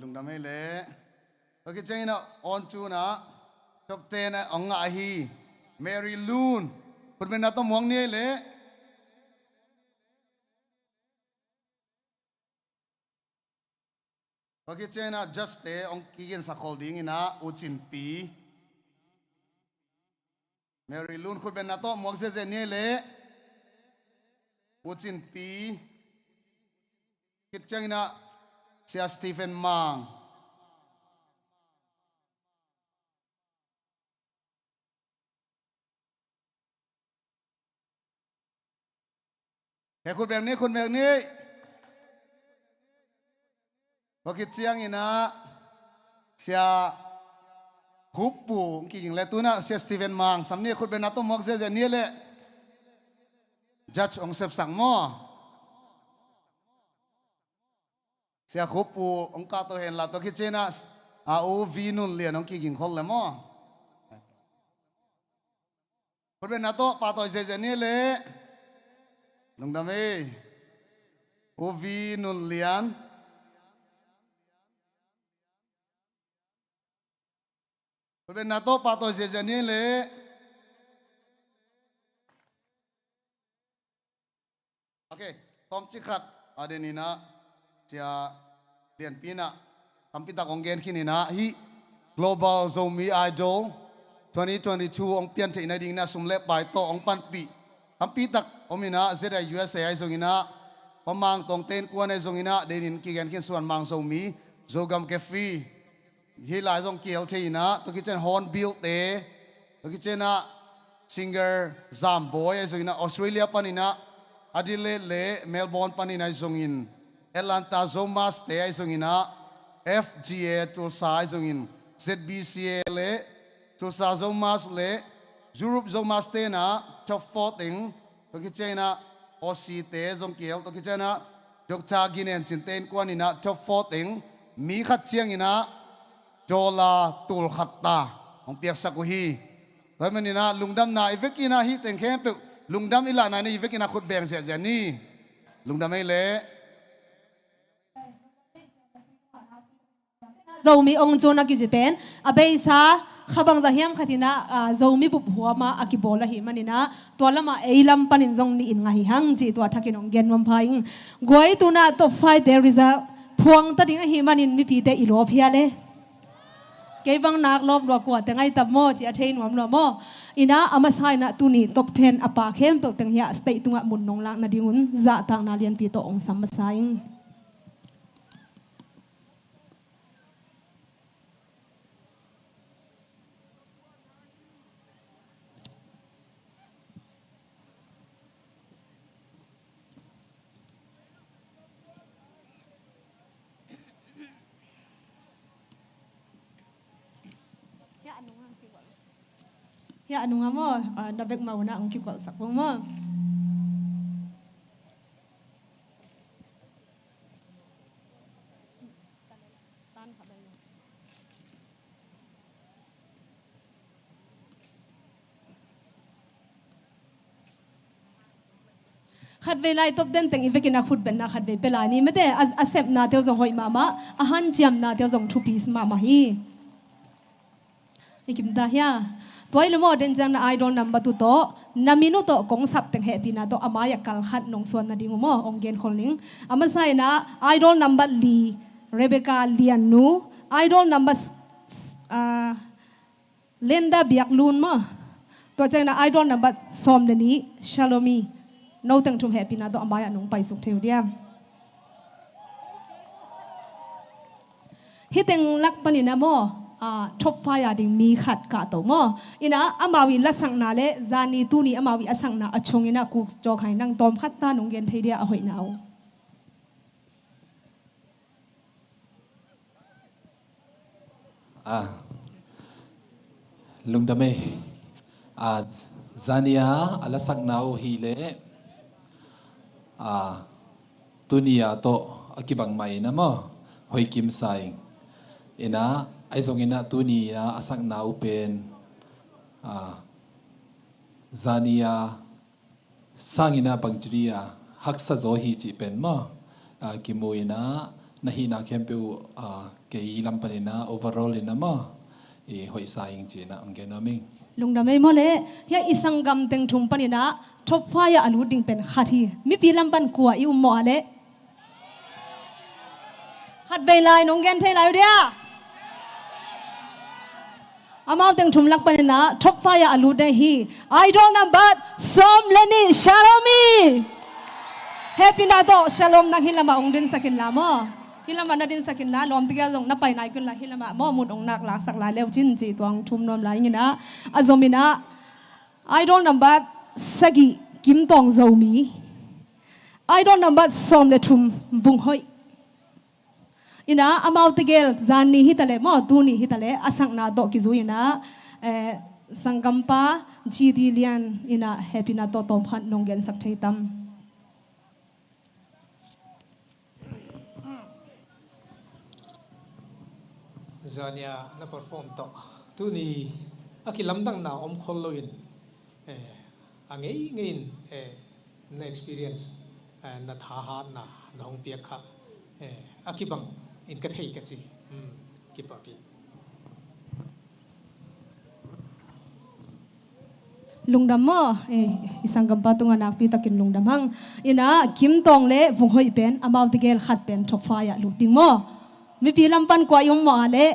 lung damai le. Okay, China on to na top 10 ong nga hi Mary Loon kun ben na to mong ni le Pagi chena just ong kigin sa holding ina uchin pi Mary Loon kun ben na to mong se ni le uchin pi kitchang ina siya Stephen Mangคุณแบบนี้พอคิดเชียงอีนะเสียคุบปูกิ่งเล็ตุนะเสียสตีเวนมังสำเนียคุณเป็นนักต้มมอกเสียเนี่ยเลยจัดองเสพสังมอเสียคุบปูองกาตัวเห็นละตัวคิดเจนะโอวีนุนเลียนองกิ่งคนเลยมอคุณเป็นนักโตปาตัวเสียเนี่ยเลยลุงดำเอโอวีนุนเลียนคุณเป็นนักโตปาโตเสียนี่เลยโอเคตอมจิขัดอะไรนี่นะเจ้าเรียนปีน่ะทำปีตากองเกณฑ์ขี้นี่นะฮี Global Zombie Idol 2022องเปลี่ยนที่ในดิ่งนะสุ่มเล็บใบโตองปันปีทำปีตักอมินะเสียดาย USA ไอ้ส่งอินะพมังตรงเต้นกวนไอ้ส่งอินะเดินกี่กันขี้ส่วนมังส่งมีโจกัมเกฟีที่หลายส่งเกี่ยวที่นะตัวกิจเจนฮอนบิลเต้ตัวกิจเจนะซิงเกอร์ซามบอยไอ้ส่งอินะออสเตรเลียปานินะอดิเลดเล่เมลเบิร์นปานินะไอ้ส่งอินแอตแลนตาโซมาสเต้ไอ้ส่งอินะ FGA ตัวสายส่งอิน ZBCA เล่ตัวสายโซมาสเล่ยุโรปโซมาสเต้นะท็อป14ตัวกิจเจนะออซีเต้ส่งเกี่ยวตัวกิจเจนะยกชากินเอ็นจินเต้นกว่านี่นะท็อป14มีขัดเชียงอินะโจลาตูลขัตตาของเปียกสักุฮีตอนนี้นะลุงดำนาอีเวกินะฮีแต่งแค่เปลุงดำอีหลานนี่อีเวกินะขุดแบ่งเสียจานี่ลุงดำไม่เละเรามีองค์โจนักกิจเป็นอาเบย์ซาขบังจะเฮียมขัดินะเรามีบุบหัวมาอากิโบละหิมันนี่นะตัวละมาเอลัมปันินจงนี่อินไงหังจีตัวทักกินองเกนวันพายิงกวยตัวน่ะตัวไฟเดริซาพวงตัดดิ้งหิมันนินมีปีเตอิโลเพียเลยเก็บบังนักลบรัวกว่าแต่ไงตับโมจีอาเทนหวมรัวโมอินะอามาใส่นะตุนีtop 10อปาเข้มเปิดตั้งเหี้ยสเตย์ตุงะมุนนงลังนาดิงุนจะต่างนาเลียนปีโตองสัมมาใส่ya anu ngamo dabek mau na ungki kwal sakung moขัดเวลาตบเด่นแต่งอีเวกินาขุดเป็นนะขัดเวลานี้ไม่ได้อาเซปนาเทียวจงหอยมามาอาหันจำนาเทียวจงทูปีสมามาฮีikim dah ya toy lemo den jang na idol number 2 to na minuto kong sap teng happy na to amaya kal khat nong suan na dingo mo onggen kholning ama sai na idol number li Rebecca Lianu idol number Linda Biaklun mo to jang na idol number som ni Shalomi no teng thum happy na to amaya nong pai suk theu dia hiteng lak panina moท็อปไฟดิ่งมีขัดกะตัวมออินะอามาวิละสังนาเลจานีตูนีอามาวิอสังนาอชงอินะกูจอกให้นังตอมขัดตาหนงเย็นไทยเดียอหอยนาวลุงดำเมจานีอาละสังนาโอฮีเลตุนีอาโตอากิบังไม่นะมอหอยกิมไซอินะไอ้ตรงนี้นะตัวนี้นะอาศักนาอุเป็นจานียสร้างอินะบังจรียฮักษะโจฮีจีเป็นมั้งกิโมยนะนะฮีนะเข้มเปวเกี่ยลำพันนะโอเวอร์ออลนะมั้ง หอยสายจริงๆนะองเกนมิง ลุงดำไม่หมดเลยเฮียอิสังกำเต็งทุ่มปนินะทบฟ้ายาอลูดิ่งเป็นขัดทีมีปีลำปันกัวอิอุมหมอเลยขัดใบลายน้องแกนใช่ไรเดียอามาเต็งทุ่มลักปนินะทบฟ้ายาอลูได้ฮีไอดอลนัมบัดสมเลนีชาโลมีเฮปินาโตชาโลมนักฮิลามาองดินสักินลามอฮิลามานาดินสักินลาลอมติกาลงนับไปไหนกุนลาฮิลามามอมุดองนักลักสักลายเลวจินจีตวงทุ่มนอมลายงี้นะอาซอมินะไอดอลนัมบัดสกิกิมตองโซมีไอดอลนัมบัดสมเลทุ่มวุงหอยอินะอามาติเกลจานนี้ฮิตาเลมอตูนี่ฮิตาเลอสังนาโตกิจูอินะสังกัมปาจีดีเลียนอินะเฮปินาโตตอมขันนงเกนสักเทตัมจานี่น่า perform ต่อตัวนี้อากิลำดังน่าอมคอลโลอินอันงี้ใน experience น่าท้าหาน่าห้องเปียกค่ะอากิบังอินกระเทยกันสิกิบปะปีลุงดำมออิสังกัมปาตุงานักปีตะกินลุงดำหังอินะกิมตองเล่วุงหอยเป็นอามาวติเกลขัดเป็นทบฟ้ายาลุดิงมอมีปีลำปันกว่ายุงหมอเล่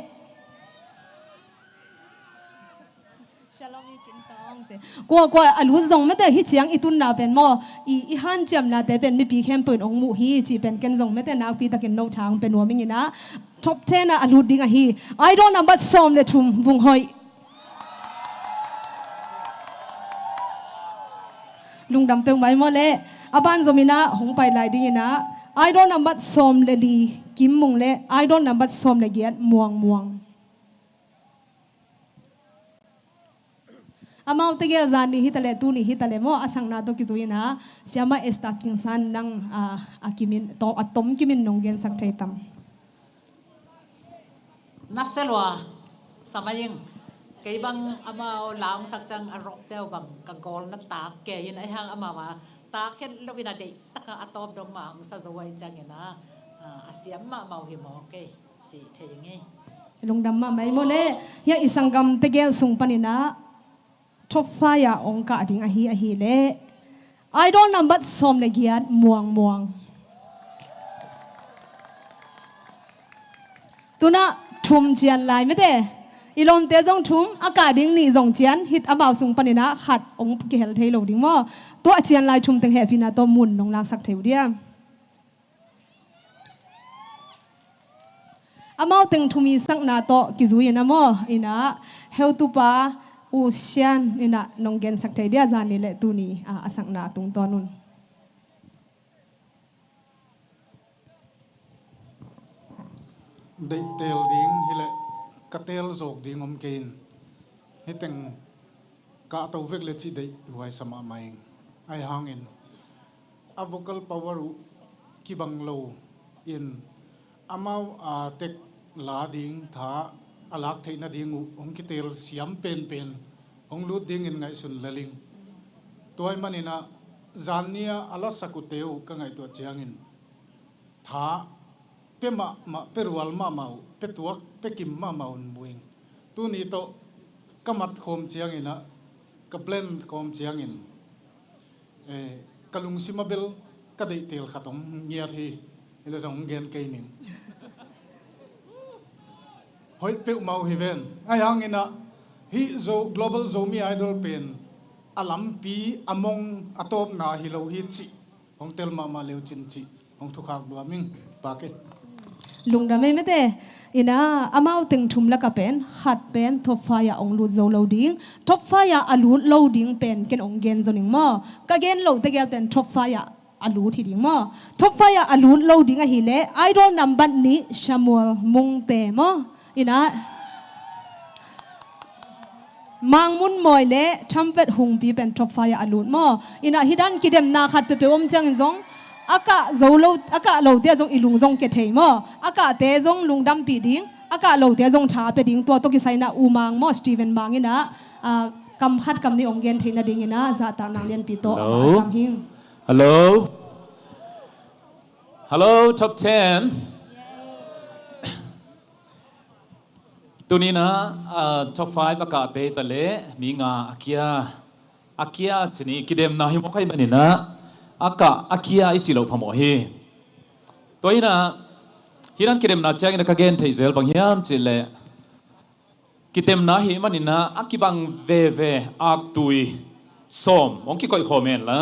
กว่าอลูซงไม่ได้ฮิตยังอิตุนนาเป็นมออีฮันจำนาแต่เป็นมีปีเข้มเปิดองมูฮีจีเป็นกันซงไม่ได้นักปีตะกินโนทางเป็นหัวมิงินะท็อป10นะอลูดิงอะฮีไอดอลนัมบัดซอมเลทุมวุงหอยลุงดำเป็นไว้มอเล่อาบานซมินะหงไปลายดีนะไอดอลนัมบัดซอมเลลีกิมมุงเล่ไอดอลนัมบัดซอมเลเกียดม่วงอามาอุตเกียจานี่ฮิตาเลตูนี่ฮิตาเลมออสังนาโตกิจุยนะเสียมาเอสตัสกิงซันนังอากิมินโตอัตตมกิมินนงเกนสักเทตัมนัสเซลวาสมัยยังไก่บังอามาลาวสักจังอารมณ์เดียวบังกังกอลนัตตาแกยันไอฮังอามาว่าตาเห็นลวินาเดตักอัตตอมดงมาอุสาจวัยจังเงนะอาเซียมมาเมาหิมอเกจีเทยังไงลุงดำมาไม่โมเล่ยาอิสังกัมเตเกลสุงปนินะทบฟ้ายาองกาดิงอหีเล่ไอดอลนัมบัดสมเลเกียดม่วงตัวน่ะทุ่มเจียนลายไม่ได้อีลมเตจงทุ่มอากาศดิ่งนี่จงเจียนฮิตอาบ่าวสุงปนินะขัดองเกลเทโลดิ่งมอตัวเจียนลายทุ่มตึงแห่พินาตัวมุนนงลากสักเทวเดียอามาตึงทุ่มีสักนาโตกิจุยนะมออินะเฮลตุปาอุเชียนอินะนงเกนสักเทเดียจานี่แหละตัวนี้อสักนาตุงตอนุนได้เตลดิ้งฮิเลกระเตลโจกดิ้งอมเกนฮิตังกะตัวเวกเลจิได้ไว้สมาไม่ไอฮังอินอ vocal power กิบังโลอินอามาเทคลาดิ้งท่าอลักเทน่าดิ้งองคิเตลเสียมเป็นองลูดดิ้งอินไงสุนเลลิงตัวไอ้มันนี่นะจานเนียอลาสกุเตวก็ไงตัวเจียงอินท่าเปมาเปรัวลมาเมาเปตัวเปกิมมาเมาอุนบุยงตัวนี้โตก็มัดโคมเจียงอินนะก็เปล่นโคมเจียงอินกะลุงซิมาเบลก็ได้เตลขัดองเงียทีนี่จะส่งเงินเกยนิงเฮ้ยเปิวเมาฮิเวนไอ้ยังอินะฮิโซ global zomi idol เป็นอลัมปีอมงอตบนาฮิโลฮิจิของเตลมาเลวจินจิของทุกขากบัวมิงปากเกลุงดำไม่ได้อินะอามาตึงทุ่มละก็เป็นขัดเป็นทบฟ้ายาองลูดโซโลดิ้งทบฟ้ายาอลูดโลดิ้งเป็นเกนองเกนโซนิงมอกะเกนโลตะเกลเป็นทบฟ้ายาอลูที่ดิ้งมอทบฟ้ายาอลูดโลดิ้งอะฮิเลไอดอลนัมบัดนี้ชามัวมุงเตมออินะมังมุนมอยเล่ทัมเป็ดหุงปีเป็นทบฟ้ายาอลูดมออินะฮิดันกิเดมนาขัดเปเปอมจังซงอากาโซโลอากาโลเตียจงอีลุงจงเกตเทมออากาเตจงลุงดำปีดิ้งอากาโลเตียจงชาเปดิ้งตัวตกิไซนะอูมังมอสตีเวนบางอินะกำคัดกำนี้องเกนเทนะดิ้งอินะซาตานางเลียนปีโตสัมหิง Hello top 10 ตัวนี้นะท็อป5ประกาศเตตะเลมีงาอาเกียชนีกิเดมนาฮิโมไคมันนี่นะอาเกียอิจิโลพมอฮีตัวนี้นะฮิรันกิเดมนาเจงนะกะเกนเทเซลบางยามจิเลกิเดมนาฮิมันนี่นะอากิบังเวอักตุยส้มมองกิก่อยคอมเมนต์ละ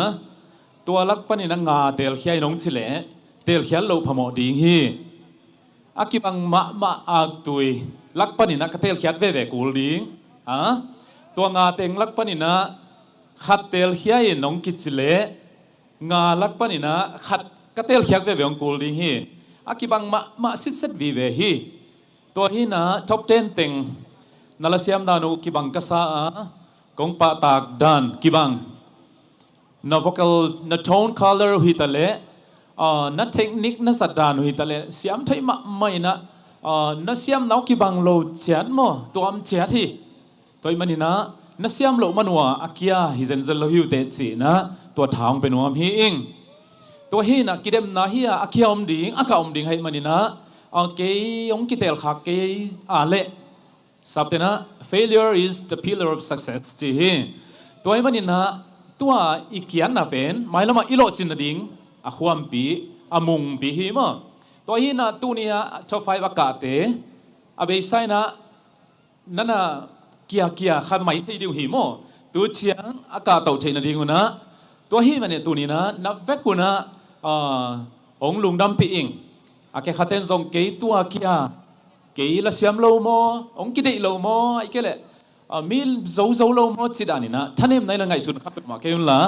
ตัวลักปนี่นะงาเตลเขียนงจิเลเตลเขียนโลพมอดิงฮีอากิบังมาอักตุยลักปนินะกเตลขียดเวกูลดิงตัวงาเต็งลักปนินะขัดเตลเขียนน้องกิจเลงาลักปนินะขัดกเตลขียดเวองกูลดิงฮีอากิบังมาสิเซตวีเวฮีตัวฮีนะท็อป10เต็งนาลาเซียมดานุกิบังกษากงปะตากดันกิบังนา vocal นา tone color ฮิตาเลนักเทคนิคนักสัตดานุฮิตาเลเสียมไทยไม่นะนักเสียมนาวกีบังโลเจียนโมตัวอัมเจียที่ตัวมันนี่นะนักเสียมโลมันว่าอากิยาฮิเซนเซลฮิวเตสีนะตัวทางเป็นวมฮีอิงตัวฮีนะกิเดมนะฮีอากิยาอมดิงอากาอมดิงให้มันนี่นะเกยองกิเตลขักเกยเลสับเตนะ failure is the pillar of success จีฮีตัวมันนี่นะตัวอีเกียนนะเป็นไม่ละมาอิโลจินดิงอาความปีอามุงปีฮีมั้งตัวฮีนะตัวนี้ชอบไฟประกาศเตะอาเบย์ไซนะนั่นน่ะเกียขัดไม่ที่ดิวฮีมั้งตัวเชียงอากาศตกเทนดิงนะตัวฮีมันเนี่ยตัวนี้นะนับเวกุนะองลุงดำปีอิงอาแค่ขัดเต้นทรงเกยตัวเกยละเสียมโลโมองกิเดโลโมไอ้แค่เลยมีโซโลโมจิดานี่นะท่านเอ็มในเรื่องไงสุดครับเป็นมาเกี่ยวละ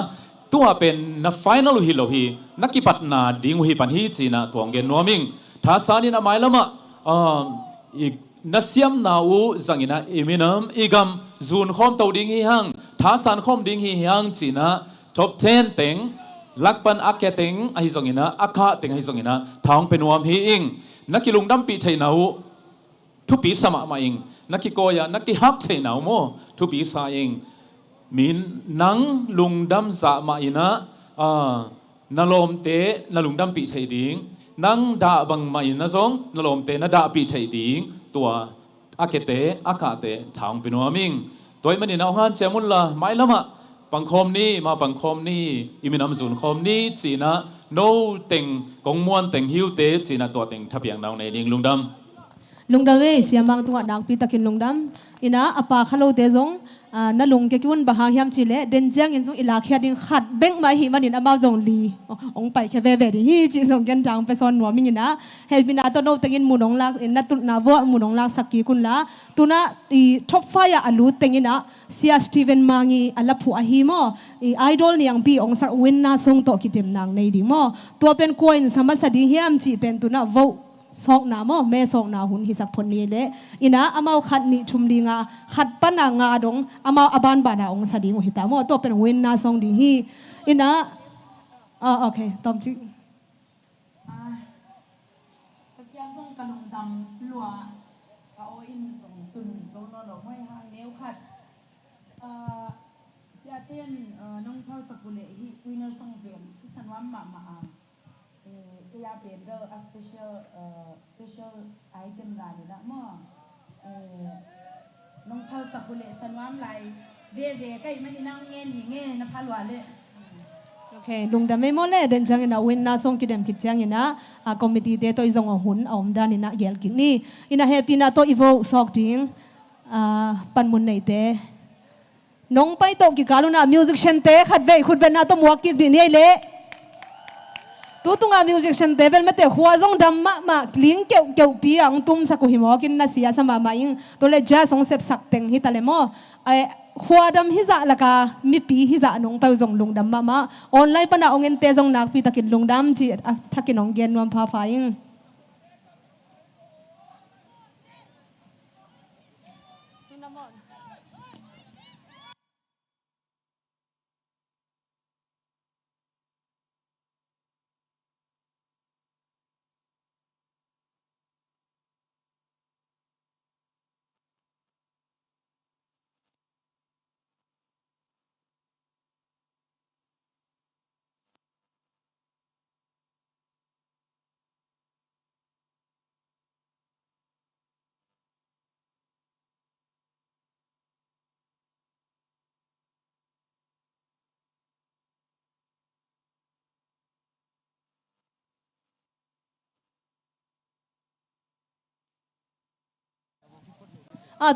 ตัวเป็นนักไฟนอลฮิโลฮีนักกีปัตนาดิ้งฮีปันฮีจีนะตัวเงินนัวมิงท้าสานี่นะไม่ละมาอีกนักเสียมนาอูจังอินะอิมินัมอีกัมจูนคอมตัวดิ้งฮีฮังท้าสานคอมดิ้งฮีฮังจีนะท็อป10เต็งลักปันอักเกติงไอจังอินะอักขะเต็งไอจังอินะทางเป็นวามฮีอิงนักกิลุงดัมปีไทยนาอูทุปีสมามาอิงนักกิโกยานักกิฮับไทยนาอูโมทุปีสาอิงมินนังลุงดำสะมาอินะนลมเตนลุงดำปีไทยดิงนังดาบังมาอินะซงนลมเตนดาปีไทยดิงตัวอาเกเตอากาเตทางเป็นวามิงตัวมันนี่นะฮันเจมุลละไม่ละมาปังคมนี้มาปังคมนี้อิมินามซุนคมนี้จีนะโนเต็งกงมวนเต็งฮิวเตจีนะตัวเต็งทับอย่างดาวในดิงลุงดำลุงดำเวเสียมังตัวดังปีตะกินลุงดำอินะอปาขลุ่ยเตจงนั่นลุงเกี่ยวกับบ้านยามจิเลเดนเจียงอินจงอิลาเคียดิงขัดเบ่งมาหิมันอินอามาจงลีองไปแค่เว่ดิฮีจิสงกันจังไปสอนหัวมิงินะเฮบินาตัวโนตังอินมุนองลักอินนัตุนาวัวมุนองลักสักกี่คุณละตัวน่ะท็อปไฟอาลูตังอินะเสียสตีเวนมางีอัลลับผู้อาฮิโมไอดอลนี่ยังปีองสักวินนาทรงโตกิเต็มนางในดิโมตัวเป็นคอยน์สมัสดีเฮียมจีเป็นตัวน่ะวัวสองน้ำแม่สองน้ำหุ่นฮิสักพนี้เลยอินะอามาขัดนิชุมดีงาขัดปนางาดงอามาอบานบานาองสดีงหิตามตัวเป็นเวนนาสองดีฮีอินะโอเคตอมจิก็ยังต้องกระลงดำลัวเอาอินตรงตุนตรงนอนห้อยหางเนี้ยขัดเสียเต้นน้องเท่าสกุลเลยที่วินเนอร์ส่งเวียนที่สันว่ามาก็อยากเป็นเรื่อง special item ได้เลยนะมั่งน้องเท่าสกุลเลยสันว่าอะไรเว่ก็ยังไม่ได้นั่งเงี้ยหิเงี้ยนะพาลวาเลยโอเคลุงดำไม่หมดเลยเดินจังอินะวินนาส่งกิเดมกิจังอินะคอมมิตี้เตโตอิจงหุ่นอมดานินะเกลกินี่อินะเฮปีนาโตอีโวสอกดิงปันมุนในเตน้องไปโตกิกาลุนะมิวสิกเชนเตขัดเวขุดเป็นนาโตมัวกิดินี่เลยตัวตุงอามิวสิกชันเตเบลไม่แต่หัวจงดำมาลิงเกี่ยวปีอังตุ้มสักหิมอกินนาเสียสมามาอิงตัวเล็กจ้าสงเสพสักเต็งฮิตาเลมอไอหัวดำฮิจะละกามีปีฮิจะน้องไปจงลุงดำมาออนไลน์ปนะองเงินเตจงนักปีตะกินลุงดำจีทักกินองเกียนวันพาพาอิง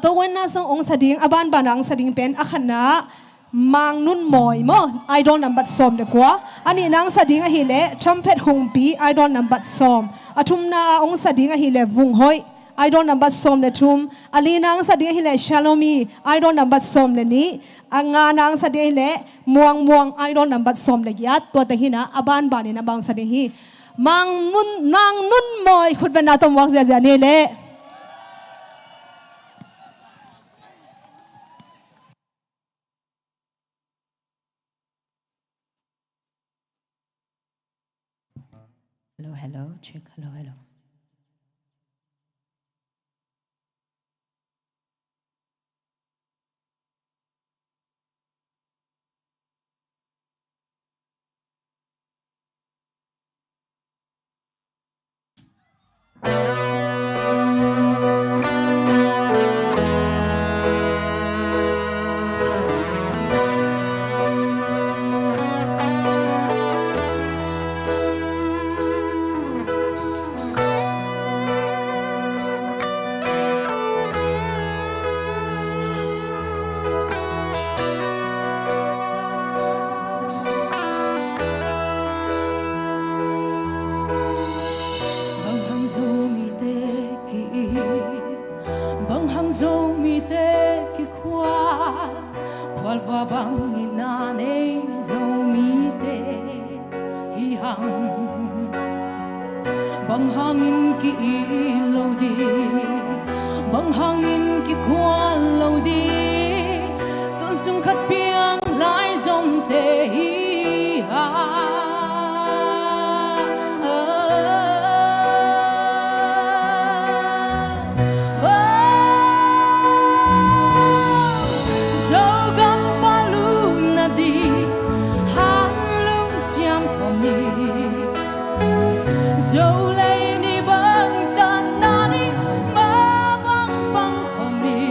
ตัววันน่าส่งองค์สดิ่งอบันบานังสดิ่งเป็นอาขณะมังนุ่นมอยมั้งไอดอลนัมบัดซอมเด็กว่าอันนี้นางสดิ่งฮิเลทรัมเป็ตฮงปีไอดอลนัมบัดซอมอาทุมนาองค์สดิ่งฮิเลวุงหอยไอดอลนัมบัดซอมเลทุมอลีนางสดิ่งฮิเลชาโลมีไอดอลนัมบัดซอมเลนี้อ่างานางสดิ่งฮิเลม่วงไอดอลนัมบัดซอมเลยัดตัวแต่หินะอบันบานีนับบางสดิ่งฮิมังนุ่นมอยขุดเป็นนาตมวักเสียนี่เลHello, check. Hello. Bang hangin ki ilaw di, bang hangin ki kwa law di, tuôn sung khát piang lại dòng tê hi ha. Dẫu găm ba lu na đi, han lung chạm không đi. Dẫu lấy đi bằng tan na đi mà băng không đi,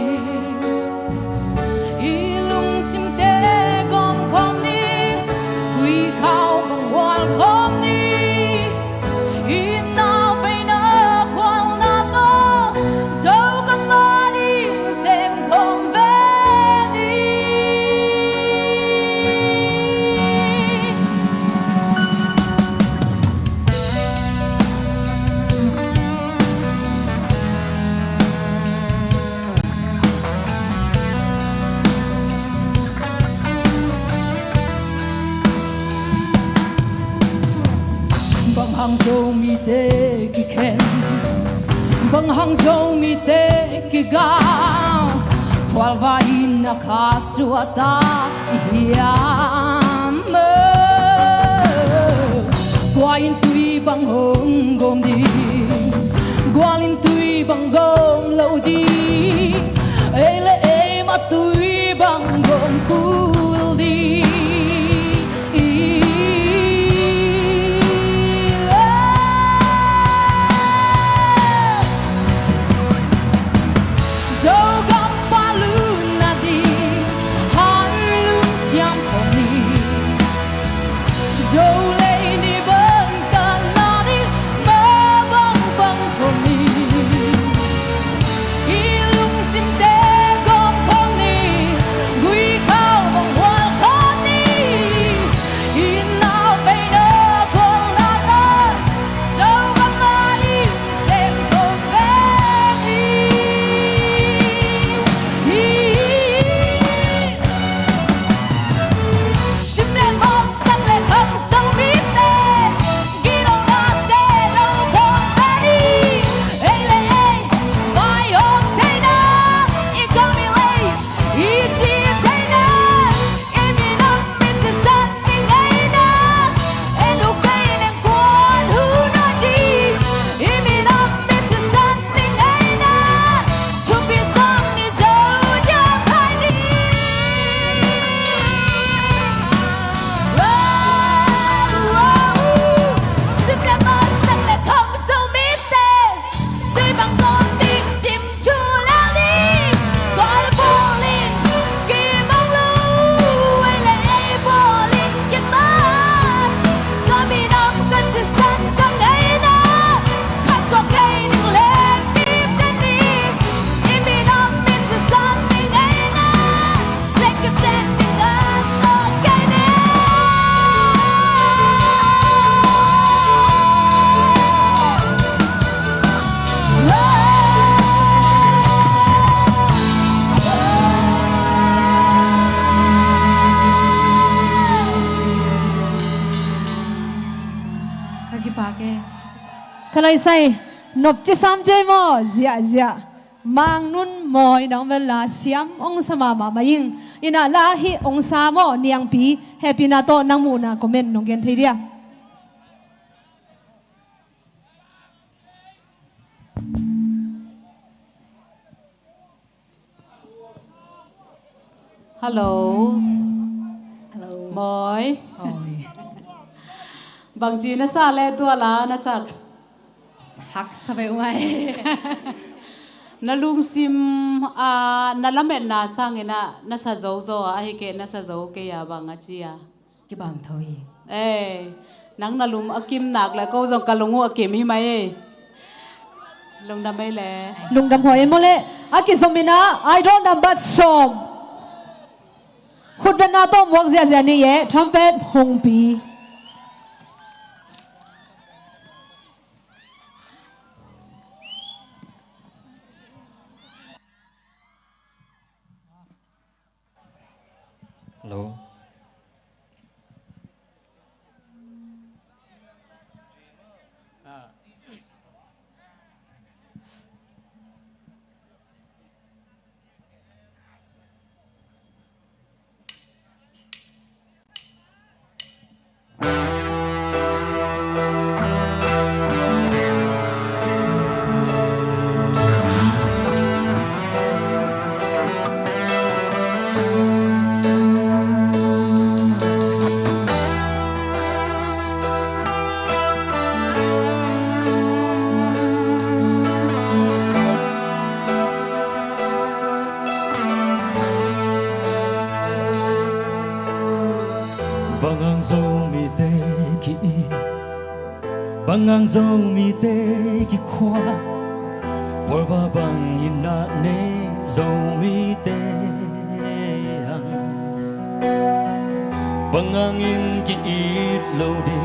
ilung sim te gom không đi, quy khao bằng hoàn không đi, in nào phải nợ quan na to, dẫu găm na đi xem không về đi. Bang hang dâu mi te ki khen, bang hang dâu mi te ki ga, phal va in na kha suata hiam mơ, qua in tui bang hong gom đi, qua in tui bang gom lâu đi, ai le ai mà tui bang gom cool đi. Dẫu găm ba lu na đi, han lung chạm không đi, dẫu lấy đi bằng tan na đi mà băng không đi, ilung sim te gom không đi, quy khao ก็เลยใส่นบจิสามใจมอเสียมังนุนมอยน้องเวลาเสียมองสมามายิงอินาลาฮิองสามอเนียงปีเฮปินาโตนังมูนาคอมเมนต์น้องเกนเทีย ฮัลโหล ฮัลโหล มอย โอ้ย บางจีน่าซาเลตัวละน่าสัก ฮักสบายไหม นาลุงซิมนาละเม็ดนาสังเงนะน่าซาโจโจอะให้เกน่าซาโจเกียบางอาจีอะ กี่บางเท่าอี นังนาลุมอากิมหนักแล้วก็จงกะลงหัวเกมให้ไหมลงดำไม่แล ลุงดำหอยโมเลอากิสมินา I don't know but som ขุดเป็นนาต้มวกเสียนี่เย่ทำเป็ดหงปีฮัลโหล Bangang zo mi te ki Bangang zo mi te ki kwa Porva bang ina ne zo mi te Bangang in ki it lo di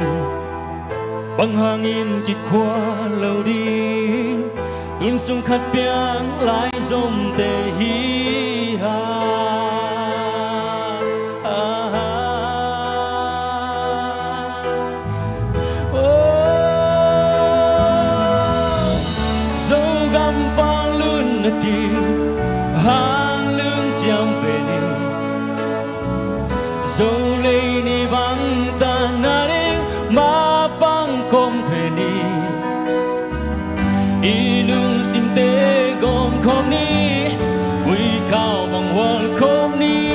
Bangang in ki kwa lo di Tun sung khat piang lai zom te hi ha hàng lương chẳng về đi dẫu lấy ni băng ta na đi mà băng com về đi y lương sim te gom com ni quy cao bằng hoa com ni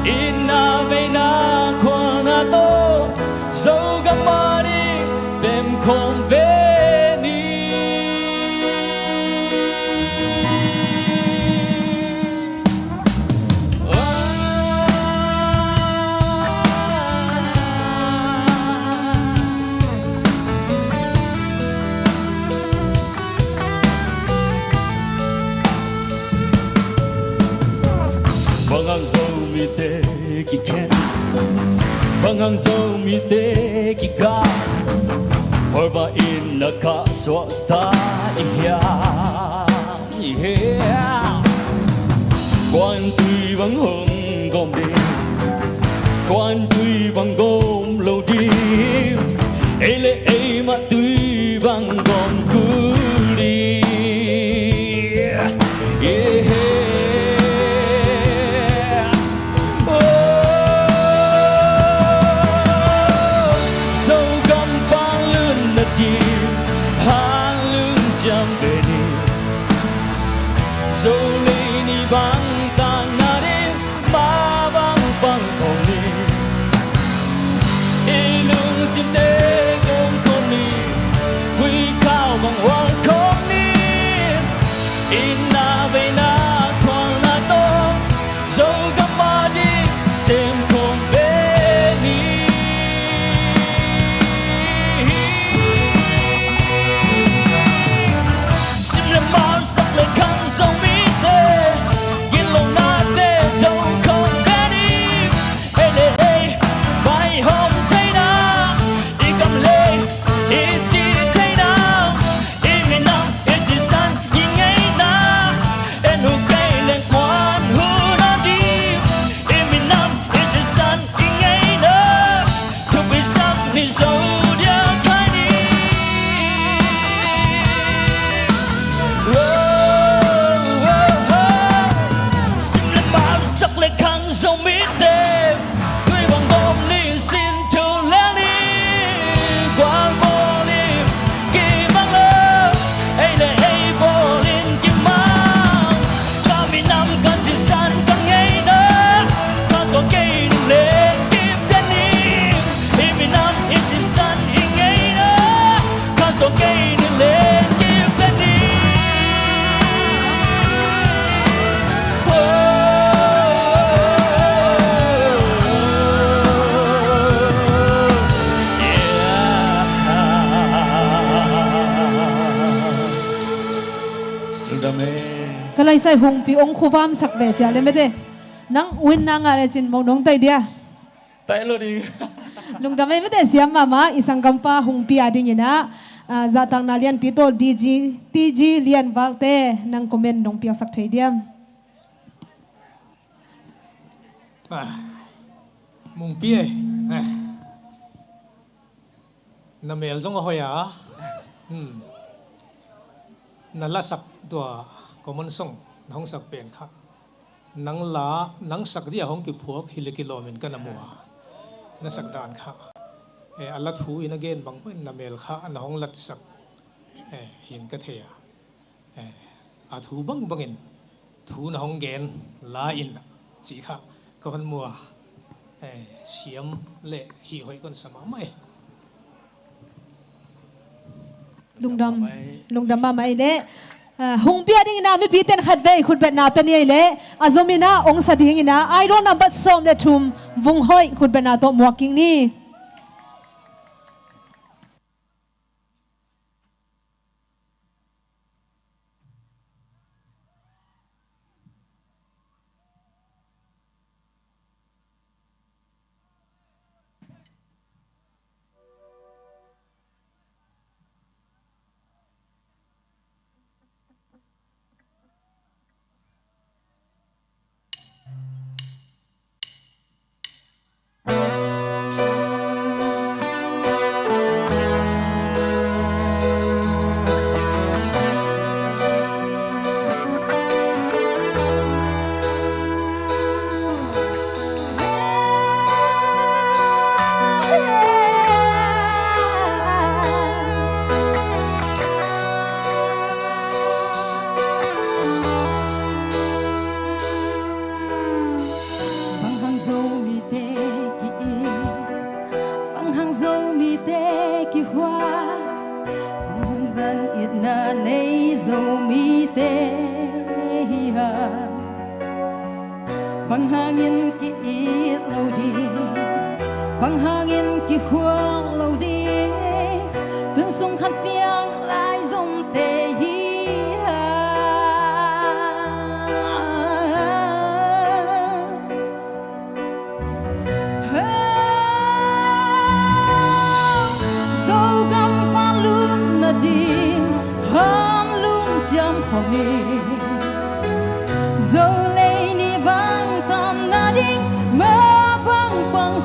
in na về na khoa na to dẫu gam ma đi đem com về Bangang zo mi te ki ken Bangang zo mi te ki ka Porba in na ka so ta ihya Quan tui bang hong gom đi Quan tui bang gom lo đi Ele e ma tui bang gom ku đi bang ta na đi ba bang bang không đi ilung sim te gom con đi quy cao bằng dòng mỹ đêm tuy bằng bom đi xin thu lẽ đi quang vô đi kỳ mang lơ ấy là ấy vô lên kỳ mang kami năm kan si san kan ngay đó ta so cây đừng lên kim đến đi mi năm in si san in ngay đó ta so cây đừng lên kim đến đi cái này sai hùng pi ông khu vam sắc về chả lên mấy thế nắng win nang à trên mong nong tay dia tay lo đi lung đam mấy thế siam mama isang kampa hùng pi ading ina za tang na lian pi to tg lian valte nang comment nong pi sak thei diam mùng pia nằm mèo giống hồi à nà lá sắc tua common song nong sắc bền khá nang lá nang sắc dia hong kịp phuak hili kilomin kan amua na sắc đàn khá alat hu in again bang pun nà mèo khá na hong lat sắc hin cái thea thu bang bangin thu na hong gen la in chỉ khá có con mùa xiêm lệ hi hội con sắm mày lung đam mama ine hung pia ding na mi pi ten khat ve khut bet na pen ye le azomina ong sa ding ina I don't know but som le thum vung hoi khut bet na to walking ni bằng hangin ki it lâu đi bằng hangin ki khoang lâu đi tuần sung khát piang lại dòng tê hi dâu gam pa luôn na đi ham luôn jam hồng đi dâu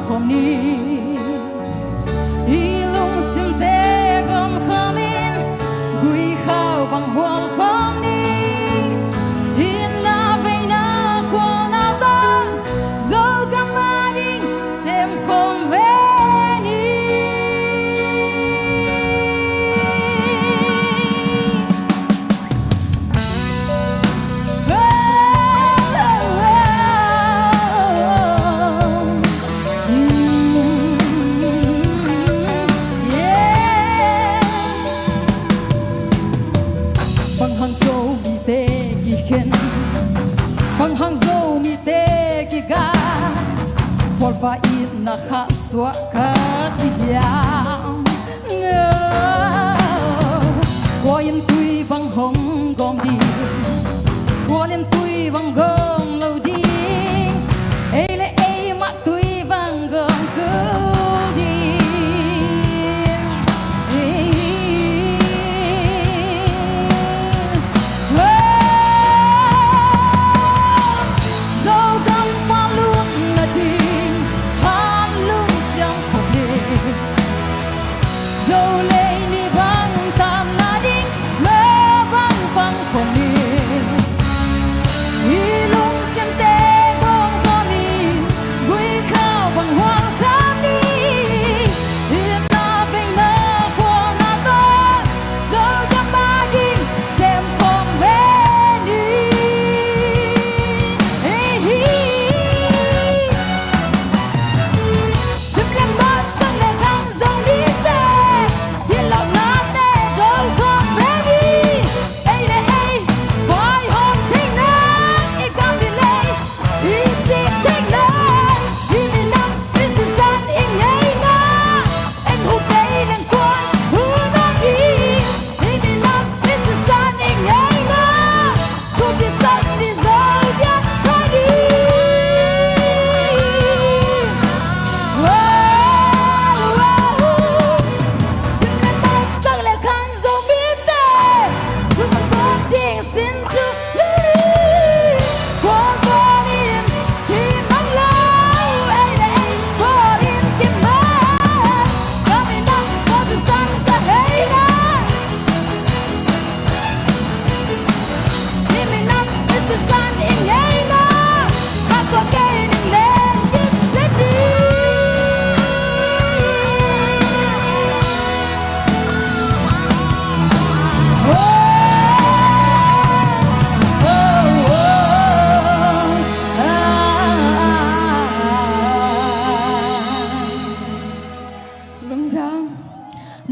hôm ni ilung sim te gom khamin gui khao bằng hoàng khom ni in na ve na kwa na ton zo gamari sem khom ve ni bằng hàng dâu mi tê ki ga por va it na kha swa ka ti diam qua yên tui bằng hồng gom đi qua yên tui bằng gom lâu đi ấy lệ ấy mà tui bằng gom cứ đi Ilung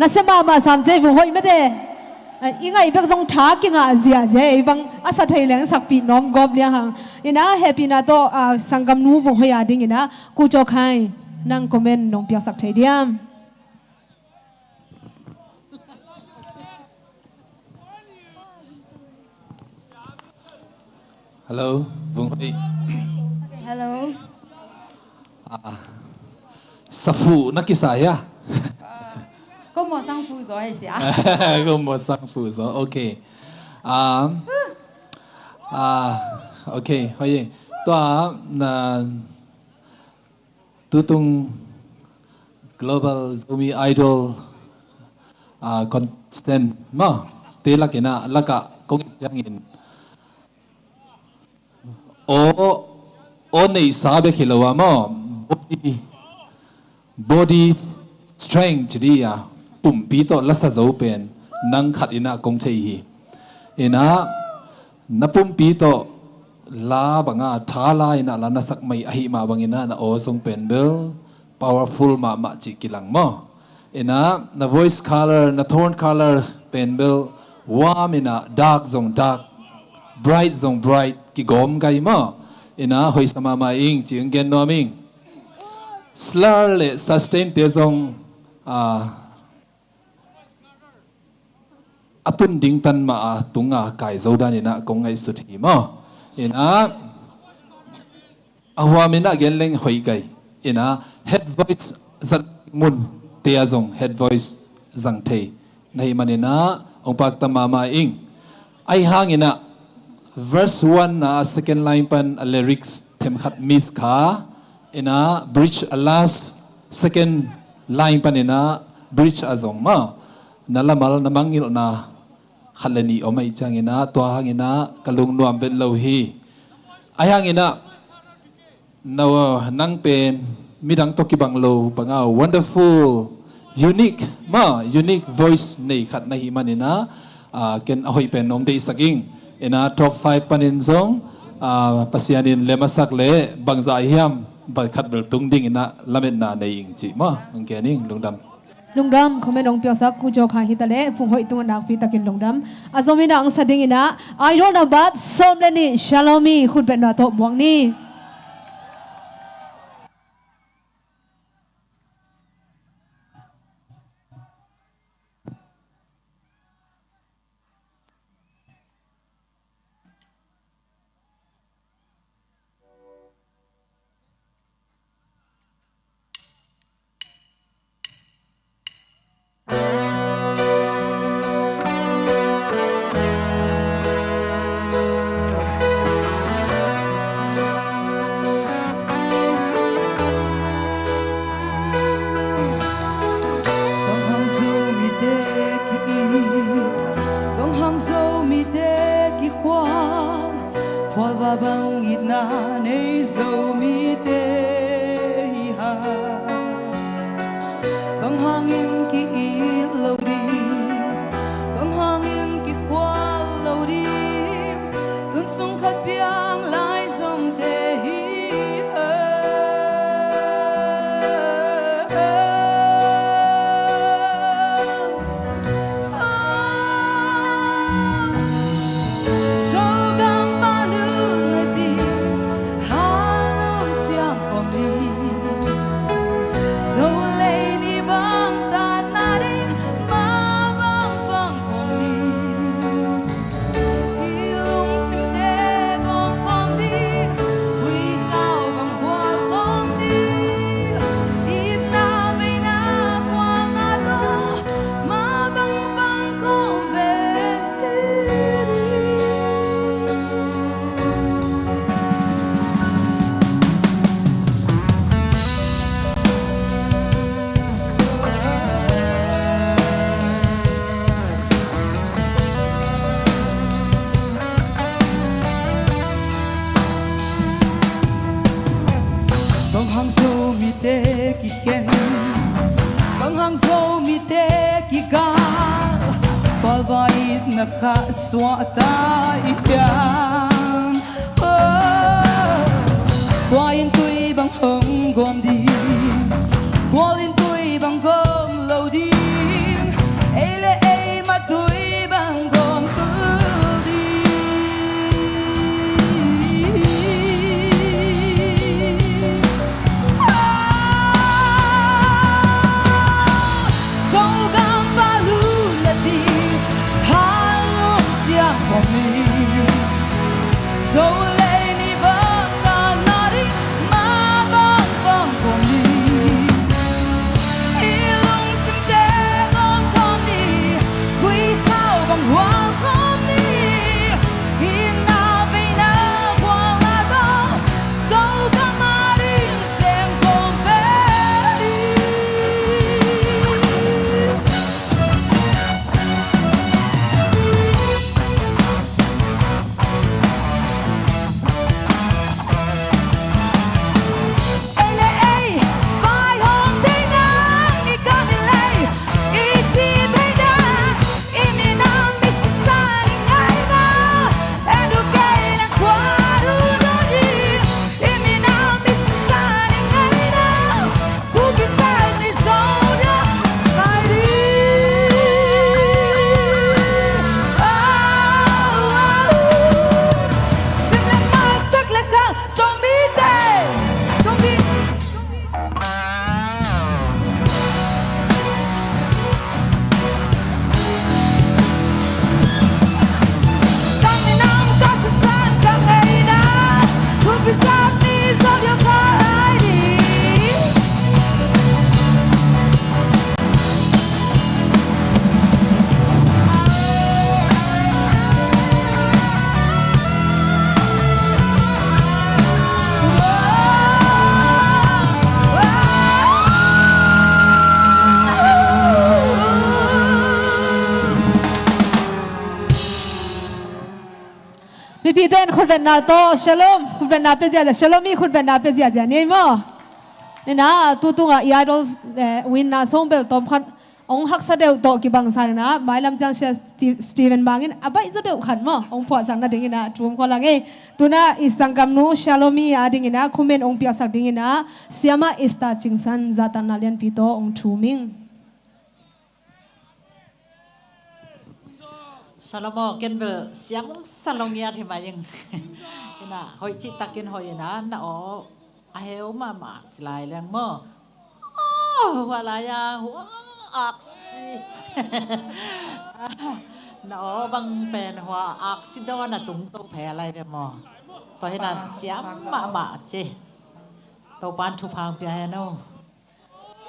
na se ma sam je bu hoi ma de ingai bek jong tha ki nga zia je bang asa thai leng sak pi nom gop lia hang ina happy na to sangam nu vu hoya ding ina ku cho khai nang comment nong pia sak thai diam Hello, Vung Hui. Hello. Sa phụ nó kia sai à? Có một sang phụ rồi hay sao? Có một sang phụ rồi, ok. Ok, thôi. Tôi là tung global Zomi idol contestant mà. Thế là cái nào là cả công việc in. O này sabe khi lâu mà body strength đi à bùm pi to là sa dấu pen năng khát ina công thấy hi ina na bùm pi to la banga tha la ina la na sak mai ahi ma bang ina na o song pen bel powerful ma chi kilang mo ina na voice color na tone color pen bel warm ina dark zong dark bright zong bright ki gom gai mo ina hoi sama ma ing chi ngen no ming slur le sustain te zong atun ding tan ma tunga kai zodan ina kong ai sut hi mo ina awa mina gen leng hoi gai ina head voice zat mun te zong head voice zang the nei manina ong pak tamama ing ai hang ina verse 1 na second line pan lyrics them khat miss kha ina bridge last second line pan ina bridge azong ma nalamal namangil na khalani omai changina to hangina kalung nuam ben lo hi ayangina naw nang pen midang to kibang lo banga wonderful unique voice nei khat na hi manina ken ahoi pen nom dei saking ina top 5 panin zong pasianin lemasak le bangza hiam ba khat bel tung ding ina lamet na nei ing chi ma angkening lungdam comment nong pia sak ku jo kha hi tale phung hoi tu nak pi takin lungdam azomina ang sading ina I don't know about somleni shalomi khut ben na to buang ni Xóa tay yang qua in tuy bằng hồng gom đi qua in tuy bằng gom lâu đi เต้นคุณเป็นนาโตชโลมคุณเป็นนาเปเจียจะชโลมีคุณเป็นนาเปเจียจะเนี่ยมั้งนี่นะตุงอ่ะยาโดวินนาส่งเบลตอมขันองฮักซาเดลโตกิบังสารนะไม่ลำจังเชสตีเวนบางินอาบัยจะเดลขันมั้งองผัวสังนาดิ่งนะจุ่มคนละไงตัวน่ะอิสังกัมนูชโลมีอาดิ่งนะคุเมนองเปียสักดิ่งนะเสียมาอิสตาจิงสันจัตันนาเลียนปีโตองทูมิงชาลโมเกนเบลเสียงสลงเงียที่มายังนะหอยจิตตะกินหอยนะนะอ๋อเฮลมาจะลายแรงมั้งหัวลายาหัวอักซีนะอ๋อบางเป็นหัวอักซิดอนนะตุ้งโตแผลอะไรแบบมั้งต่อให้นั้นเสียมาเจโตปานทุพังเปียโน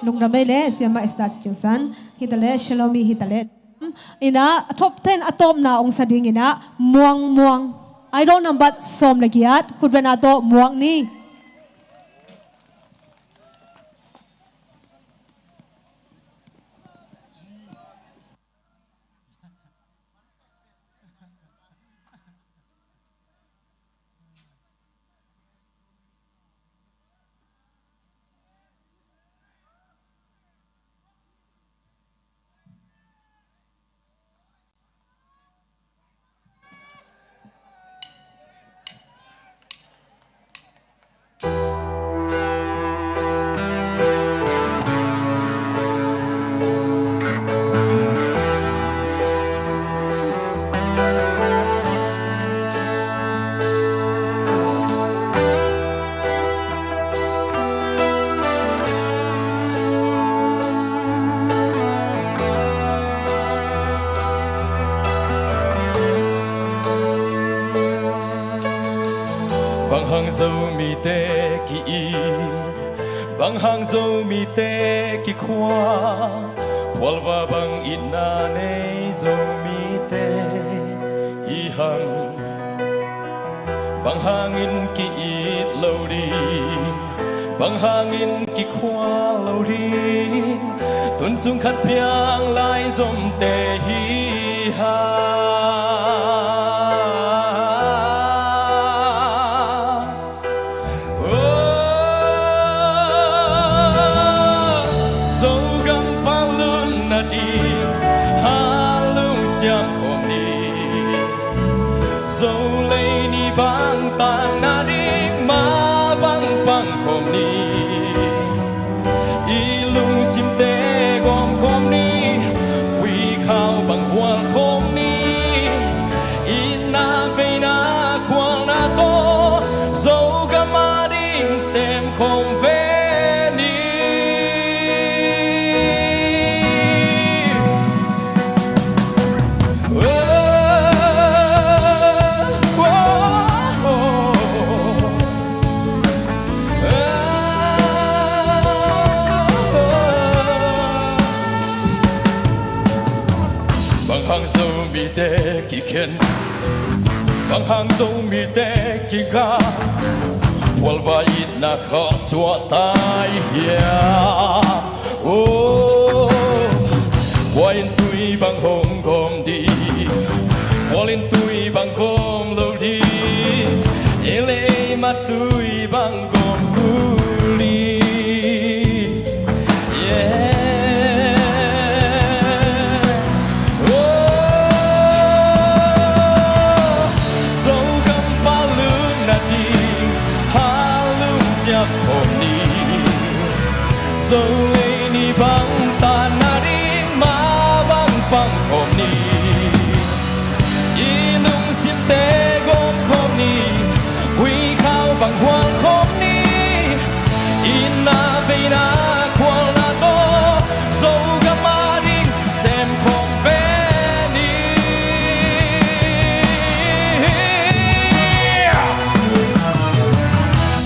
ลุงดำไปเลยเสียมาอิสตาจิงสันฮิตาเลชโลมีฮิตาเลอินะท็อป10อะตอมนาองศาดิ่งอินะม่วงI don't know but สมละเกียรติคุณเป็นอาโตม่วงนี่bang hang zo mi te ki it bang hang zo mi te ki khwa pholwa bang ina ne zo mi te hi hang bang hangin ki it lo ding bang hangin ki khwa lo ding tun sung khat piang lai zom te hi ha bang hang zo mi te ki ga pholwa it na kha swa tai hia oh poin tui bang hong kom di poin tui bang kom lo di ele ma tui bang kom ku li so ni bang ta na ring ma bang pang khom ni i lung sim te gom khom ni quy khao bang huang khom ni in na ve na kwal na to so ga ma ring sem khom ve ni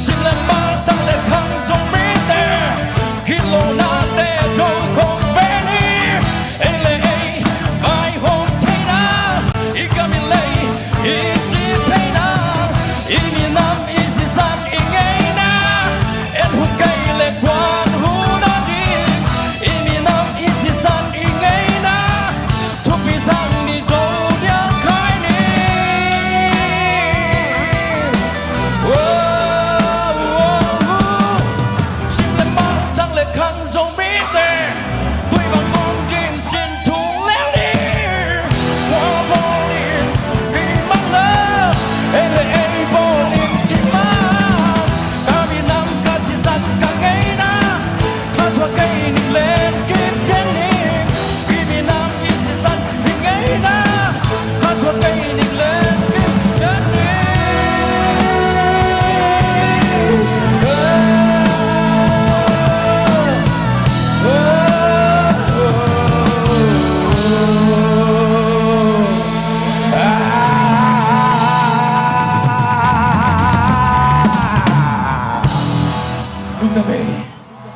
sim la ma sang le khang song me te kilo na te jo kong ve ni ele vai hom te na I kami lei I chi te na I mi nam I si san I ngai na en hu kai le kwan hu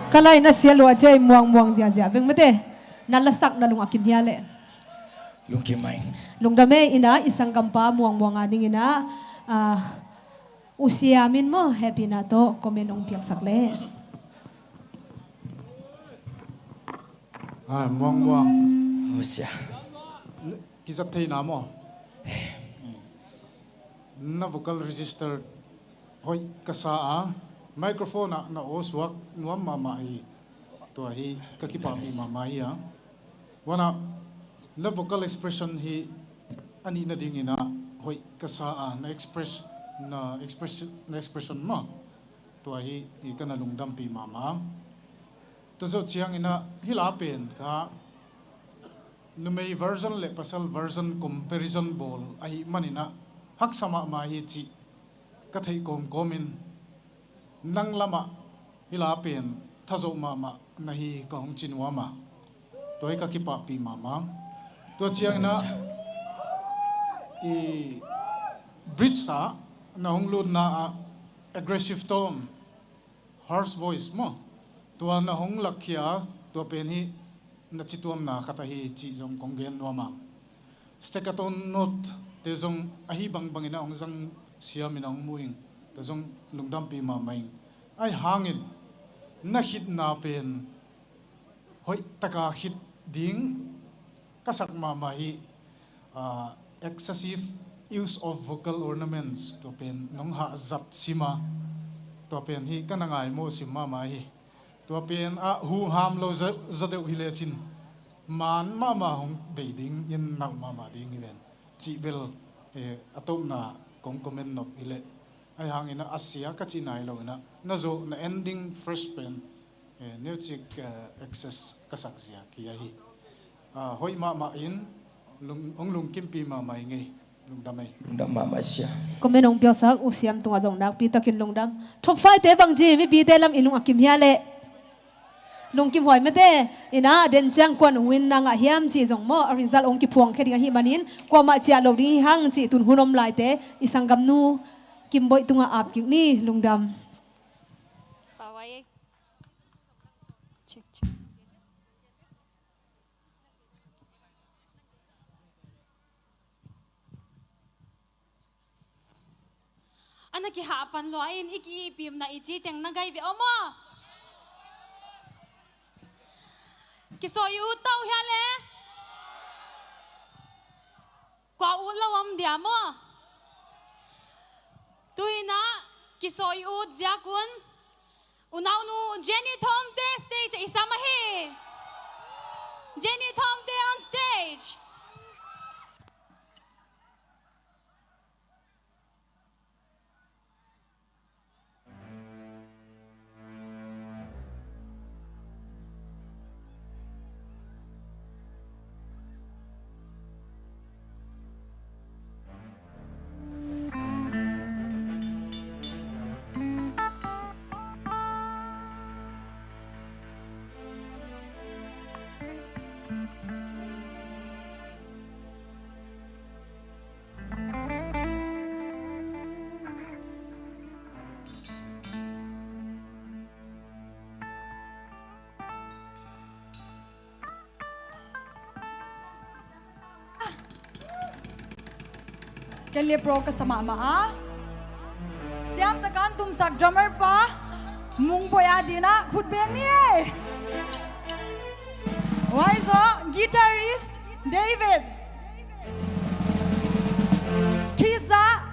kalai na sia lo ajai muang zia zia beng mate nalasak na lung akim hiale lung kimai lung dame ina isang kampa muang aning ina usiamin mo happy na to komenong piang sakle muang usia kizat thei na mo na vocal register hoi kasa microphone na oswak nuam mama hi to hi kakipa pi mama hi wana la vocal expression hi ani na dingina hoi kasa na expression ma to hi kana lungdam pi mama to zo chiang ina hila pen kha numei version le pasal version comparison ball ai manina hak sama ma hi chi ka thei komin nang lama hila pen thazo mama nahi ka hong chinwa ma toy ka ki pa pi mama to chiang na i bridge sa na hong lu na aggressive tone harsh voice mo to na hong lakhia to pen hi na chituam na khata hi chi jong konggen wa ma stekaton note te jong ahi bangina ong jang siaminang muing ta jong lungdam pi ma mai ai hangin na hit na pen hoi taka hit ding kasak ma hi excessive use of vocal ornaments to pen nong ha zat sima to pen hi kanangai mo sima ma hi to pen hu ham lo zadeu hi le chin man mama hong beiding in nal mama ding even chi bel atom na kong comment no ile ai hang ina asia ka chi nai lo na zo na ending first pen music access kasak sia ki hi hoi mama in lung kim pi mama ngai lung dam mama sia komenong pyo sak usiam tunga jong nak pi takin lungdam top 5 te bang ji mi bi te lam ilung akim hiale lung kim hoi mate ina den chang kwan win na nga hiam chi jong mo a result ong ki phuang khedinga hi manin kwa ma chia lo ri hang chi tun hunom lai te isangam nu kim boi tunga ap ki ni lungdam pawai check ana ki hapan lo in iki pim na ichi teng na gai ve omo kiso yu tau hia le kwa u lawam dia mo tuina kiso yu jakun unau nu Jenny Thom te stage isama he Jenny Thom te on stage Kali pro ka sama ma siam takan tum sak drummer pa mung boya dina khut ben ni why so guitarist David Kisa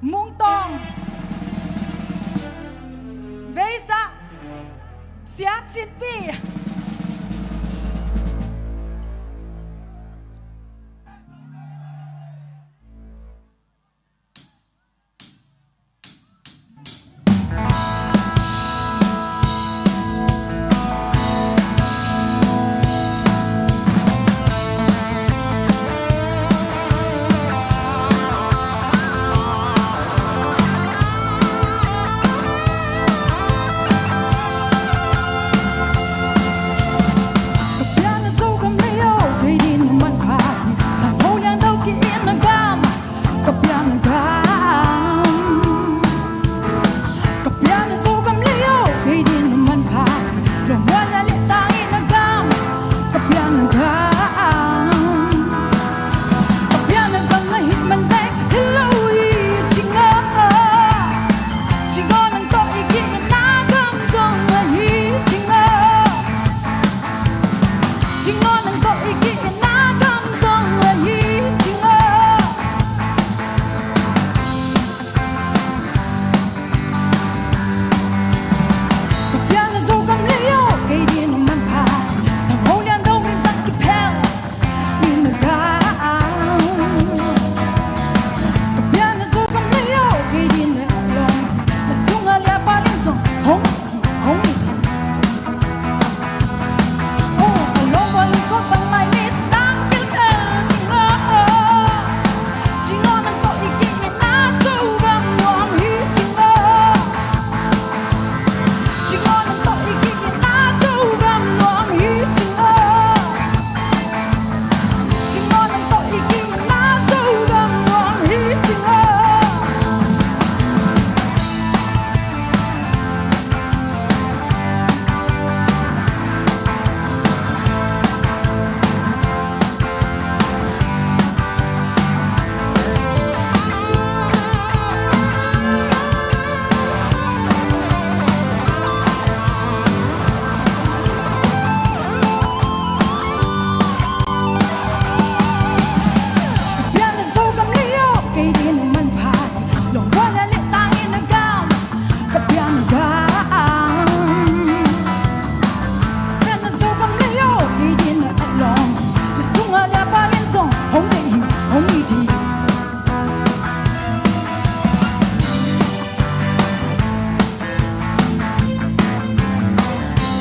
mung tong Beisa siat chitpi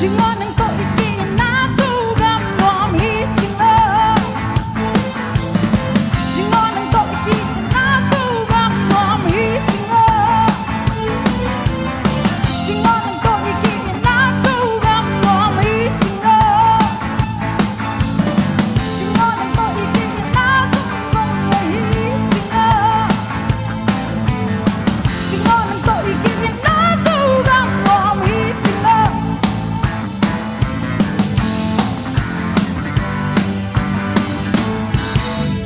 Jingoning ko ikinasugam mo mitingo Jingoning ko ikinasugam mo mitingo Jingoning ko ikinasugam mo mitingo Jingoning ko ikinasugam mo mitingo Jingoning ko ikinasugam mo mitingo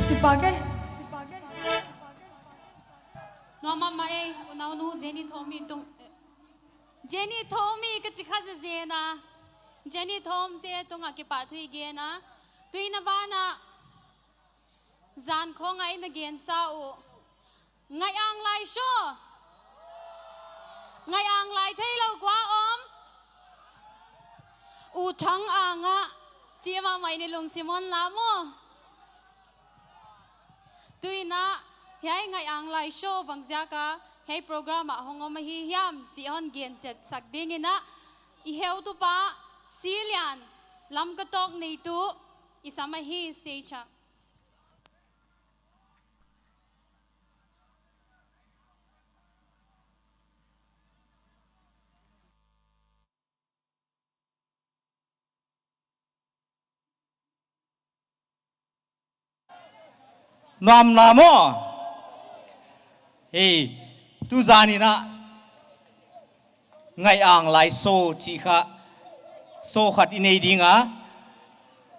Tipagay. No mama eh, now no Jenny told me to Jenny told me ka chikha se zena Jenny told te to nga ki pa thui ge na tui na ba na zan kho ngai na gen sa u ngai ang lai sho ngai ang lai thei lo kwa om u thang anga chi ma mai ni lung simon la mo tui na hiai ngai ang lai show bang zia ka hei program a hongom hi hiam chi hon gen chet sak ding ina I heu tu pa silian lam ka tok nei tu isama hi stage nam namo hey tu zani na ngai ang lai so chi kha so khat inei dinga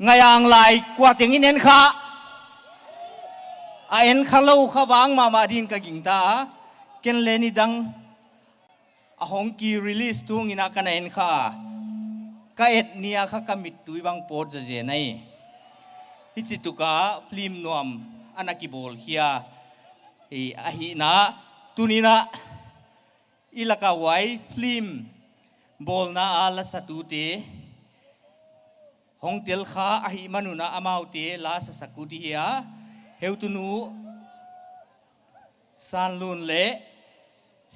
ngai ang lai kwa teng inen kha a en khalo kha wang ma ma din ka ging ta ken leni dang a hong ki release tu ngina kana en kha ka et nia kha kamit tu bang pot je je nai hichituka film nuam anaki bol hia e ahi na tunina ilaka wai film bol na ala satute hongtel kha ahi manuna amaute la sa sakuti hia heutunu sanlun le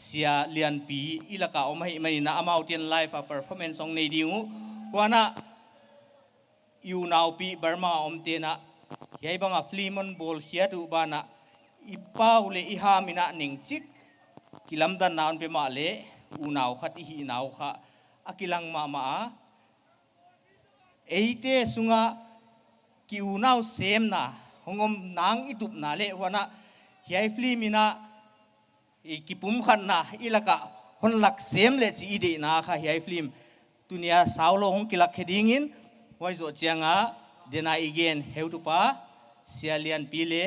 sia lian pi ilaka omai manina amauten live a performance ong nei dingu wana you now pi Burma omtena yai banga flimon bol hia tu bana ipa ule iha mina ning chik kilam dan naon pe ma le unaw khat hi naw kha akilang ma ma eite sunga ki unaw sem na hongom nang itup na le wana yai flimina ikipum khan na ilaka honlak sem le chi ide na kha yai flim tunia saulo hong kilak hedingin waizo chianga dena igen heutupa sialian pile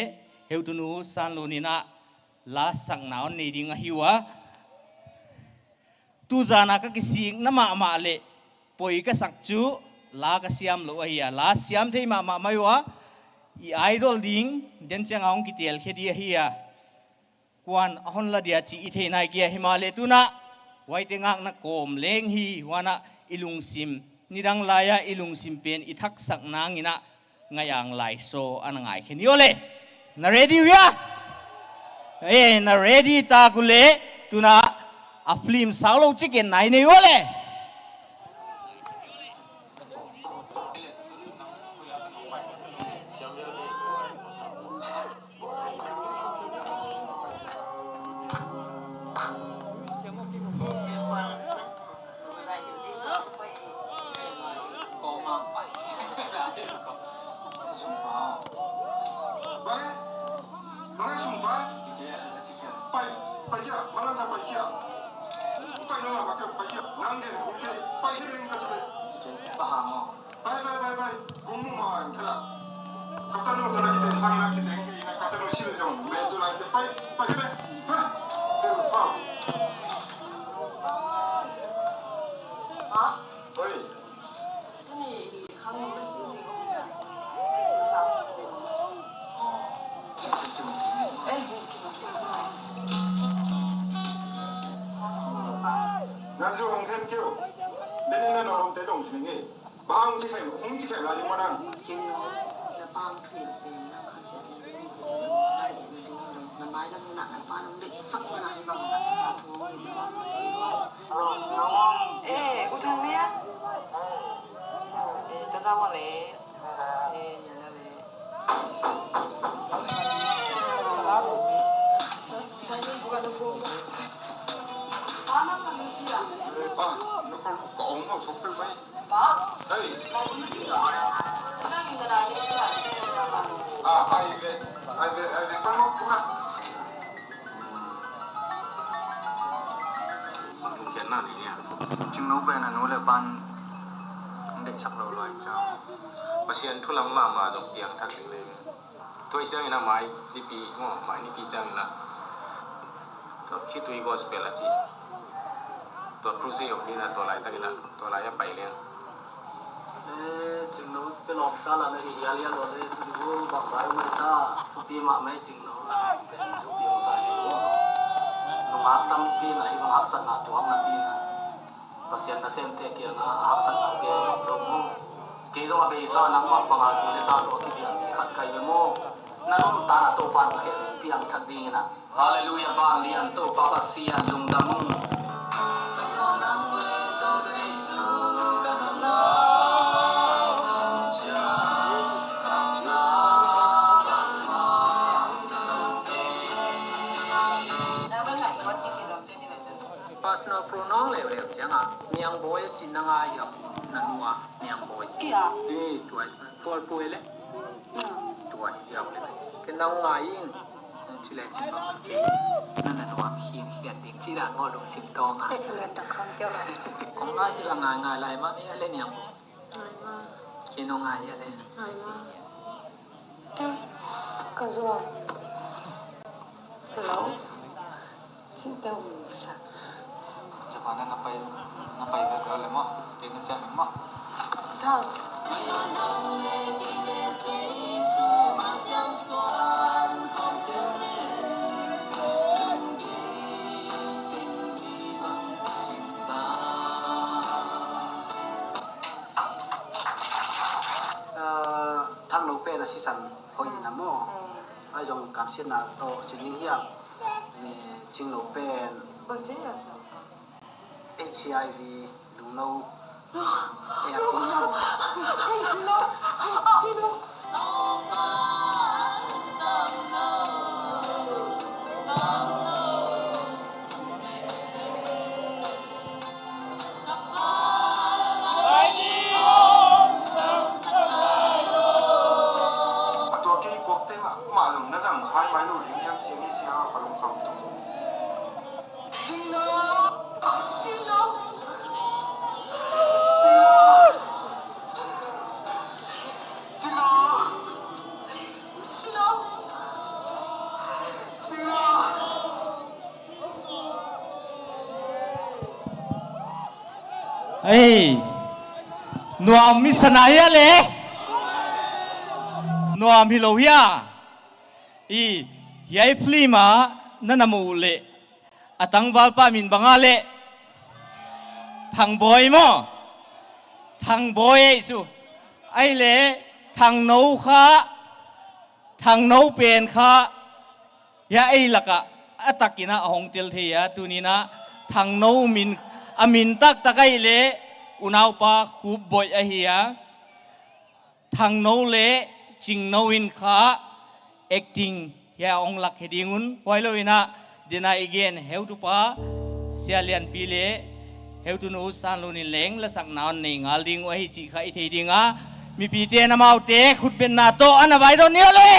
heutunu sanlunina la sang naon ni dinga hiwa tu zana ka kising nama ma le poi ka sakchu la ka siam lo hiya la siam thei ma ma maiwa I idol ding den chang ong kitel khedi hiya kwan hon la dia chi ithei nai kia himale tuna waitengak na kom leng hi wana ilung sim nidang laya ilung simpen ithak sak nangina ngayang lai so anangai kheni ole na ready ya na ready ta kule tuna a film saulo chicken nai ne ole chính nó bên là nó là ban để sắc lâu rồi cháu bác sĩ thu làm mà đọc tiếng thật lên tôi chơi là máy đi pi máy đi pi chơi là tôi khi tôi gospel là gì tôi cruise ở đây là tôi lại tại là tôi lại bay lên chính nó cái lồng ta là cái gì liền rồi đấy tôi bảo bài người ta đi mà mấy chính nóเป็นทุกอย่างใส่nó ngáp tâm pi này nó hắc sẵn làตัวมันpiนะpasien na sem te kia na hak san na pe lo mo ke do ma be sa nang ma pa ga le sa lo ki dia ki khat kai le mo na nom ta na to pan ke pi ang that ding na hallelujah ba lian to pa pa sia lung da mung personal pronoun le le changa miang boy chinanga ya nanua miang boy ya tuai pol poi le tuai ya le ke nang ngai yin chile nan na wa khim khiat ding chi da ngo lo sim tong a le ta kham kyo la kong na chi la ngai ngai lai ma mi le niang ngai ma ke no ngai ya le ngai ma ka zo hello xin tao sa mana ngapai sa mo tingin siya mo tao thang lô pe là si san hồi na mo ai dùng cảm xúc nào to chỉ những hiệp chính lô pe HIV đúng lâu em cũng Hey, nuam mi sanaya le, nuam hilohia, yai flima nanamu le, atang valpa min bangale, thang boy mo, thang boy su, ai le thang nấu kha, thang nấu pen kha, ya ai laka atakina hong tel thia tunina thang nấu min amin tak takai le unaw pa khub boy ahia thang no le ching no in kha acting ya ong lak hedingun hoiloina dina again heu tu pa sialian pile heu tu no san lo ni leng la sak naon nei ngal ding wa hi chi kha i thei dinga mi pi te na mau te khut ben na to ana vai do nio le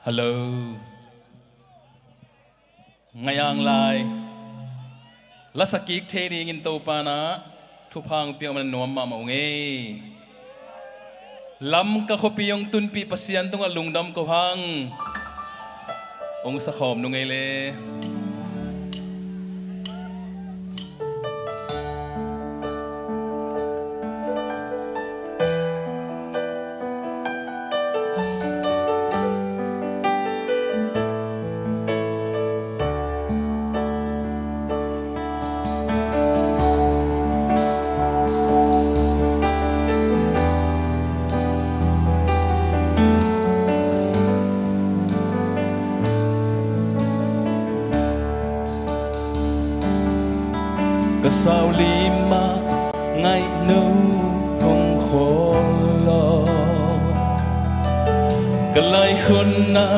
Hello. Ngayang lai. Lasakik te ring in to pana. ทุพังเปียมันนวมมาเงลำก็ขบยงตุนปีปัสยันตรงลุงดำก็พังองค์สะขอมนงไงเลย ก็สาวลีมาไงนูคงขอรอก็เลยคนน่ะ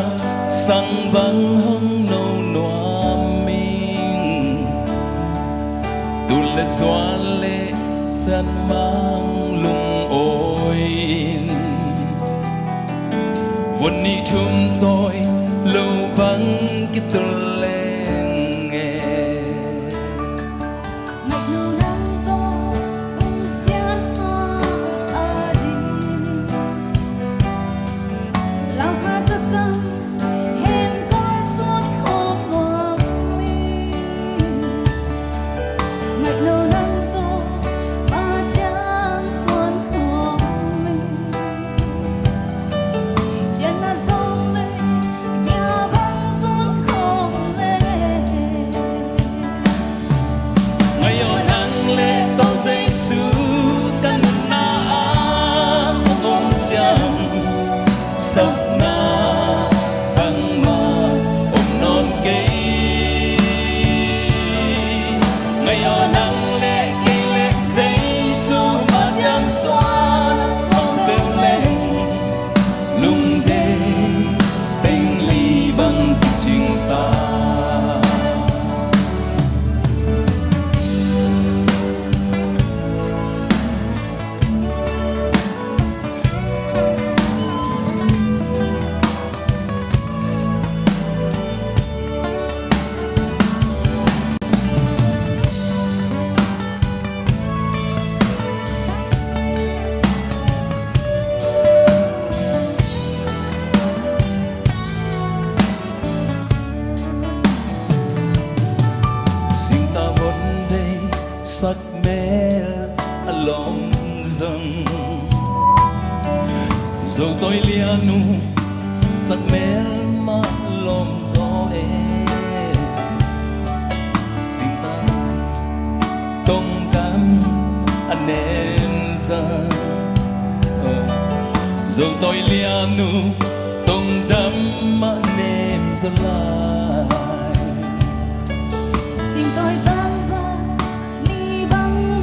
สั่งบังห้องโนนวามิงตุลสวาเลจันมังลุงโอยวันนี้ทุ่มต้อยลูบังกิตุเล sắc mê lòng dâng dù tôi lia nu sắc mê mà lòng gió em xin ta tông cam anh em ra dù tôi lia nu tông đắm mà em ra lại xin tôi vang vang ni băng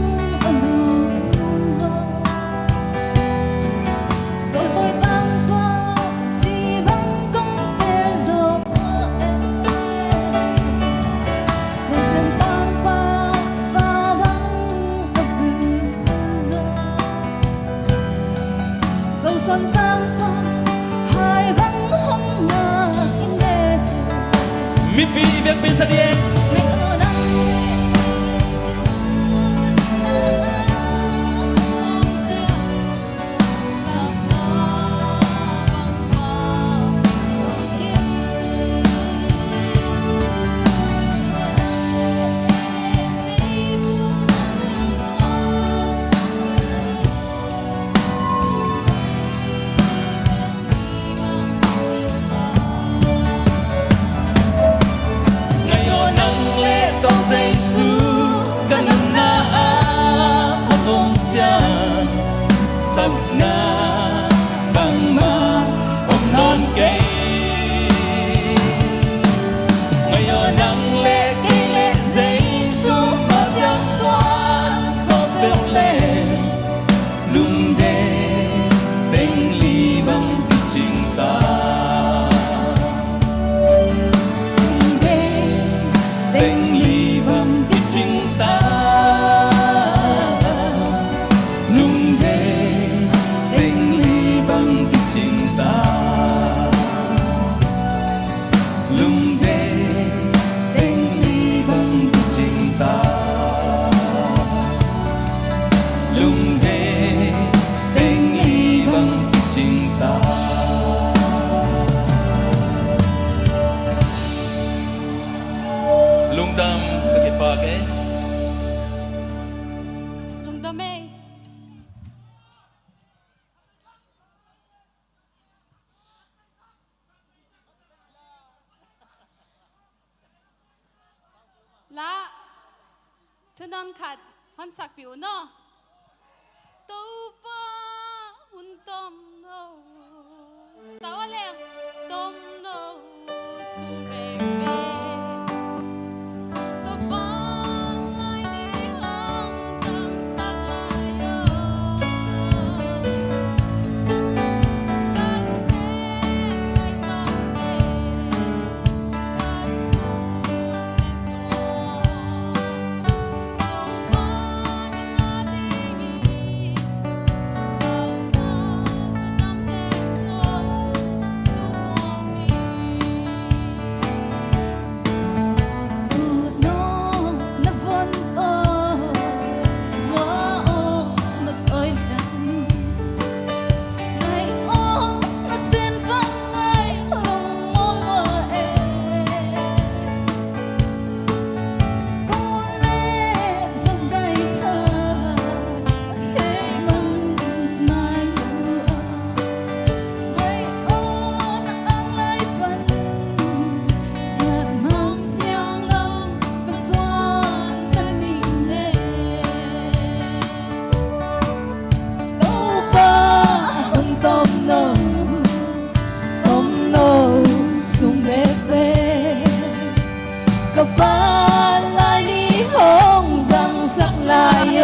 ở nương gió rồi tôi tan qua chỉ băng công kẻ gió em rồi bên tan qua và băng ở bừng gió dòng xuân tan qua hai băng hông ngờ in đê mi pi việc bên sa điên ngày hôm nay ทุนอนขัดฮันสักผิวเนาะตัวป้าหุ่นต้มโนสาวเล่ต้มโนสุเบเบตัวป้าไอ้นี่ห้องสังสักลายโย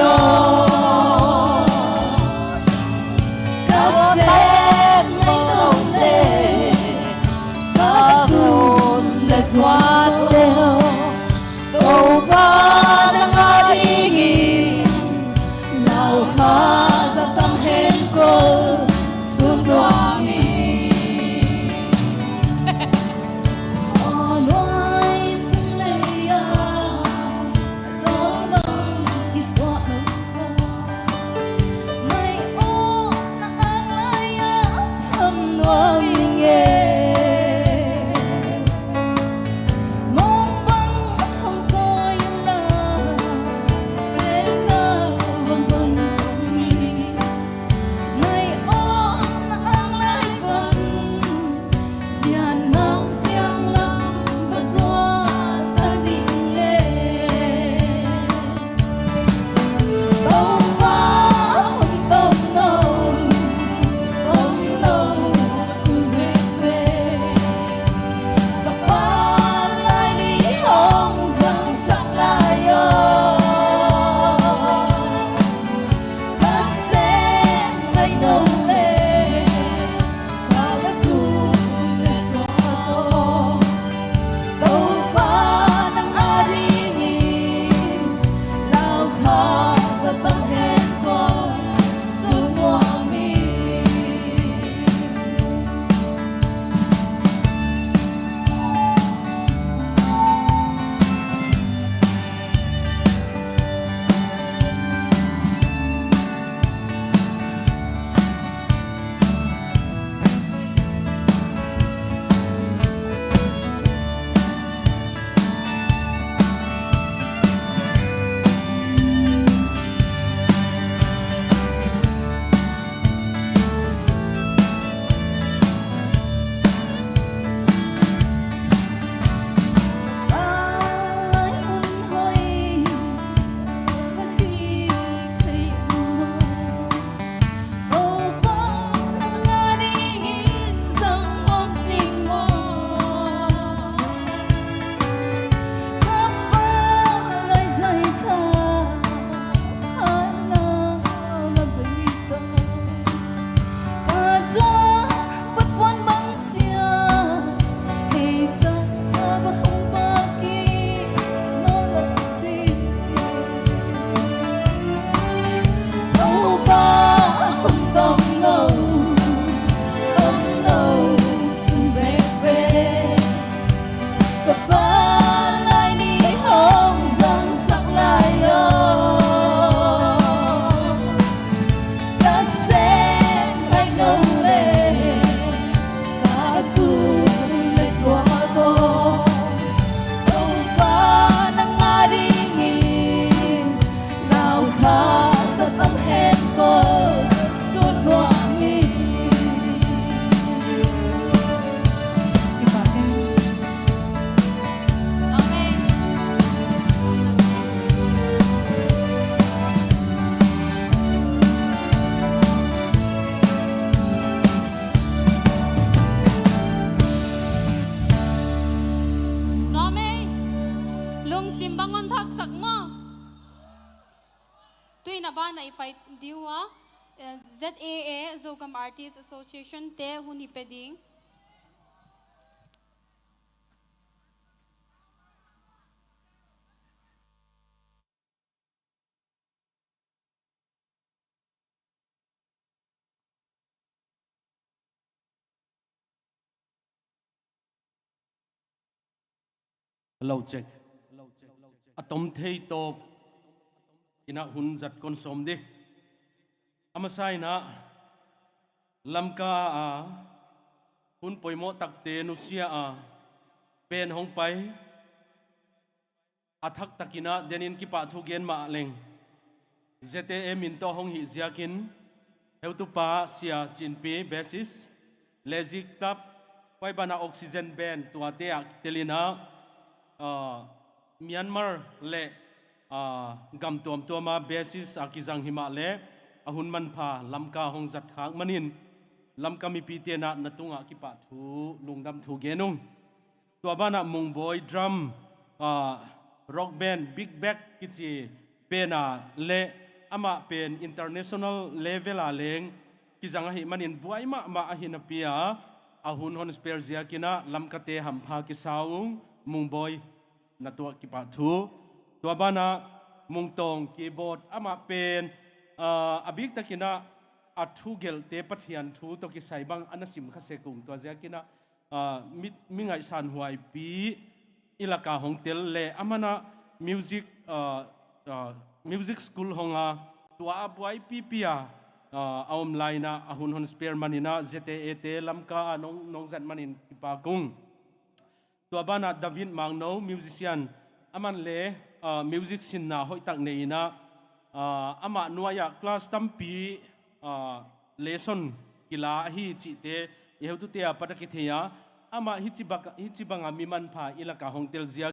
tuin aba na ipai diwa ZAA Zogam Artists Association te huni peding lâu check atom thei to ina hun zat kon som đi amasai na lamka a hun poimo takte nusia a pen hong pai athak takina denin ki pa thu gen ma leng ZTE min to hong hi ziakin heu tu pa sia chin pi basis lezik tap pai bana oxygen band tua te ak telina Myanmar le gam tuam tuama basis akizang hima le ahun man pha lamka hong zat khang manin lamka mi pi te na natunga ki pa thu lungdam thu genung tua bana mung boy drum rock band big bag kichi pena le ama pen international level a leng kizang hi manin buaima ma ahina pia ahun hon spare zia kina lamka te ham pha ki saung mung boy na tua ki pa thu tua bana mung tong keyboard ama pen abik takina athu gel te pathian thu to ki sai bang anasim kha se kung tua zia kina mi ngai san huai pi ilaka hong tel le amana music school honga tua buai pi pia aum laina ahun hon spare manina ZTE te lamka nong zat manin ki pa kung tua bana David Mangno musician aman le music sin na hoi tak neina ama nuaya class tampi lesson kila hi chi te yeu tu te apata ki theya ama hi chi banga mi man pha ilaka hong tel zia